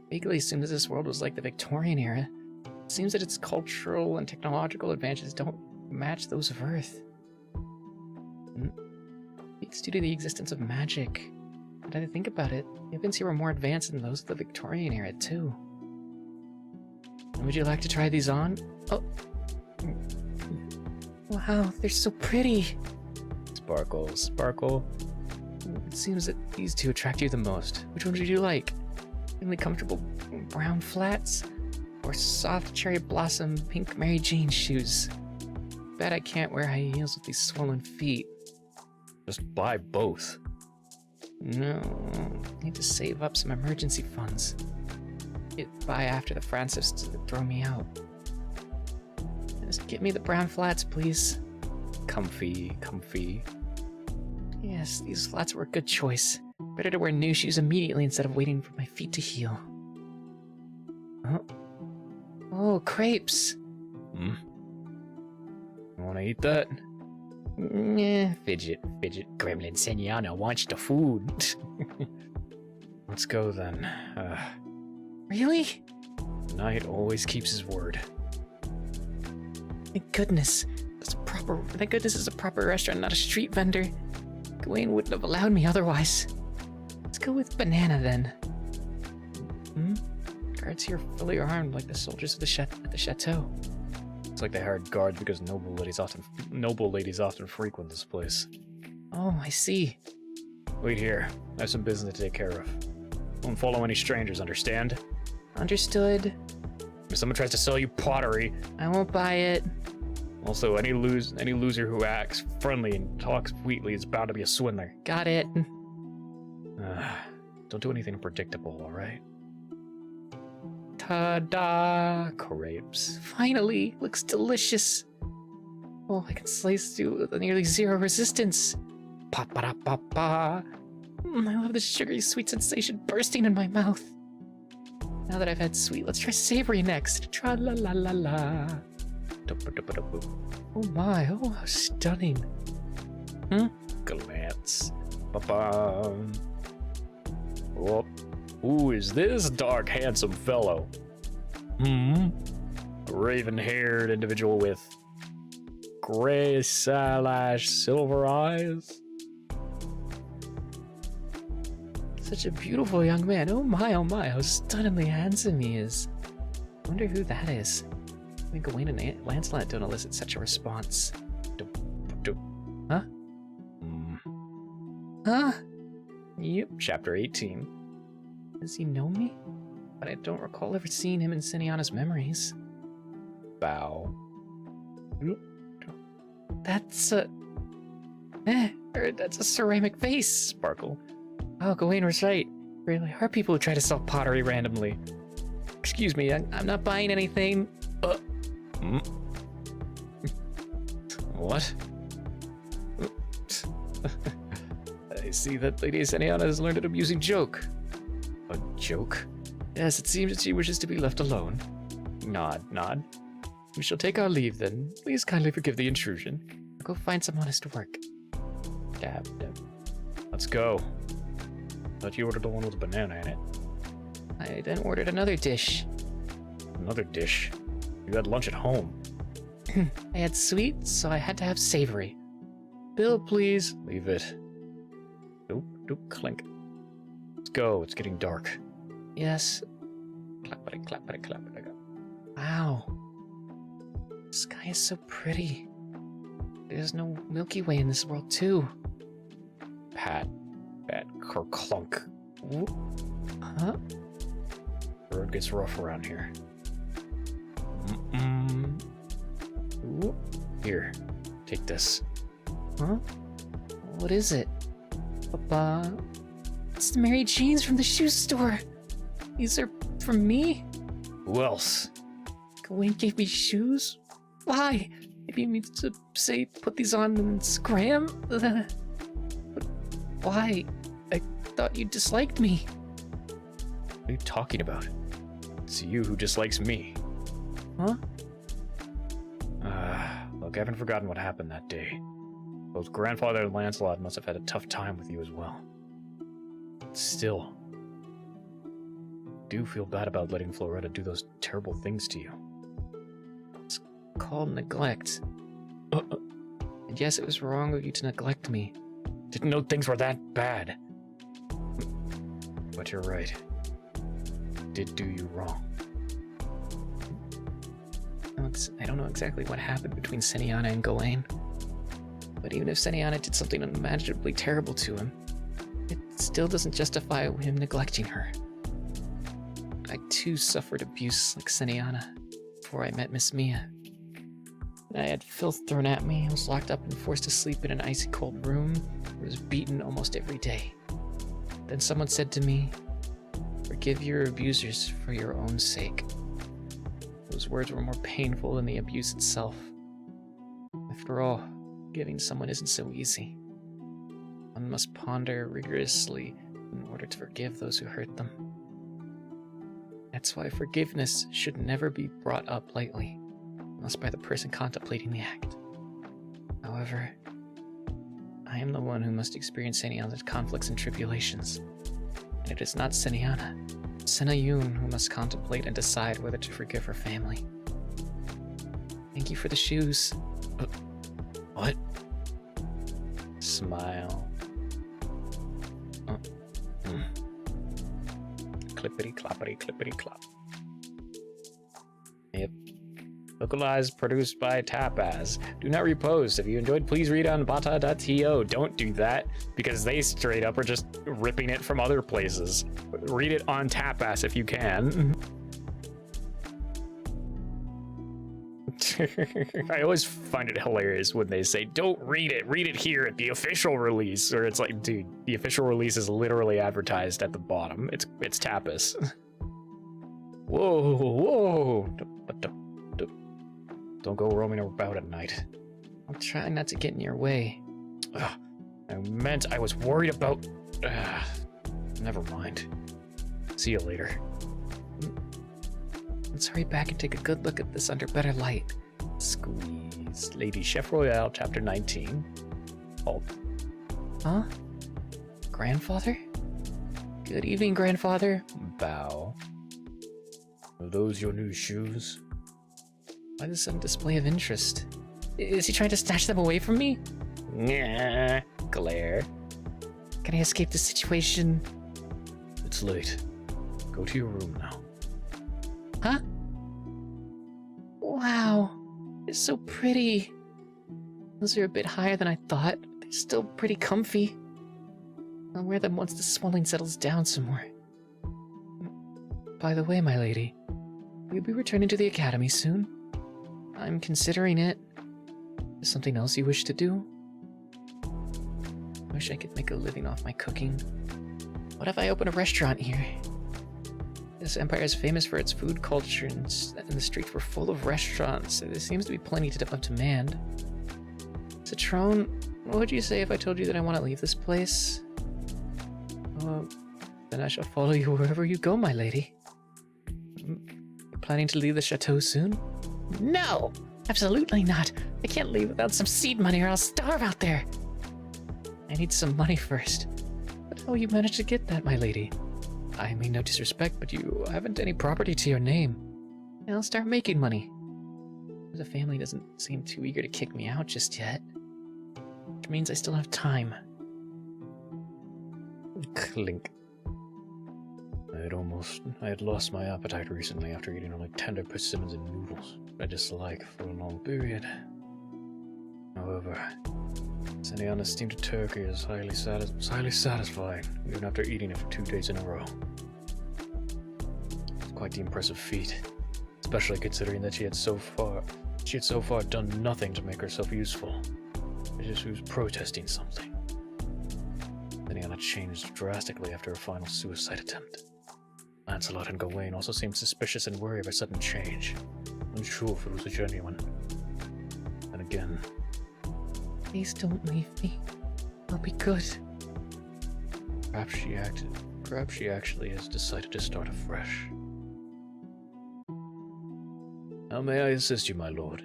Vaguely assumed that this world was like the Victorian era. It seems that its cultural and technological advances don't match those of Earth. It's due to the existence of magic. But I think about it, the weapons here were more advanced than those of the Victorian era, too. Would you like to try these on? Oh. Wow, they're so pretty. Sparkle, sparkle. It seems that these two attract you the most. Which one would you like? Really comfortable brown flats? Or soft cherry blossom pink Mary Jane shoes? Bet I can't wear high heels with these swollen feet. Just buy both. No, I need to save up some emergency funds. Get by after the Franciffs throw me out. Just get me the brown flats, please. Comfy, comfy. Yes, these flats were a good choice. Better to wear new shoes immediately instead of waiting for my feet to heal. Oh, crepes. Wanna eat that? Fidget. Gremlin Senianna wants the food. Let's go then. Really? Knight always keeps his word. Thank goodness. Thank goodness it's a proper restaurant, not a street vendor. Gawain wouldn't have allowed me otherwise. Let's go with banana then. Guards here fully armed like the soldiers of at the chateau. It's like they hired guards because noble ladies often frequent this place. Oh, I see. Wait here. I have some business to take care of. Won't follow any strangers, understand? Understood. If someone tries to sell you pottery, I won't buy it. Also, any loser who acts friendly and talks sweetly is bound to be a swindler. Got it. Don't do anything unpredictable, alright? Ta-da! Crepes. Finally! Looks delicious. Oh, I can slice through with nearly zero resistance. Pa-pa-da-pa-pa. I love the sugary sweet sensation bursting in my mouth. Now that I've had sweet, let's try savory next. Tra-la-la-la-la. Oh my, oh how stunning. Glance. Ba-bum. Oh, who is this dark, handsome fellow? A raven-haired individual with gray / silver eyes? Such a beautiful young man. Oh my, how stunningly handsome he is. I wonder who that is. I think Gawain and Lancelot don't elicit such a response. Huh? Huh? Yep, chapter 18. Does he know me? But I don't recall ever seeing him in Senianna's memories. Bow. That's a... that's a ceramic vase. Sparkle. Oh, Gawain was right. Really are people who try to sell pottery randomly. Excuse me, I'm not buying anything. What? I see that Lady Senianna has learned an amusing joke. A joke? Yes, it seems that she wishes to be left alone. Nod. We shall take our leave then. Please kindly forgive the intrusion. I'll go find some honest work. Dab. Let's go. Thought you ordered the one with a banana in it. I then ordered another dish. Another dish? You had lunch at home. I had sweet, so I had to have savory. Bill, please. Leave it. Doop, clink. Let's go, it's getting dark. Yes. Clappity. Wow. The sky is so pretty. There's no Milky Way in this world, too. Pat, clunk. Huh? The road gets rough around here. Here, take this. Huh? What is it? Papa? It's the Mary Janes from the shoe store. These are from me? Who else? Gawain gave me shoes? Why? Maybe you mean to say put these on and scram? But why? I thought you disliked me. What are you talking about? It's you who dislikes me. Huh? Look, I haven't forgotten what happened that day. Both Grandfather and Lancelot must have had a tough time with you as well. Still, I do feel bad about letting Floretta do those terrible things to you. It's called neglect. And yes, it was wrong of you to neglect me. Didn't know things were that bad. But you're right. Did do you wrong. I don't know exactly what happened between Senianna and Gawain. But even if Senianna did something unimaginably terrible to him, it still doesn't justify him neglecting her. I too suffered abuse like Senianna before I met Miss Mia. I had filth thrown at me, I was locked up and forced to sleep in an icy cold room, I was beaten almost every day. Then someone said to me, "Forgive your abusers for your own sake." Those words were more painful than the abuse itself. After all, forgiving someone isn't so easy. One must ponder rigorously in order to forgive those who hurt them. That's why forgiveness should never be brought up lightly, unless by the person contemplating the act. However, I am the one who must experience Senianna's conflicts and tribulations, and it is not Senianna, Sena Yoon, who must contemplate and decide whether to forgive her family. Thank you for the shoes. What? Smile. Clippity clop. Yep. Localized, produced by Tapaz. Do not repost. If you enjoyed, please read on bata.to. Don't do that, because they straight up are just ripping it from other places. Read it on Tapaz if you can. I always find it hilarious when they say, don't read it here at the official release. Or it's like, dude, the official release is literally advertised at the bottom. It's Tapas. Whoa. Don't go roaming about at night. I'm trying not to get in your way. I was worried about... never mind. See you later. Let's hurry back and take a good look at this under better light. Squeeze. Lady Chef Royale, chapter 19. Halt. Huh? Grandfather? Good evening, grandfather. Bow. Are those your new shoes? Why this sudden display of interest? Is he trying to snatch them away from me? Nyeh. Glare. Can I escape the situation? It's late. Go to your room now. Huh? Wow. They're so pretty. Those are a bit higher than I thought. They're still pretty comfy. I'll wear them once the swelling settles down some more. By the way, my lady, will you be returning to the academy soon? I'm considering it. Is something else you wish to do? I wish I could make a living off my cooking. What if I open a restaurant here? This empire is famous for its food culture, and the streets were full of restaurants, so there seems to be plenty of demand. Citrone, what would you say if I told you that I want to leave this place? Then I shall follow you wherever you go, my lady. You're planning to leave the chateau soon? No! Absolutely not! I can't leave without some seed money or I'll starve out there! I need some money first. But how will you manage to get that, my lady? I mean no disrespect, but you haven't any property to your name. And I'll start making money. The family doesn't seem too eager to kick me out just yet. Which means I still have time. Clink. I had lost my appetite recently after eating only tender persimmons and noodles I dislike for a long period. However, Senianna's steamed turkey is highly satisfying, even after eating it for 2 days in a row. It's quite the impressive feat, especially considering that she had so far done nothing to make herself useful. She was protesting something. Senianna changed drastically after her final suicide attempt. Lancelot and Gawain also seemed suspicious and worried of her sudden change, unsure if it was genuine. And again, Please don't leave me. I'll be good. perhaps she actually has decided to start afresh. How may I assist you, my lord?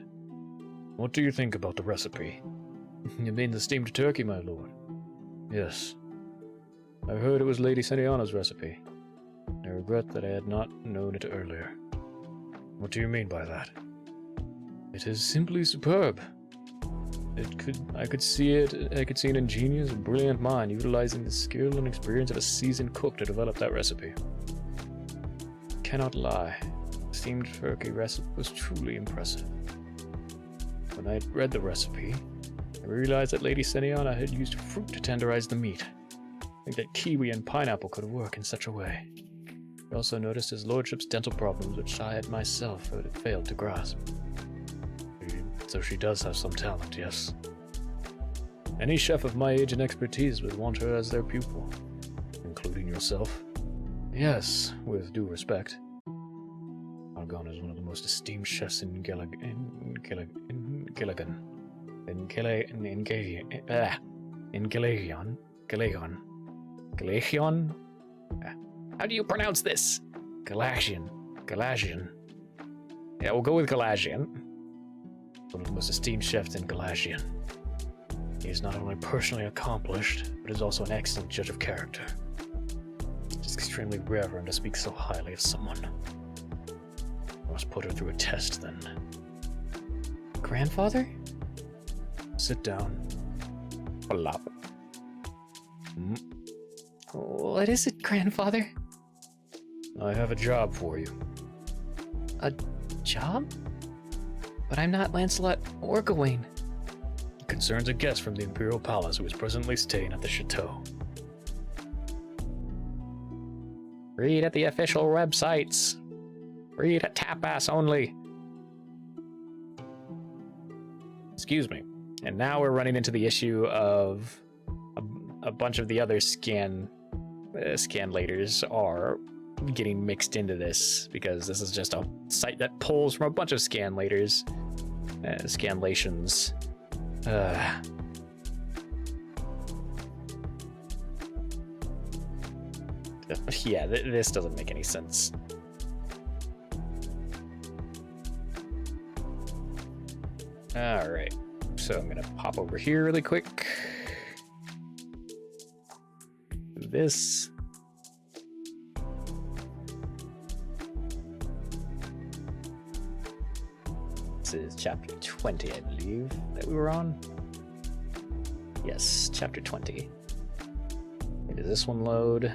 What do you think about the recipe? You mean the steamed turkey, my lord? Yes. I heard it was Lady Senianna's recipe. I regret that I had not known it earlier. What do you mean by that? It is simply superb. I could see an ingenious, brilliant mind utilizing the skill and experience of a seasoned cook to develop that recipe. Cannot lie, the steamed turkey recipe was truly impressive. When I read the recipe, I realized that Lady Senianna had used fruit to tenderize the meat. I think that kiwi and pineapple could work in such a way. I also noticed his lordship's dental problems, which I had myself failed to grasp. So she does have some talent, yes. Any chef of my age and expertise would want her as their pupil, including yourself. Yes, with due respect. Argon is one of the most esteemed chefs in Galaxion? How do you pronounce this? Galaxian. Yeah, we'll go with Galaxian. One of the most esteemed chefs in Galaxian. He is not only personally accomplished, but is also an excellent judge of character. It is extremely rare for him to speak so highly of someone. I must put her through a test, then. Grandfather? Sit down. Plop. What is it, grandfather? I have a job for you. A job? But I'm not Lancelot or Gawain. It concerns a guest from the Imperial Palace who is presently staying at the chateau. Read at the official websites. Read at Tapas only. Excuse me. And now we're running into the issue of a bunch of the other scanlators are getting mixed into this, because this is just a site that pulls from a bunch of scanlators, scanlations. Yeah, this doesn't make any sense. Alright, so I'm gonna pop over here really quick. Do this. This is chapter 20, I believe, that we were on. Yes, chapter 20. Does this one load?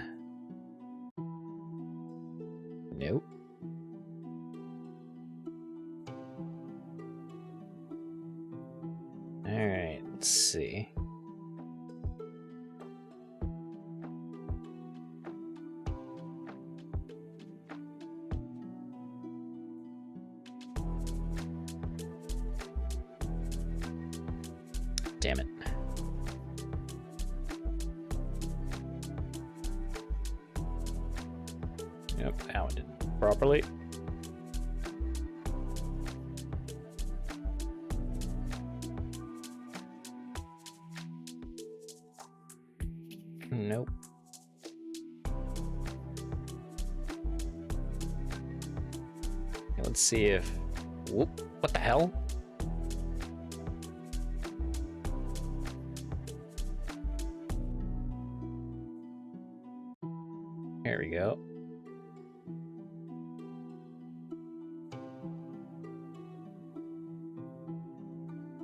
Nope. Alright, let's see. Damn it. Yep, that one didn't properly. Nope. Let's see if... Whoop, what the hell? There we go.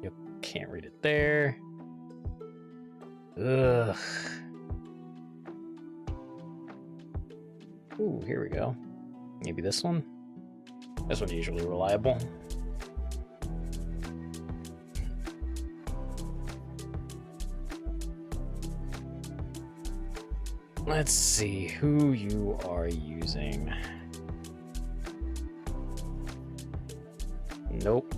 Yep, can't read it there. Ugh. Ooh, here we go. Maybe this one? This one's usually reliable. Let's see who you are using. Nope.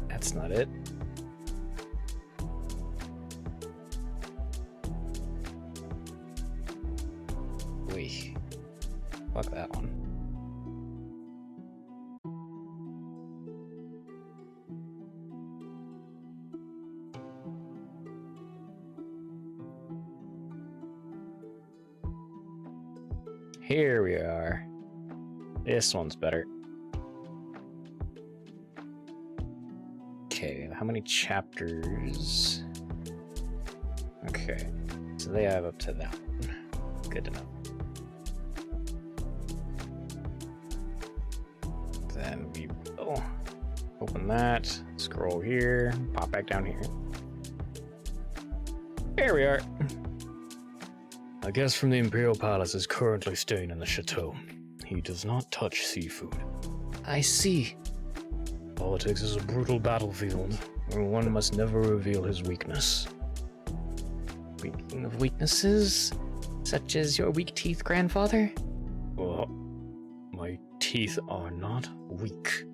That's not it. Wait. Fuck that one. Here we are. This one's better. Okay, how many chapters? Okay, so they have up to that one. Good to know. Then we will open that, scroll here, pop back down here. Here we are. A guest from the Imperial Palace is currently staying in the chateau. He does not touch seafood. I see. Politics is a brutal battlefield, where one must never reveal his weakness. Speaking of weaknesses, such as your weak teeth, grandfather? Well, my teeth are not weak.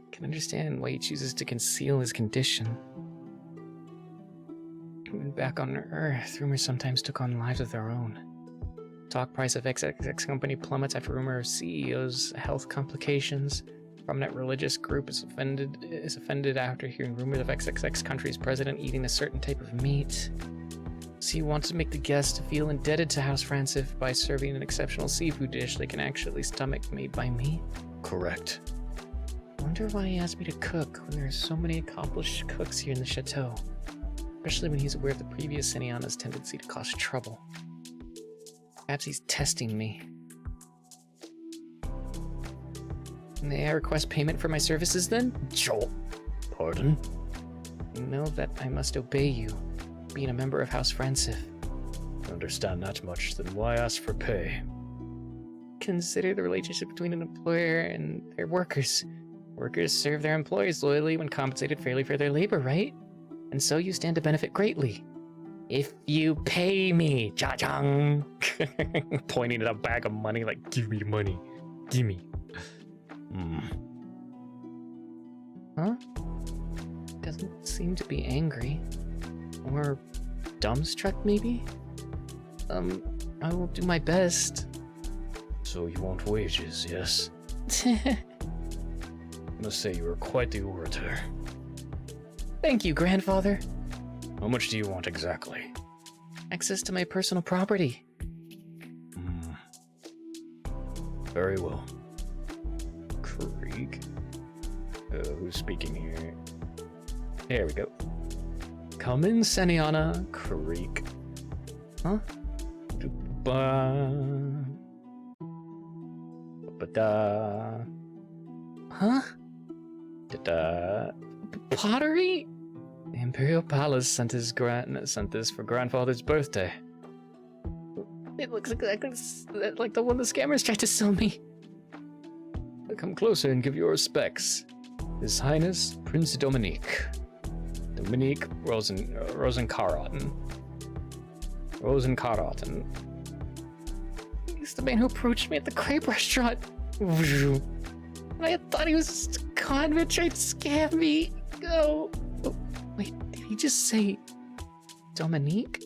I can understand why he chooses to conceal his condition. Even back on Earth, rumors sometimes took on lives of their own. Stock price of XXX company plummets after rumor of CEO's health complications. Prominent religious group is offended after hearing rumors of XXX country's president eating a certain type of meat. So you want to make the guest feel indebted to House Franciff by serving an exceptional seafood dish they can actually stomach made by me? Correct. I wonder why he asked me to cook when there are so many accomplished cooks here in the chateau. Especially when he's aware of the previous Senianna's tendency to cause trouble. Perhaps he's testing me. May I request payment for my services then? Joel. Pardon? You know that I must obey you, being a member of House Franciff. Understand that much, then why ask for pay? Consider the relationship between an employer and their workers. Workers serve their employers loyally when compensated fairly for their labor, right? And so you stand to benefit greatly. If you pay me, cha-chang! Pointing at a bag of money like, give me the money. Give me. Huh? Doesn't seem to be angry. Or dumbstruck, maybe? I will do my best. So you want wages, yes? I must say you are quite the orator. Thank you, grandfather. How much do you want exactly? Access to my personal property. Very well. Krieg? Who's speaking here? There we go. Come in, Senianna. Krieg. Huh? Ba-da. Huh? Da-da. Pottery? The Imperial Palace sent this for grandfather's birthday. It looks exactly like the one the scammers tried to sell me. Come closer and give your respects. His Highness Prince Dominique. Dominique Rosenkarotten. Rosenkarotten. He's the man who approached me at the crepe restaurant. And I thought he was just a convict trying to scam me. Oh, wait, did he just say Dominique?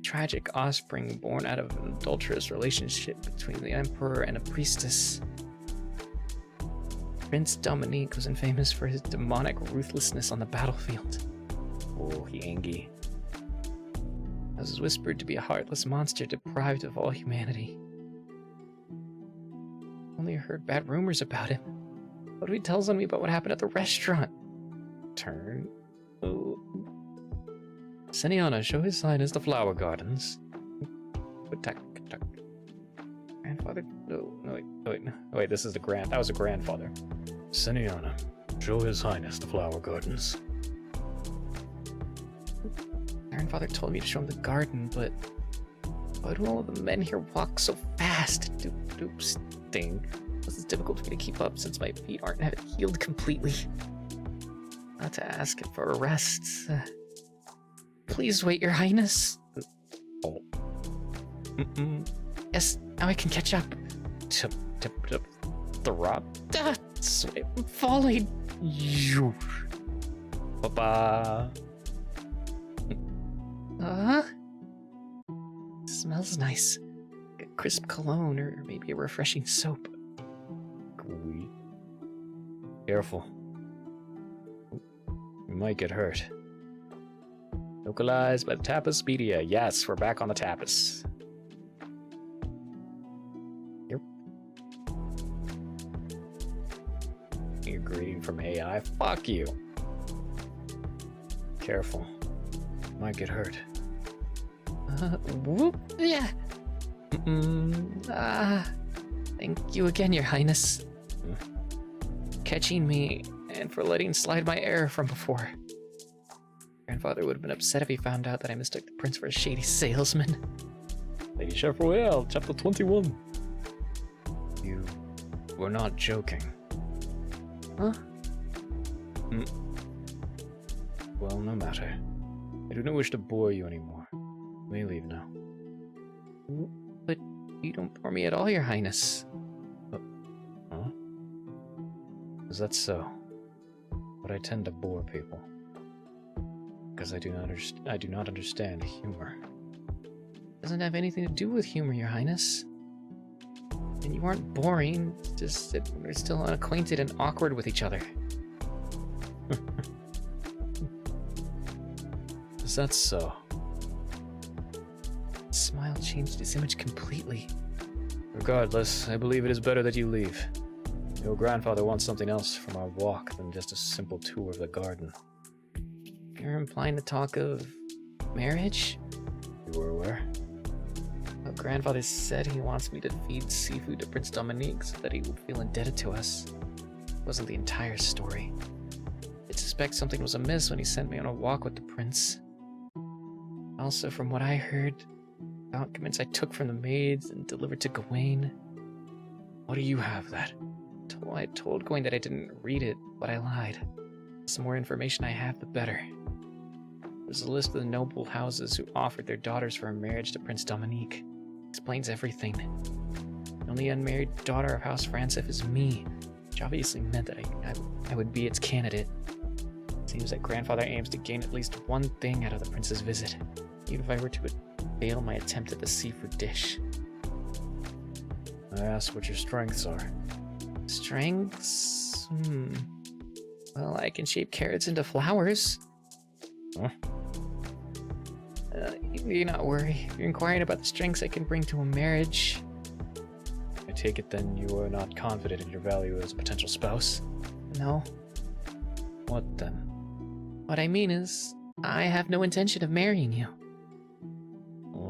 Tragic offspring born out of an adulterous relationship between the Emperor and a priestess. Prince Dominique was infamous for his demonic ruthlessness on the battlefield. Oh, he angry. I was whispered to be a heartless monster deprived of all humanity. Only heard bad rumors about him. What he tells on me about what happened at the restaurant? Turn. Oh, Senianna, show his Highness the flower gardens. grandfather? Wait, this is the that was a grandfather. Senianna, show his Highness the flower gardens. Grandfather told me to show him the garden, but why do all of the men here walk so fast? Oops, ding. This is difficult for me to keep up since my feet haven't healed completely. Not to ask him for a rest. Please wait, Your Highness. Oh. Yes, now I can catch up. Throb. I'm falling. Ba-ba. Smells nice. A crisp cologne or maybe a refreshing soap. Gooey. Careful. You might get hurt. Localized by the Tapispedia. Yes, we're back on the Tapis. Yep. You're greeting from AI. Fuck you. Careful. Might get hurt. Whoop, yeah. Thank you again, Your Highness. Catching me and for letting slide my error from before. Grandfather would have been upset if he found out that I mistook the prince for a shady salesman. Lady Chef Royale, chapter 21. You were not joking. Huh? Well, no matter. I do not wish to bore you anymore. You may leave now. But you don't bore me at all, Your Highness. Huh? Is that so? But I tend to bore people. Because I do not understand humor. Doesn't have anything to do with humor, Your Highness. And you aren't boring, just that we're still unacquainted and awkward with each other. Is that so? His smile changed his image completely. Regardless, I believe it is better that you leave. Your grandfather wants something else from our walk than just a simple tour of the garden. You're implying the talk of marriage? You were aware? Well, Grandfather said he wants me to feed seafood to Prince Dominique so that he will feel indebted to us. It wasn't the entire story. I suspect something was amiss when he sent me on a walk with the prince. Also, from what I heard, documents I took from the maids and delivered to Gawain. What do you have that? I told Gawain that I didn't read it, but I lied. The more information I have, the better. There's a list of the noble houses who offered their daughters for marriage to Prince Dominique. Explains everything. The only unmarried daughter of House Franciff is me, which obviously meant that I would be its candidate. Seems that Grandfather aims to gain at least one thing out of the prince's visit, even if I were to fail my attempt at the seafood dish. I asked what your strengths are. Strengths? Well, I can shape carrots into flowers. Huh? You need not worry. You're inquiring about the strengths I can bring to a marriage. I take it then you are not confident in your value as a potential spouse? No. What then? What I mean is, I have no intention of marrying you.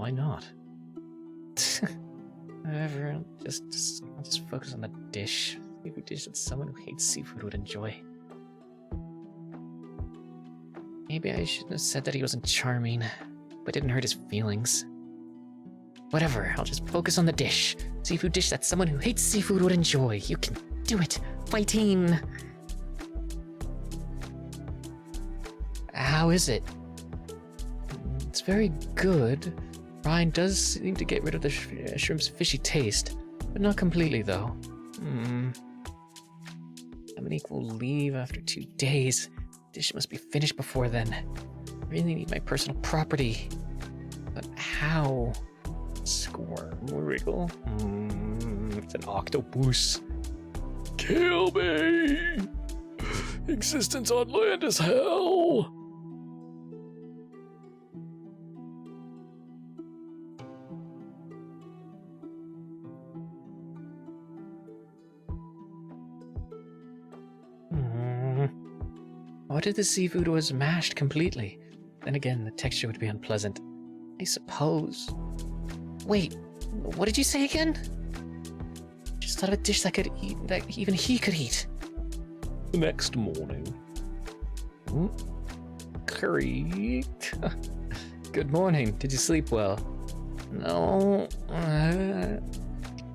Why not? Whatever, I'll just focus on the dish. Seafood dish that someone who hates seafood would enjoy. Maybe I shouldn't have said that he wasn't charming, but didn't hurt his feelings. Whatever, I'll just focus on the dish. Seafood dish that someone who hates seafood would enjoy. You can do it. Fighting! How is it? It's very good. Brine does seem to get rid of the shrimp's fishy taste, but not completely though. Dominique will leave after 2 days. Dish must be finished before then. I really need my personal property. But how? Squirm, wriggle. It's an octopus. Kill me! Existence on land is hell! What if the seafood was mashed completely? Then again, the texture would be unpleasant. I suppose. Wait, what did you say again? Just thought of a dish that could eat, that even he could eat. The next morning. Curry. Good morning. Did you sleep well? No.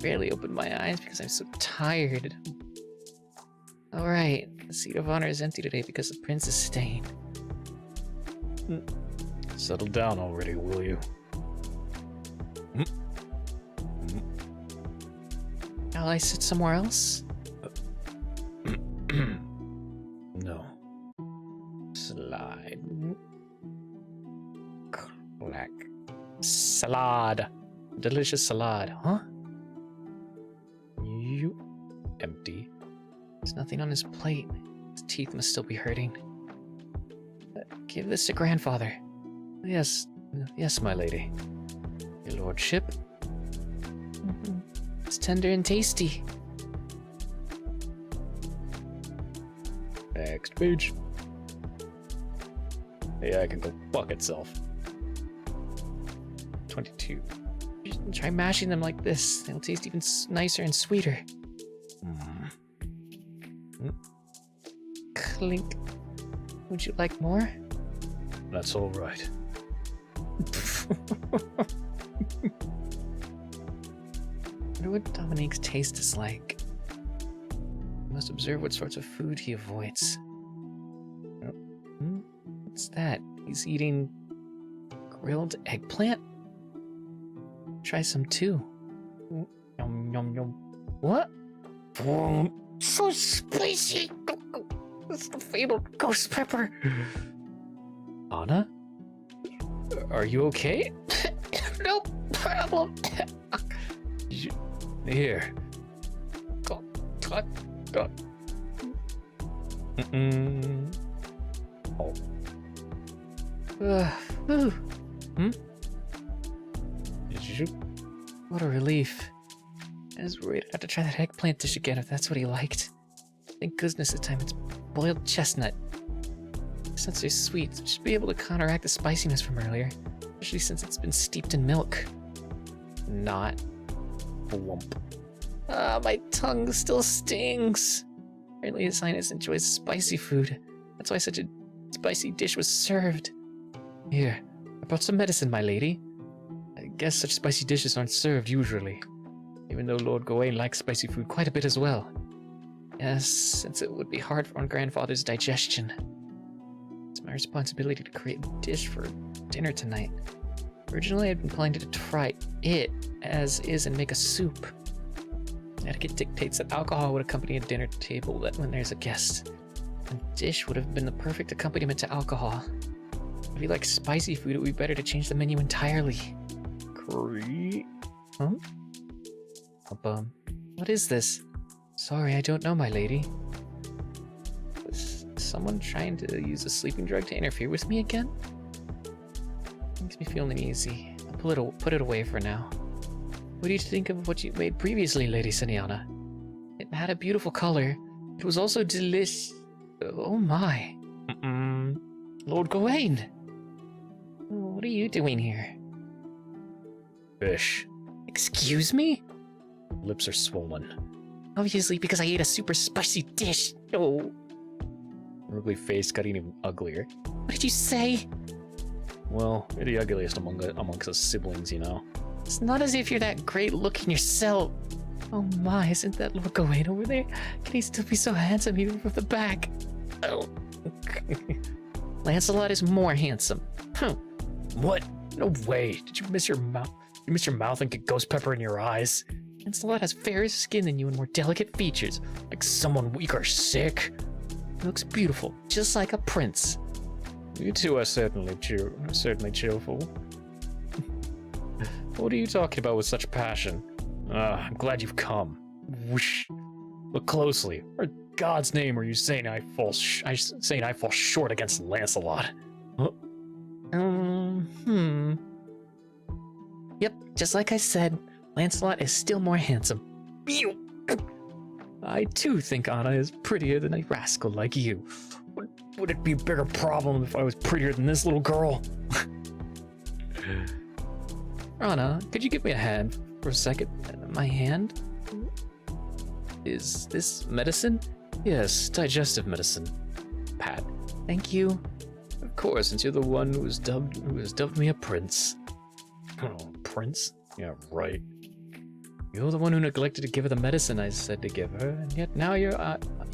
Barely opened my eyes because I'm so tired. Alright, the seat of honor is empty today because the prince is staying. Settle down already, will you? Shall I sit somewhere else? No. Slide. Clack. Salad. Delicious salad, huh? You. Empty. There's nothing on his plate. His teeth must still be hurting. Give this to grandfather. Yes, my lady. Your lordship. It's tender and tasty. Next page. AI can go fuck itself. 22. Try mashing them like this. They'll taste even nicer and sweeter. Clink. Would you like more? That's all right. I wonder what Dominique's taste is like. I must observe what sorts of food he avoids. What's that? He's eating grilled eggplant? Try some too. Yum, yum, yum. What? So spicy! It's the fatal ghost pepper. Anna? Are you okay? No problem. Here. Oh. Did you? What a relief. I was worried I'd have to try that eggplant dish again if that's what he liked. Thank goodness this time it's boiled chestnut. Chestnuts are sweet, so it should be able to counteract the spiciness from earlier, especially since it's been steeped in milk. Not. Wump. Ah, my tongue still stings. Apparently His Highness enjoys spicy food. That's why such a spicy dish was served. Here, I brought some medicine, my lady. I guess such spicy dishes aren't served usually, even though Lord Gawain likes spicy food quite a bit as well. Yes, since it would be hard on grandfather's digestion. It's my responsibility to create a dish for dinner tonight. Originally, I'd been planning to try it as is and make a soup. Etiquette dictates that alcohol would accompany a dinner table when there's a guest. A dish would have been the perfect accompaniment to alcohol. If you like spicy food, it would be better to change the menu entirely. Huh? What is this? Sorry, I don't know, my lady. Is someone trying to use a sleeping drug to interfere with me again? Makes me feel uneasy. I'll put it away for now. What do you think of what you made previously, Lady Senianna? It had a beautiful color. It was also delicious. Oh my. Lord Gawain! What are you doing here? fish. Excuse me? Lips are swollen. Obviously because I ate a super spicy dish. Oh, Ugly face got even uglier. what did you say? Well, you're the ugliest amongst us siblings, you know. It's not as if you're that great looking yourself. Oh my, isn't that little Gawain over there? Can he still be so handsome even from the back? Oh. Lancelot is more handsome. What? No way. Did you miss your mouth? You miss your mouth and get ghost pepper in your eyes? Lancelot has fairer skin than you and more delicate features. Like someone weak or sick? He looks beautiful, just like a prince. You two are certainly cheerful. What are you talking about with such passion? I'm glad you've come. Whoosh. Look closely. For God's name, are you saying I fall short against Lancelot? Huh? Yep, just like I said, Lancelot is still more handsome. Ew. I too think Anna is prettier than a rascal like you. Would it be a bigger problem if I was prettier than this little girl? Anna, could you give me a hand for a second? My hand? Is this medicine? Yes, digestive medicine. Pat. Thank you. Of course, since you're the one who has dubbed me a prince. Oh, prince? Yeah, right. You're the one who neglected to give her the medicine I said to give her, and yet now you're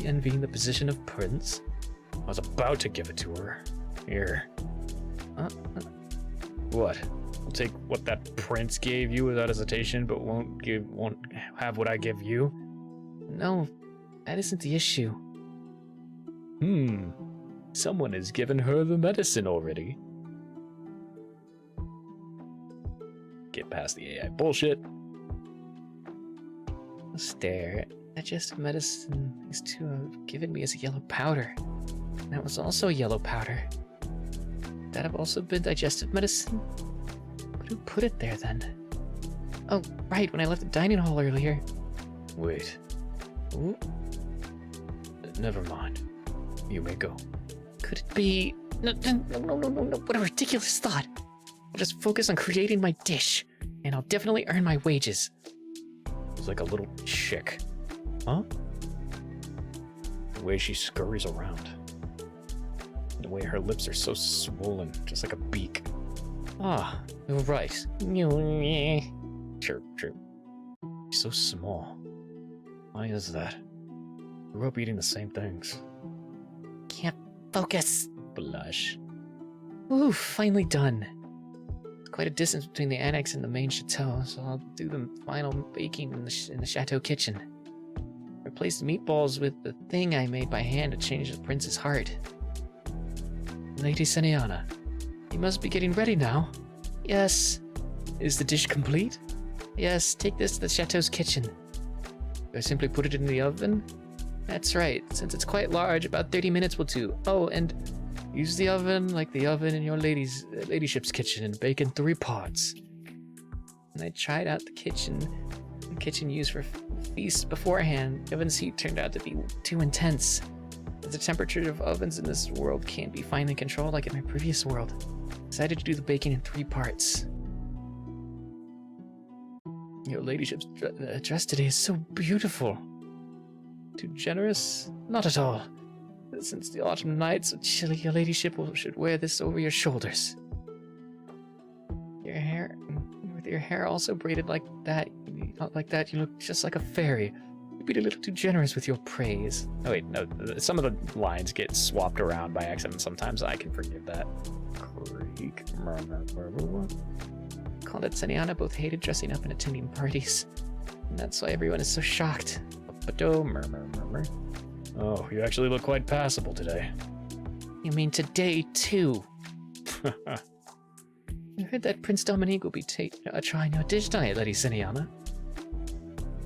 envying the position of prince. I was about to give it to her. Here. What? I'll take what that prince gave you without hesitation, but won't have what I give you? No, that isn't the issue. Someone has given her the medicine already. Get past the AI bullshit. Stare. Digestive medicine these two have given me as a yellow powder. And that was also yellow powder. Could that have also been digestive medicine? But who put it there then? Oh, right, when I left the dining hall earlier. Wait. Ooh, Never mind. You may go. could it be... No, what a ridiculous thought. I'll just focus on creating my dish, and I'll definitely earn my wages. It's like a little chick. Huh? The way she scurries around. The way her lips are so swollen, just like a beak. Ah, you're right. Chirp, chirp. She's so small. Why is that? Grew up eating the same things. Can't focus. Blush. Ooh, finally done. Quite a distance between the annex and the main chateau, so I'll do the final baking in the chateau kitchen. Replace the meatballs with the thing I made by hand to change the prince's heart. Lady Senianna, you must be getting ready now. Yes. Is the dish complete? Yes, take this to the chateau's kitchen. Do I simply put it in the oven? That's right, since it's quite large, about 30 minutes will do. Oh, and use the oven like the oven in your ladyship's kitchen and bake in 3 parts. And I tried out the kitchen used for feasts beforehand. The oven's heat turned out to be too intense. The temperature of ovens in this world can't be finely controlled like in my previous world. Decided to do the baking in 3 parts. Your ladyship's dress today is so beautiful. Too generous? Not at all. Since the autumn nights are chilly, your ladyship should wear this over your shoulders. With your hair also braided like that, you look just like a fairy. You'd be a little too generous with your praise. Oh wait, no, some of the lines get swapped around by accident. Sometimes I can forgive that. Creak, murmur, murmur. Called it Senianna both hated dressing up and attending parties. And that's why everyone is so shocked. Murmur, murmur. Oh, you actually look quite passable today. You mean today, too? I heard that Prince Dominique will be trying your dish tonight, Lady Senianna.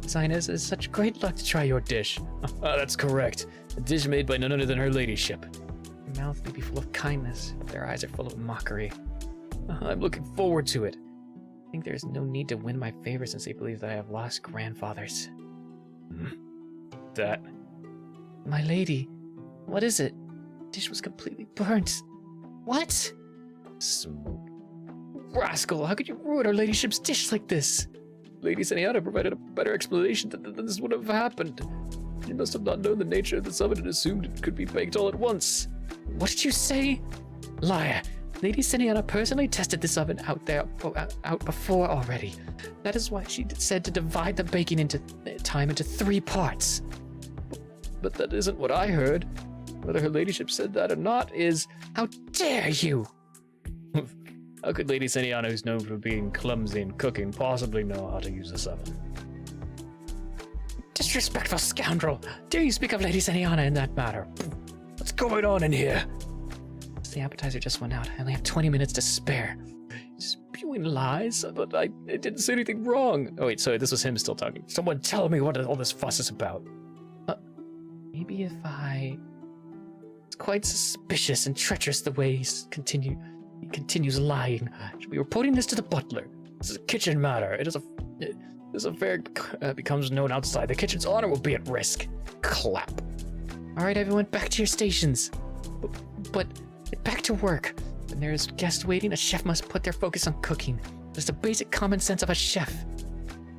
Signers, it's such great luck to try your dish. That's correct. A dish made by none other than her ladyship. Your mouth may be full of kindness, but their eyes are full of mockery. I'm looking forward to it. I think there is no need to win my favor since they believe that I have lost grandfathers. That... My lady, what is it? The dish was completely burnt. What? Smoke. rascal! How could you ruin our ladyship's dish like this? Lady Senianna provided a better explanation that this would have happened. You must have not known the nature of this oven and assumed it could be baked all at once. What did you say? Liar. Lady Senianna personally tested this oven out before already. That is why she said to divide the baking into 3 parts. But that isn't what I heard. Whether her ladyship said that or not is... How dare you! How could Lady Senianna, who's known for being clumsy in cooking, possibly know how to use this oven? Disrespectful scoundrel! Dare you speak of Lady Senianna in that matter? What's going on in here? The appetizer just went out. I only have 20 minutes to spare. Spewing lies? But I didn't say anything wrong. Oh wait, sorry, this was him still talking. Someone tell me what all this fuss is about. Maybe if I... It's quite suspicious and treacherous the way he continues lying. Should be reporting this to the butler. This is a kitchen matter. This affair becomes known outside. The kitchen's honor will be at risk. Clap. All right, everyone, back to your stations. But get back to work. When there is guest waiting, a chef must put their focus on cooking. That's the basic common sense of a chef.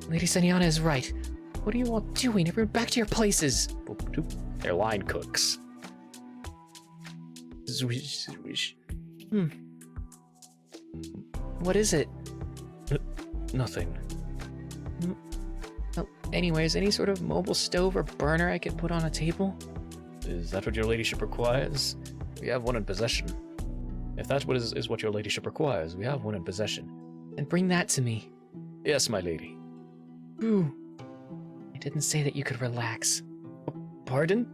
Lady Senianna is right. What are you all doing? Everyone back to your places. They're line cooks. Swish. What is it? Nothing. Well, anyways, any sort of mobile stove or burner I could put on a table? Is that what your ladyship requires? We have one in possession. If that is what your ladyship requires, we have one in possession. Then bring that to me. Yes, my lady. Ooh. I didn't say that you could relax. Pardon?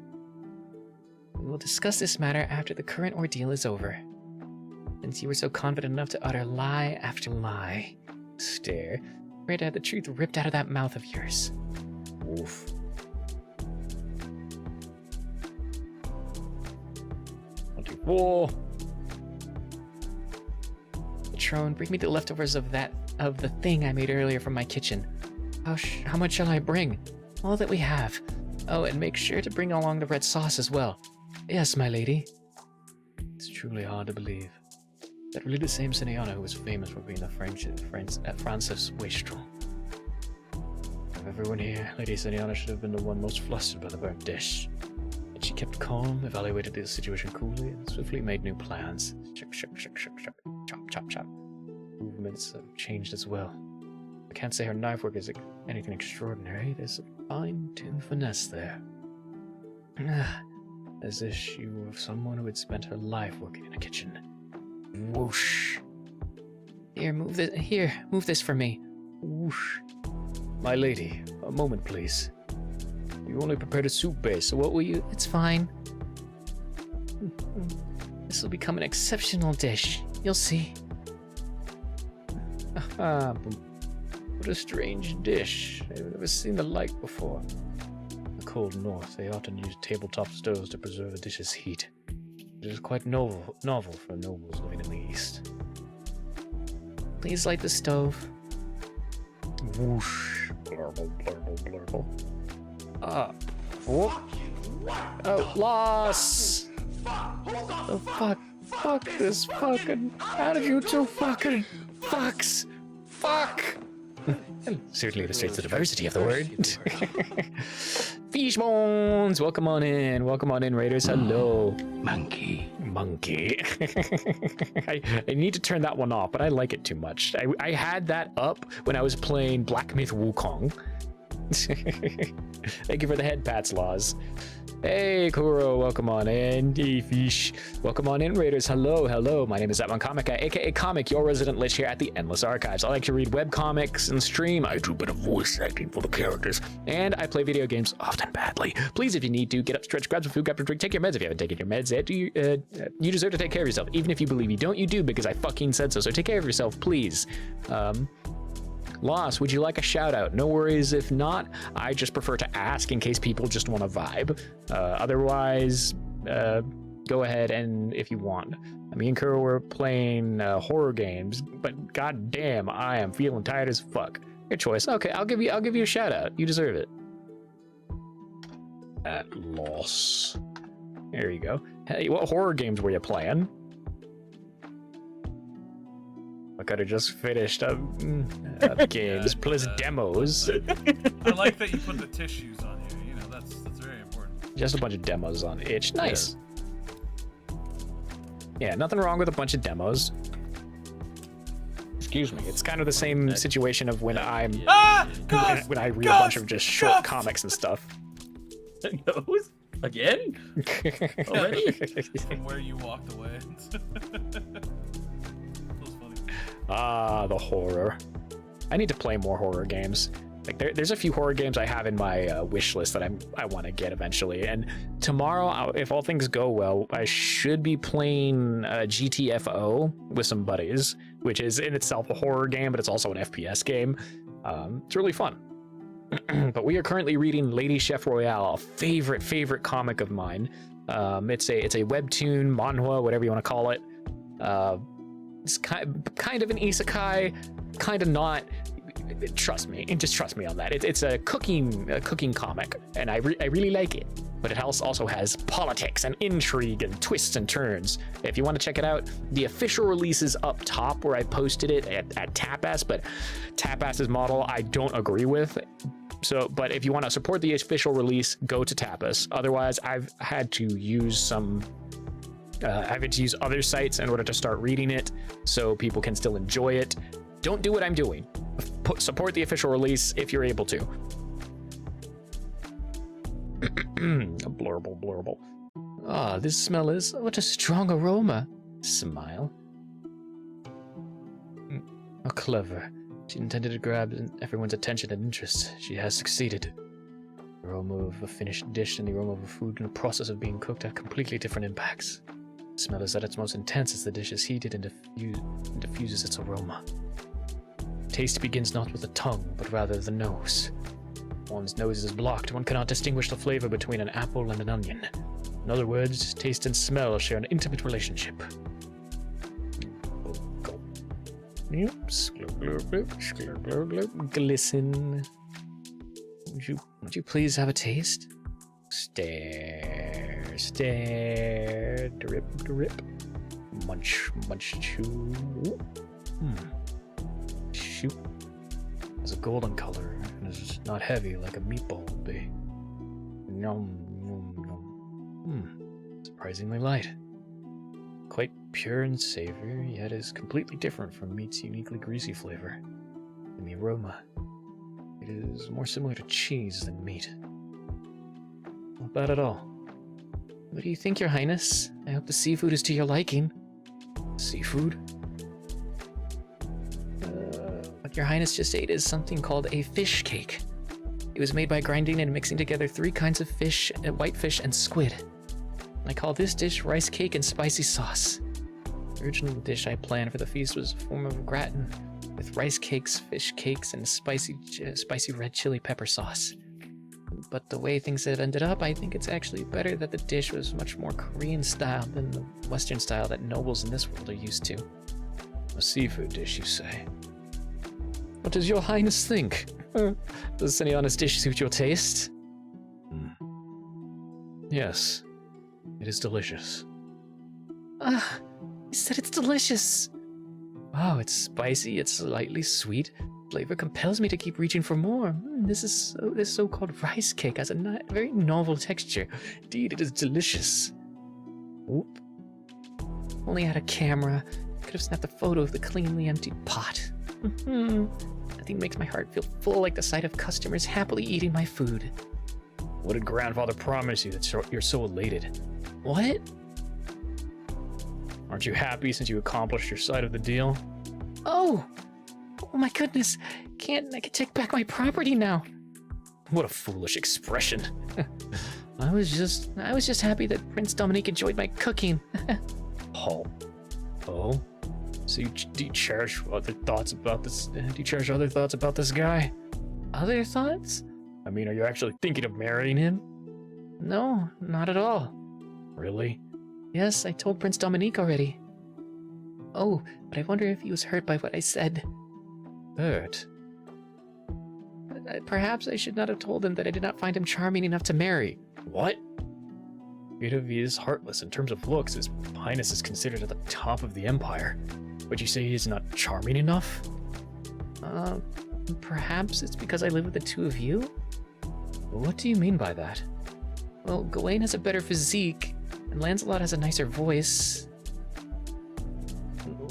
We will discuss this matter after the current ordeal is over. Since you were so confident enough to utter lie after lie. Stare. Ready to have the truth ripped out of that mouth of yours. Oof. Patron, bring me the leftovers of the thing I made earlier from my kitchen. How much shall I bring? All that we have. Oh, and make sure to bring along the red sauce as well. Yes, my lady. It's truly hard to believe. That really the same Senianna who was famous for being the Franciff's wastrel. Of everyone here, Lady Senianna should have been the one most flustered by the burnt dish. But she kept calm, evaluated the situation coolly, and swiftly made new plans. Chop, chop, chop. Movements have changed as well. I can't say her knife work is anything extraordinary. There's a fine-tuned finesse there. As if she were someone who had spent her life working in a kitchen. Whoosh. Here, move this for me. Whoosh. My lady, a moment, please. You only prepared a soup base, so what will you... It's fine. This will become an exceptional dish. You'll see. What a strange dish. I've never seen the like before. In the cold north, they often use tabletop stoves to preserve a dish's heat. It is quite novel for nobles living in the east. Please light the stove. Whoosh. Blurble, blurble, blurble. Whoop. Oh, loss! The fuck? Fuck this fucking... How did you two fucking... Fucks! Fuck! Certainly illustrates the diversity of the word. Fish bones! Welcome on in, raiders. Hello. Monkey. I need to turn that one off, but I like it too much. I had that up when I was playing Black Myth Wukong. Thank you for the head pats, Laws. Hey, Kuro, welcome on in. Hey, Fish. Welcome on in, Raiders. Hello. My name is ZatmanComic, aka Comic, your resident lich here at the Endless Archives. I like to read webcomics and stream. I do a bit of voice acting for the characters. And I play video games, often badly. Please, if you need to, get up, stretch, grab some food, grab some drink, take your meds if you haven't taken your meds yet. You deserve to take care of yourself. Even if you believe you don't, you do, because I fucking said so. So take care of yourself, please. Loss, would you like a shout out? No worries if not. I just prefer to ask in case people just want to vibe. Otherwise, go ahead and if you want. Me and Kuro were playing horror games, but goddamn, I am feeling tired as fuck. Your choice. Okay, I'll give you a shout out. You deserve it. At loss. There you go. Hey, what horror games were you playing? I could have just finished games plus demos. I like that you put the tissues on here. You know, that's very important. Just a bunch of demos on itch. Nice. Yeah, nothing wrong with a bunch of demos. Excuse me. It's kind of the same situation of when I'm when I read a bunch of just short comics and stuff. Ghost? Again? Already? From where you walked away. That was funny. Ah, the horror. I need to play more horror games. Like there's a few horror games I have in my wish list that I want to get eventually. And tomorrow, if all things go well, I should be playing GTFO with some buddies, which is in itself a horror game, but it's also an FPS game. It's really fun. But we are currently reading Lady Chef Royale, a favorite comic of mine. It's a webtoon, manhwa, whatever you want to call it. It's kind of an isekai, kind of not. Trust me, and just trust me on that. It's a cooking comic, and I really like it. But it also has politics and intrigue and twists and turns. If you want to check it out, the official release is up top where I posted it at Tapas, but Tapas's model I don't agree with. So, but if you want to support the official release, go to Tapas. Otherwise, I've had to use other sites in order to start reading it, so people can still enjoy it. Don't do what I'm doing. Support the official release if you're able to. Blurble. Ah, this smell is what a strong aroma. Smile. How clever. She intended to grab everyone's attention and interest. She has succeeded. The aroma of a finished dish and the aroma of a food in the process of being cooked have completely different impacts. The smell is at its most intense as the dish is heated and diffuses its aroma. Taste begins not with the tongue, but rather the nose. One's nose is blocked, one cannot distinguish the flavor between an apple and an onion. In other words, taste and smell share an intimate relationship. Glisten. Would you please have a taste? Stare, drip, munch, chew. Shoot. It's a golden color and is not heavy like a meatball would be. Nom. Surprisingly light. Quite pure and savory, yet is completely different from meat's uniquely greasy flavor. In the aroma, it is more similar to cheese than meat. Not bad at all. What do you think, Your Highness? I hope the seafood is to your liking. Seafood? What Your Highness just ate is something called a fish cake. It was made by grinding and mixing together 3 kinds of fish, whitefish, and squid. I call this dish rice cake and spicy sauce. The original dish I planned for the feast was a form of gratin with rice cakes, fish cakes, and spicy red chili pepper sauce. But the way things have ended up, I think it's actually better that the dish was much more Korean style than the Western style that nobles in this world are used to. A seafood dish, you say? What does Your Highness think? Does Senianna's dish suit your taste? Yes, it is delicious. You said it's delicious. Wow, it's spicy, it's slightly sweet. Flavor compels me to keep reaching for more. This so-called rice cake has a very novel texture. Indeed, it is delicious. Oop. Only had a camera. Could have snapped a photo of the cleanly emptied pot. Nothing makes my heart feel full like the sight of customers happily eating my food. What did grandfather promise you that you're so elated? What? Aren't you happy since you accomplished your side of the deal? Oh my goodness. I can take back my property now. What a foolish expression. I was just happy that Prince Dominique enjoyed my cooking. Oh. So do you cherish other thoughts about this? Do you cherish other thoughts about this guy? Other thoughts? I mean, are you actually thinking of marrying him? No, not at all. Really? Yes, I told Prince Dominique already. Oh, but I wonder if he was hurt by what I said. Hurt? Perhaps I should not have told him that I did not find him charming enough to marry. What? He is heartless in terms of looks. His Highness is considered at the top of the empire. But you say he's not charming enough? Perhaps it's because I live with the two of you? What do you mean by that? Well, Gawain has a better physique, and Lancelot has a nicer voice.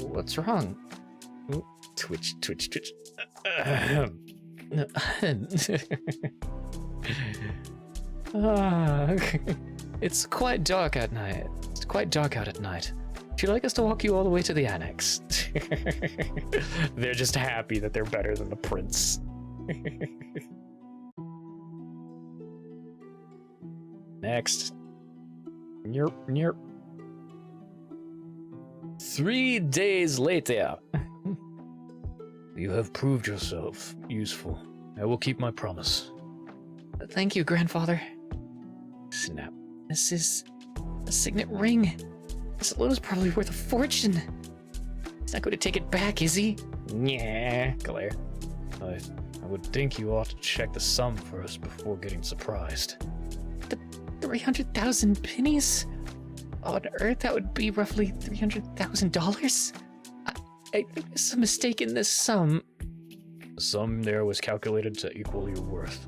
What's wrong? Twitch. It's quite dark at night. It's quite dark out at night. Would you like us to walk you all the way to the annex? They're just happy that they're better than the prince. Next. Yerp. 3 days later. You have proved yourself useful. I will keep my promise. Thank you, grandfather. Snap. This is a signet ring. This alone is probably worth a fortune. He's not going to take it back, is he? Yeah, glare. I would think you ought to check the sum first before getting surprised. 300,000 pennies? On Earth, that would be roughly $300,000? I think there's a mistake in this sum. The sum there was calculated to equal your worth.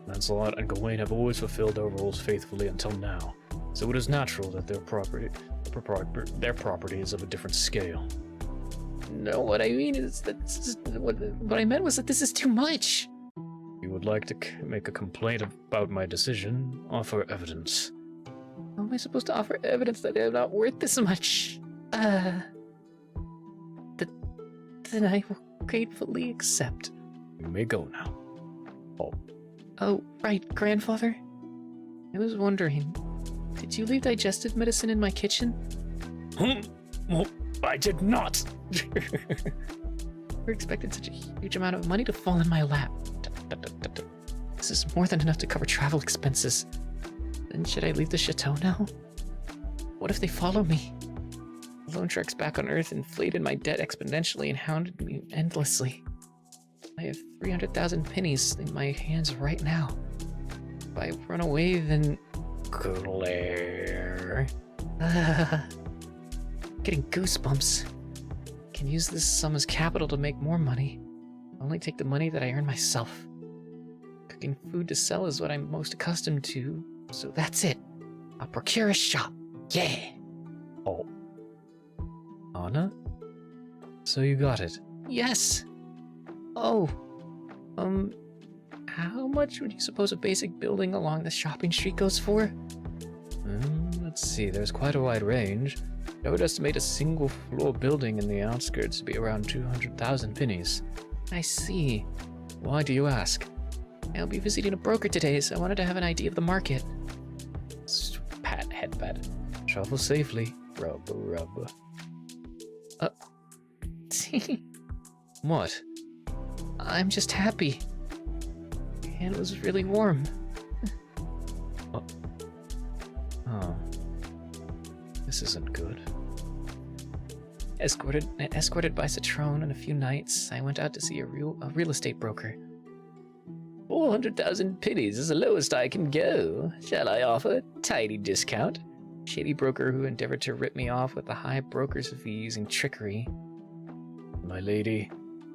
Lancelot and Gawain have always fulfilled their roles faithfully until now, so it is natural that their property is of a different scale. No, what I mean is that what I meant was that this is too much. You would like to make a complaint about my decision? Offer evidence. How am I supposed to offer evidence that I'm not worth this much? Then I will gratefully accept. You may go now. Oh, right, grandfather. I was wondering, did you leave digestive medicine in my kitchen? Well, I did not. We're expecting such a huge amount of money to fall in my lap. This is more than enough to cover travel expenses. Then should I leave the chateau now? What if they follow me? The loan sharks back on Earth inflated my debt exponentially and hounded me endlessly. I have 300,000 pennies in my hands right now. If I run away, then... Glare. Getting goosebumps. Can use this sum as capital to make more money. I'll only take the money that I earn myself. Cooking food to sell is what I'm most accustomed to, so that's it. I'll procure a shop. Yeah! Oh. Anna? So you got it? Yes! Oh. How much would you suppose a basic building along the shopping street goes for? Let's see, there's quite a wide range. I would estimate a single floor building in the outskirts to be around 200,000 pennies. I see. Why do you ask? I'll be visiting a broker today, so I wanted to have an idea of the market. Pat, head pat. Travel safely. Rub. What? I'm just happy. And it was really warm. Oh. This isn't good. Escorted by Citron and a few knights, I went out to see a real estate broker. 400,000 pennies is the lowest I can go. Shall I offer a tidy discount? Shady broker who endeavored to rip me off with the high broker's fee using trickery. My lady,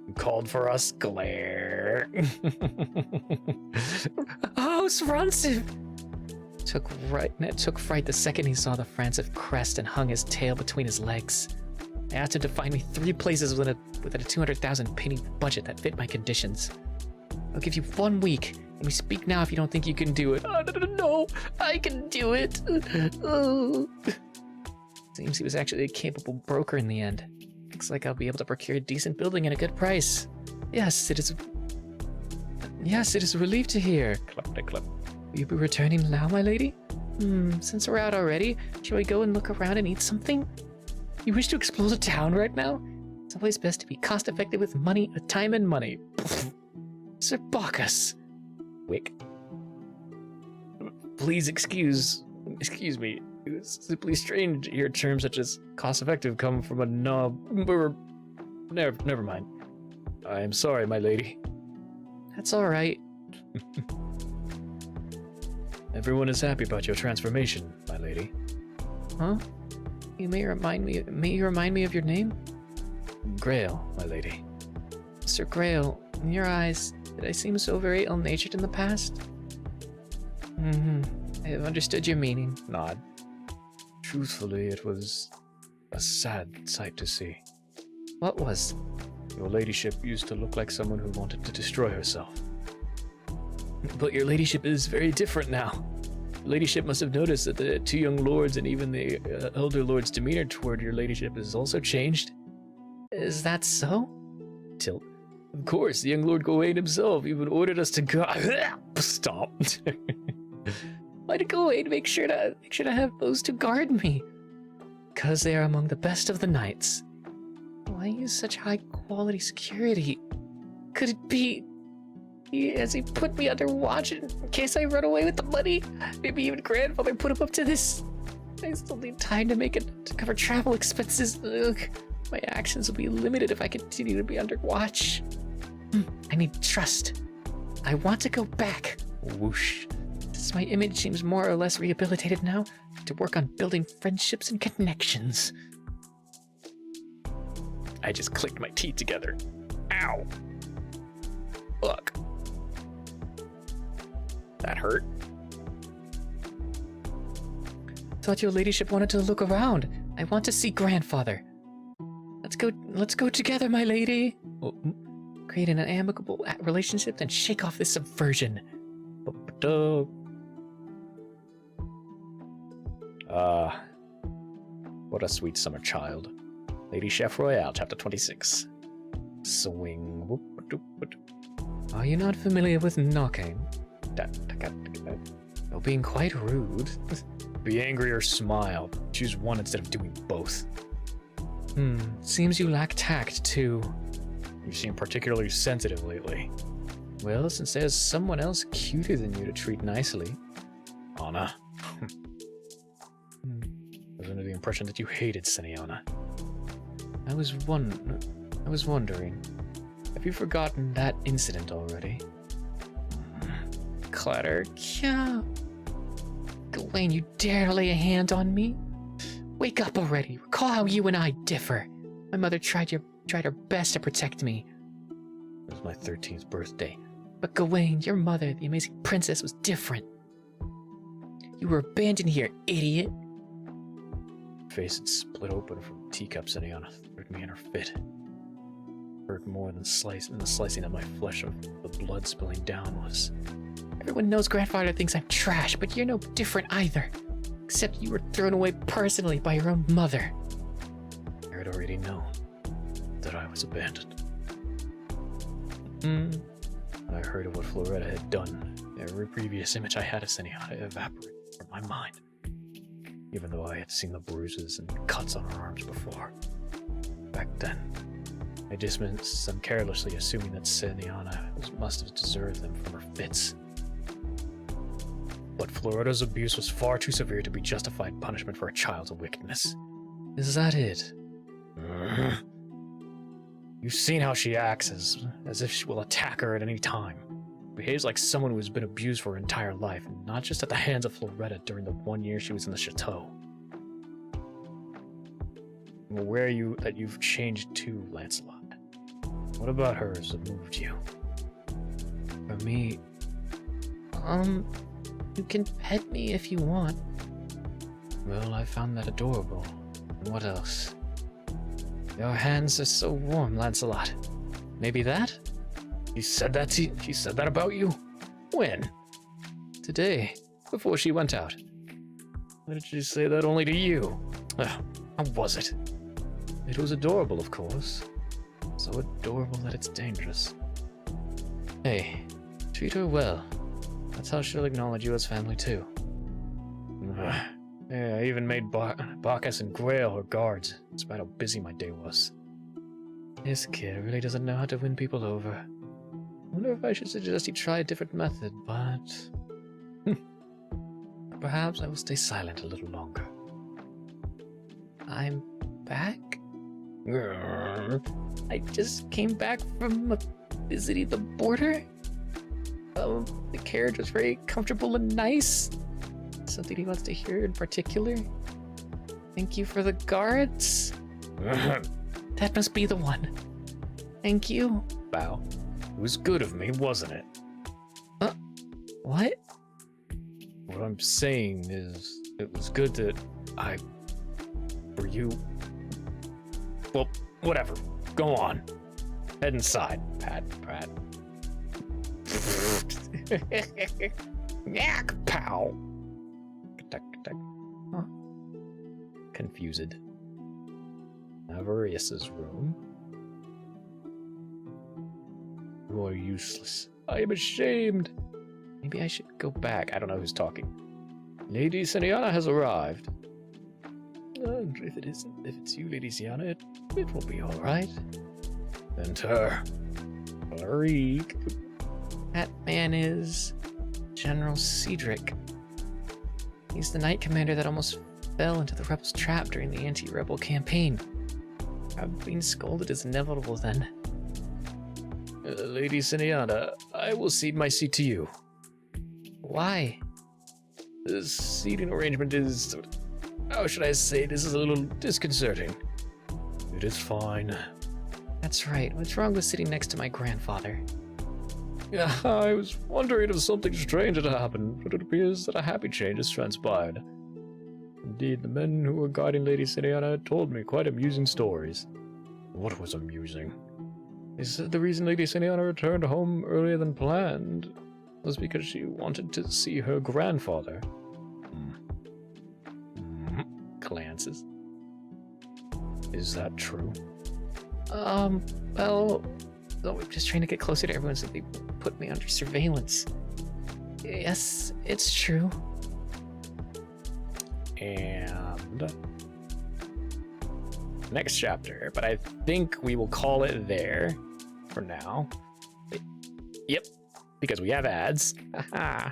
you called for us, glare. Oh, Franciff! Took fright the second he saw the Franciff crest and hung his tail between his legs. I asked him to find me 3 places within a 200,000 penny budget that fit my conditions. I'll give you 1 week, and we speak now if you don't think you can do it. Oh, no, I can do it. Oh. Seems he was actually a capable broker in the end. Looks like I'll be able to procure a decent building at a good price. Yes, it is a relief to hear. Clap. Will you be returning now, my lady? Since we're out already, shall we go and look around and eat something? You wish to explore the town right now? It's always best to be cost-effective with time and money. Sir Bacchus. Wick. Please excuse me. It was simply strange to hear terms such as cost-effective come from a knob. Never mind. I am sorry, my lady. That's all right. Everyone is happy about your transformation, my lady. Huh? You may remind me of your name? Grail, my lady. Sir Grail, in your eyes, did I seem so very ill-natured in the past? I have understood your meaning. Nod. Truthfully, it was a sad sight to see. What was? Your ladyship used to look like someone who wanted to destroy herself. But your ladyship is very different now. Your ladyship must have noticed that the two young lords and even the elder lord's demeanor toward your ladyship has also changed. Is that so? Tilt. Of course, the young Lord Gawain himself even ordered us to go. Stop. Why did Gawain make sure to have those to guard me? Because they are among the best of the knights. Why use such high-quality security? Could it be has he put me under watch in case I run away with the money? Maybe even grandfather put him up to this. I still need time to make it to cover travel expenses. Ugh. My actions will be limited if I continue to be under watch. I need trust. I want to go back. Whoosh. Since my image seems more or less rehabilitated now, to work on building friendships and connections. I just clicked my teeth together. Ow. Fuck. That hurt. Thought your ladyship wanted to look around. I want to see grandfather. Let's go together, my lady. Create an amicable relationship, then shake off this subversion. What a sweet summer child. Lady Chef Royale, chapter 26. Swing. Are you not familiar with knocking? You're being quite rude. Be angry or smile. Choose one instead of doing both. Seems you lack tact, too. You seem particularly sensitive lately. Well, since there's someone else cuter than you to treat nicely. Anna. I was under the impression that you hated Senianna. I was wondering, have you forgotten that incident already? Clatter. Yeah. Gawain, you dare to lay a hand on me? Wake up already. Recall how you and I differ. My mother tried her best to protect me. It was my 13th birthday. But Gawain, your mother, the amazing princess, was different. You were abandoned here, idiot. Her face had split open from teacups. Senianna threw me in her fit. Hurt more than the slicing of my flesh of the blood spilling down was. Everyone knows grandfather thinks I'm trash, but you're no different either. Except you were thrown away personally by your own mother. I had already known that I was abandoned. When I heard of what Floretta had done, every previous image I had of Senianna evaporated from my mind, even though I had seen the bruises and cuts on her arms before. Back then, I dismissed them carelessly, assuming that Senianna must have deserved them from her fits. But Floretta's abuse was far too severe to be justified punishment for a child's wickedness. Is that it? You've seen how she acts, as if she will attack her at any time. Behaves like someone who has been abused for her entire life, and not just at the hands of Floretta during the 1 year she was in the chateau. I'm aware that you've changed too, Lancelot. What about her has moved you? For me, you can pet me if you want. Well, I found that adorable. And what else? Your hands are so warm, Lancelot. Maybe that? She said that about you? When? Today, before she went out. Why did she say that only to you? How was it? It was adorable, of course. So adorable that it's dangerous. Hey, treat her well. That's how she'll acknowledge you as family, too. Yeah, I even made Bacchus and Grail her guards, despite how busy my day was. This kid really doesn't know how to win people over. I wonder if I should suggest he try a different method, but... Perhaps I will stay silent a little longer. I'm back? I just came back from visiting the border. The carriage was very comfortable and nice. Something he wants to hear in particular? Thank you for the guards. That must be the one. Thank you. Bow. It was good of me, wasn't it? What? What I'm saying is, it was good that I... For you... Well, whatever. Go on. Head inside. Pat. Yak, pow. Huh? Confused. Avarice's room. You are useless. I am ashamed. Maybe I should go back. I don't know who's talking. Lady Senianna has arrived. And if it's you, Lady Senianna, it will be all right. Enter. Hurry. That man is General Cedric. He's the knight commander that almost fell into the rebels' trap during the anti-rebel campaign. Being scolded is inevitable then. Lady Senianna, I will cede my seat to you. Why? This seating arrangement is... How should I say? This is a little disconcerting. It is fine. That's right. What's wrong with sitting next to my grandfather? Yeah, I was wondering if something strange had happened, but it appears that a happy change has transpired. Indeed, the men who were guarding Lady Senianna told me quite amusing stories. What was amusing? They said the reason Lady Senianna returned home earlier than planned was because she wanted to see her grandfather. Glances. Is that true? Well, I'm just trying to get closer to everyone so they put me under surveillance. Yes, it's true. And next chapter, but I think we will call it there for now. Yep, because we have ads. Haha.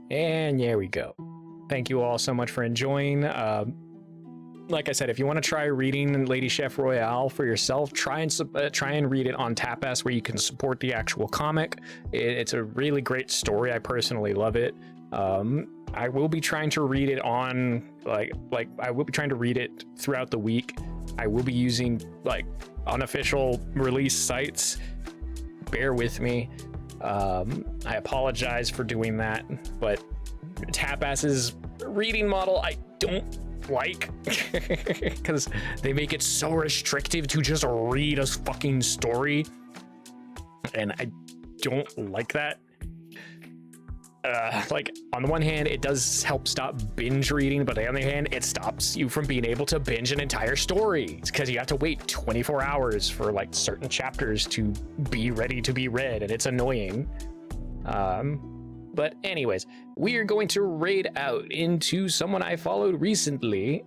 And there we go. Thank you all so much for enjoying. Like I said, if you want to try reading Lady Chef Royale for yourself, try and read it on Tapas, where you can support the actual comic. It's a really great story. I personally love it. I will be trying to read it on I will be trying to read it throughout the week. I will be using like unofficial release sites. Bear with me. I apologize for doing that, but Tapas's reading model I don't like because they make it so restrictive to just read a fucking story, and I don't like that. Like, on the one hand, it does help stop binge reading, but on the other hand, it stops you from being able to binge an entire story. It's because you have to wait 24 hours for like certain chapters to be ready to be read, and it's annoying. But anyways, we are going to raid out into someone I followed recently.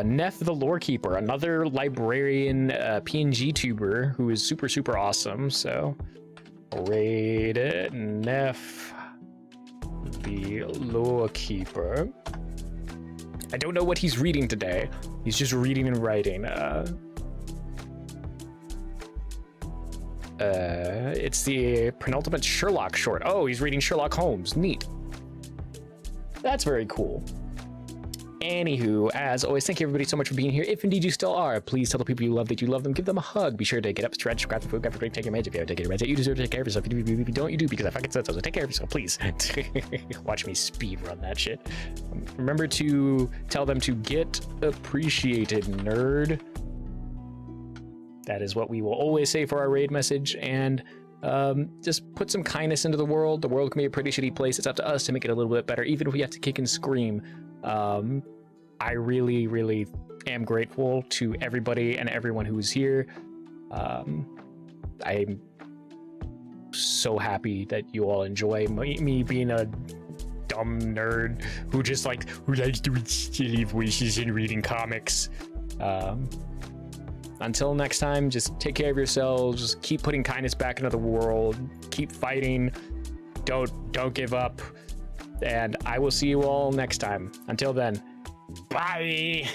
Neff the Lorekeeper, another librarian PNG tuber who is super, super awesome. So, raid it, Neff the Lorekeeper. I don't know what he's reading today. He's just reading and writing. It's the penultimate Sherlock short. Oh, he's reading Sherlock Holmes. Neat. That's very cool. Anywho, as always, thank you everybody so much for being here. If indeed you still are, please tell the people you love that you love them. Give them a hug. Be sure to get up, stretch, grab the food, grab the drink, take your meds. If you ever take your meds, you deserve to take care of yourself. If you don't, you do, because I fucking said so. So take care of yourself, please. Watch me speed run that shit. Remember to tell them to get appreciated, nerd. That is what we will always say for our raid message. And just put some kindness into the world. The world can be a pretty shitty place. It's up to us to make it a little bit better, even if we have to kick and scream. I really, really am grateful to everybody and everyone who's here. I'm so happy that you all enjoy me being a dumb nerd who likes doing silly voices and reading comics. Until next time, just take care of yourselves. Keep putting kindness back into the world. Keep fighting. Don't give up. And I will see you all next time. Until then, bye.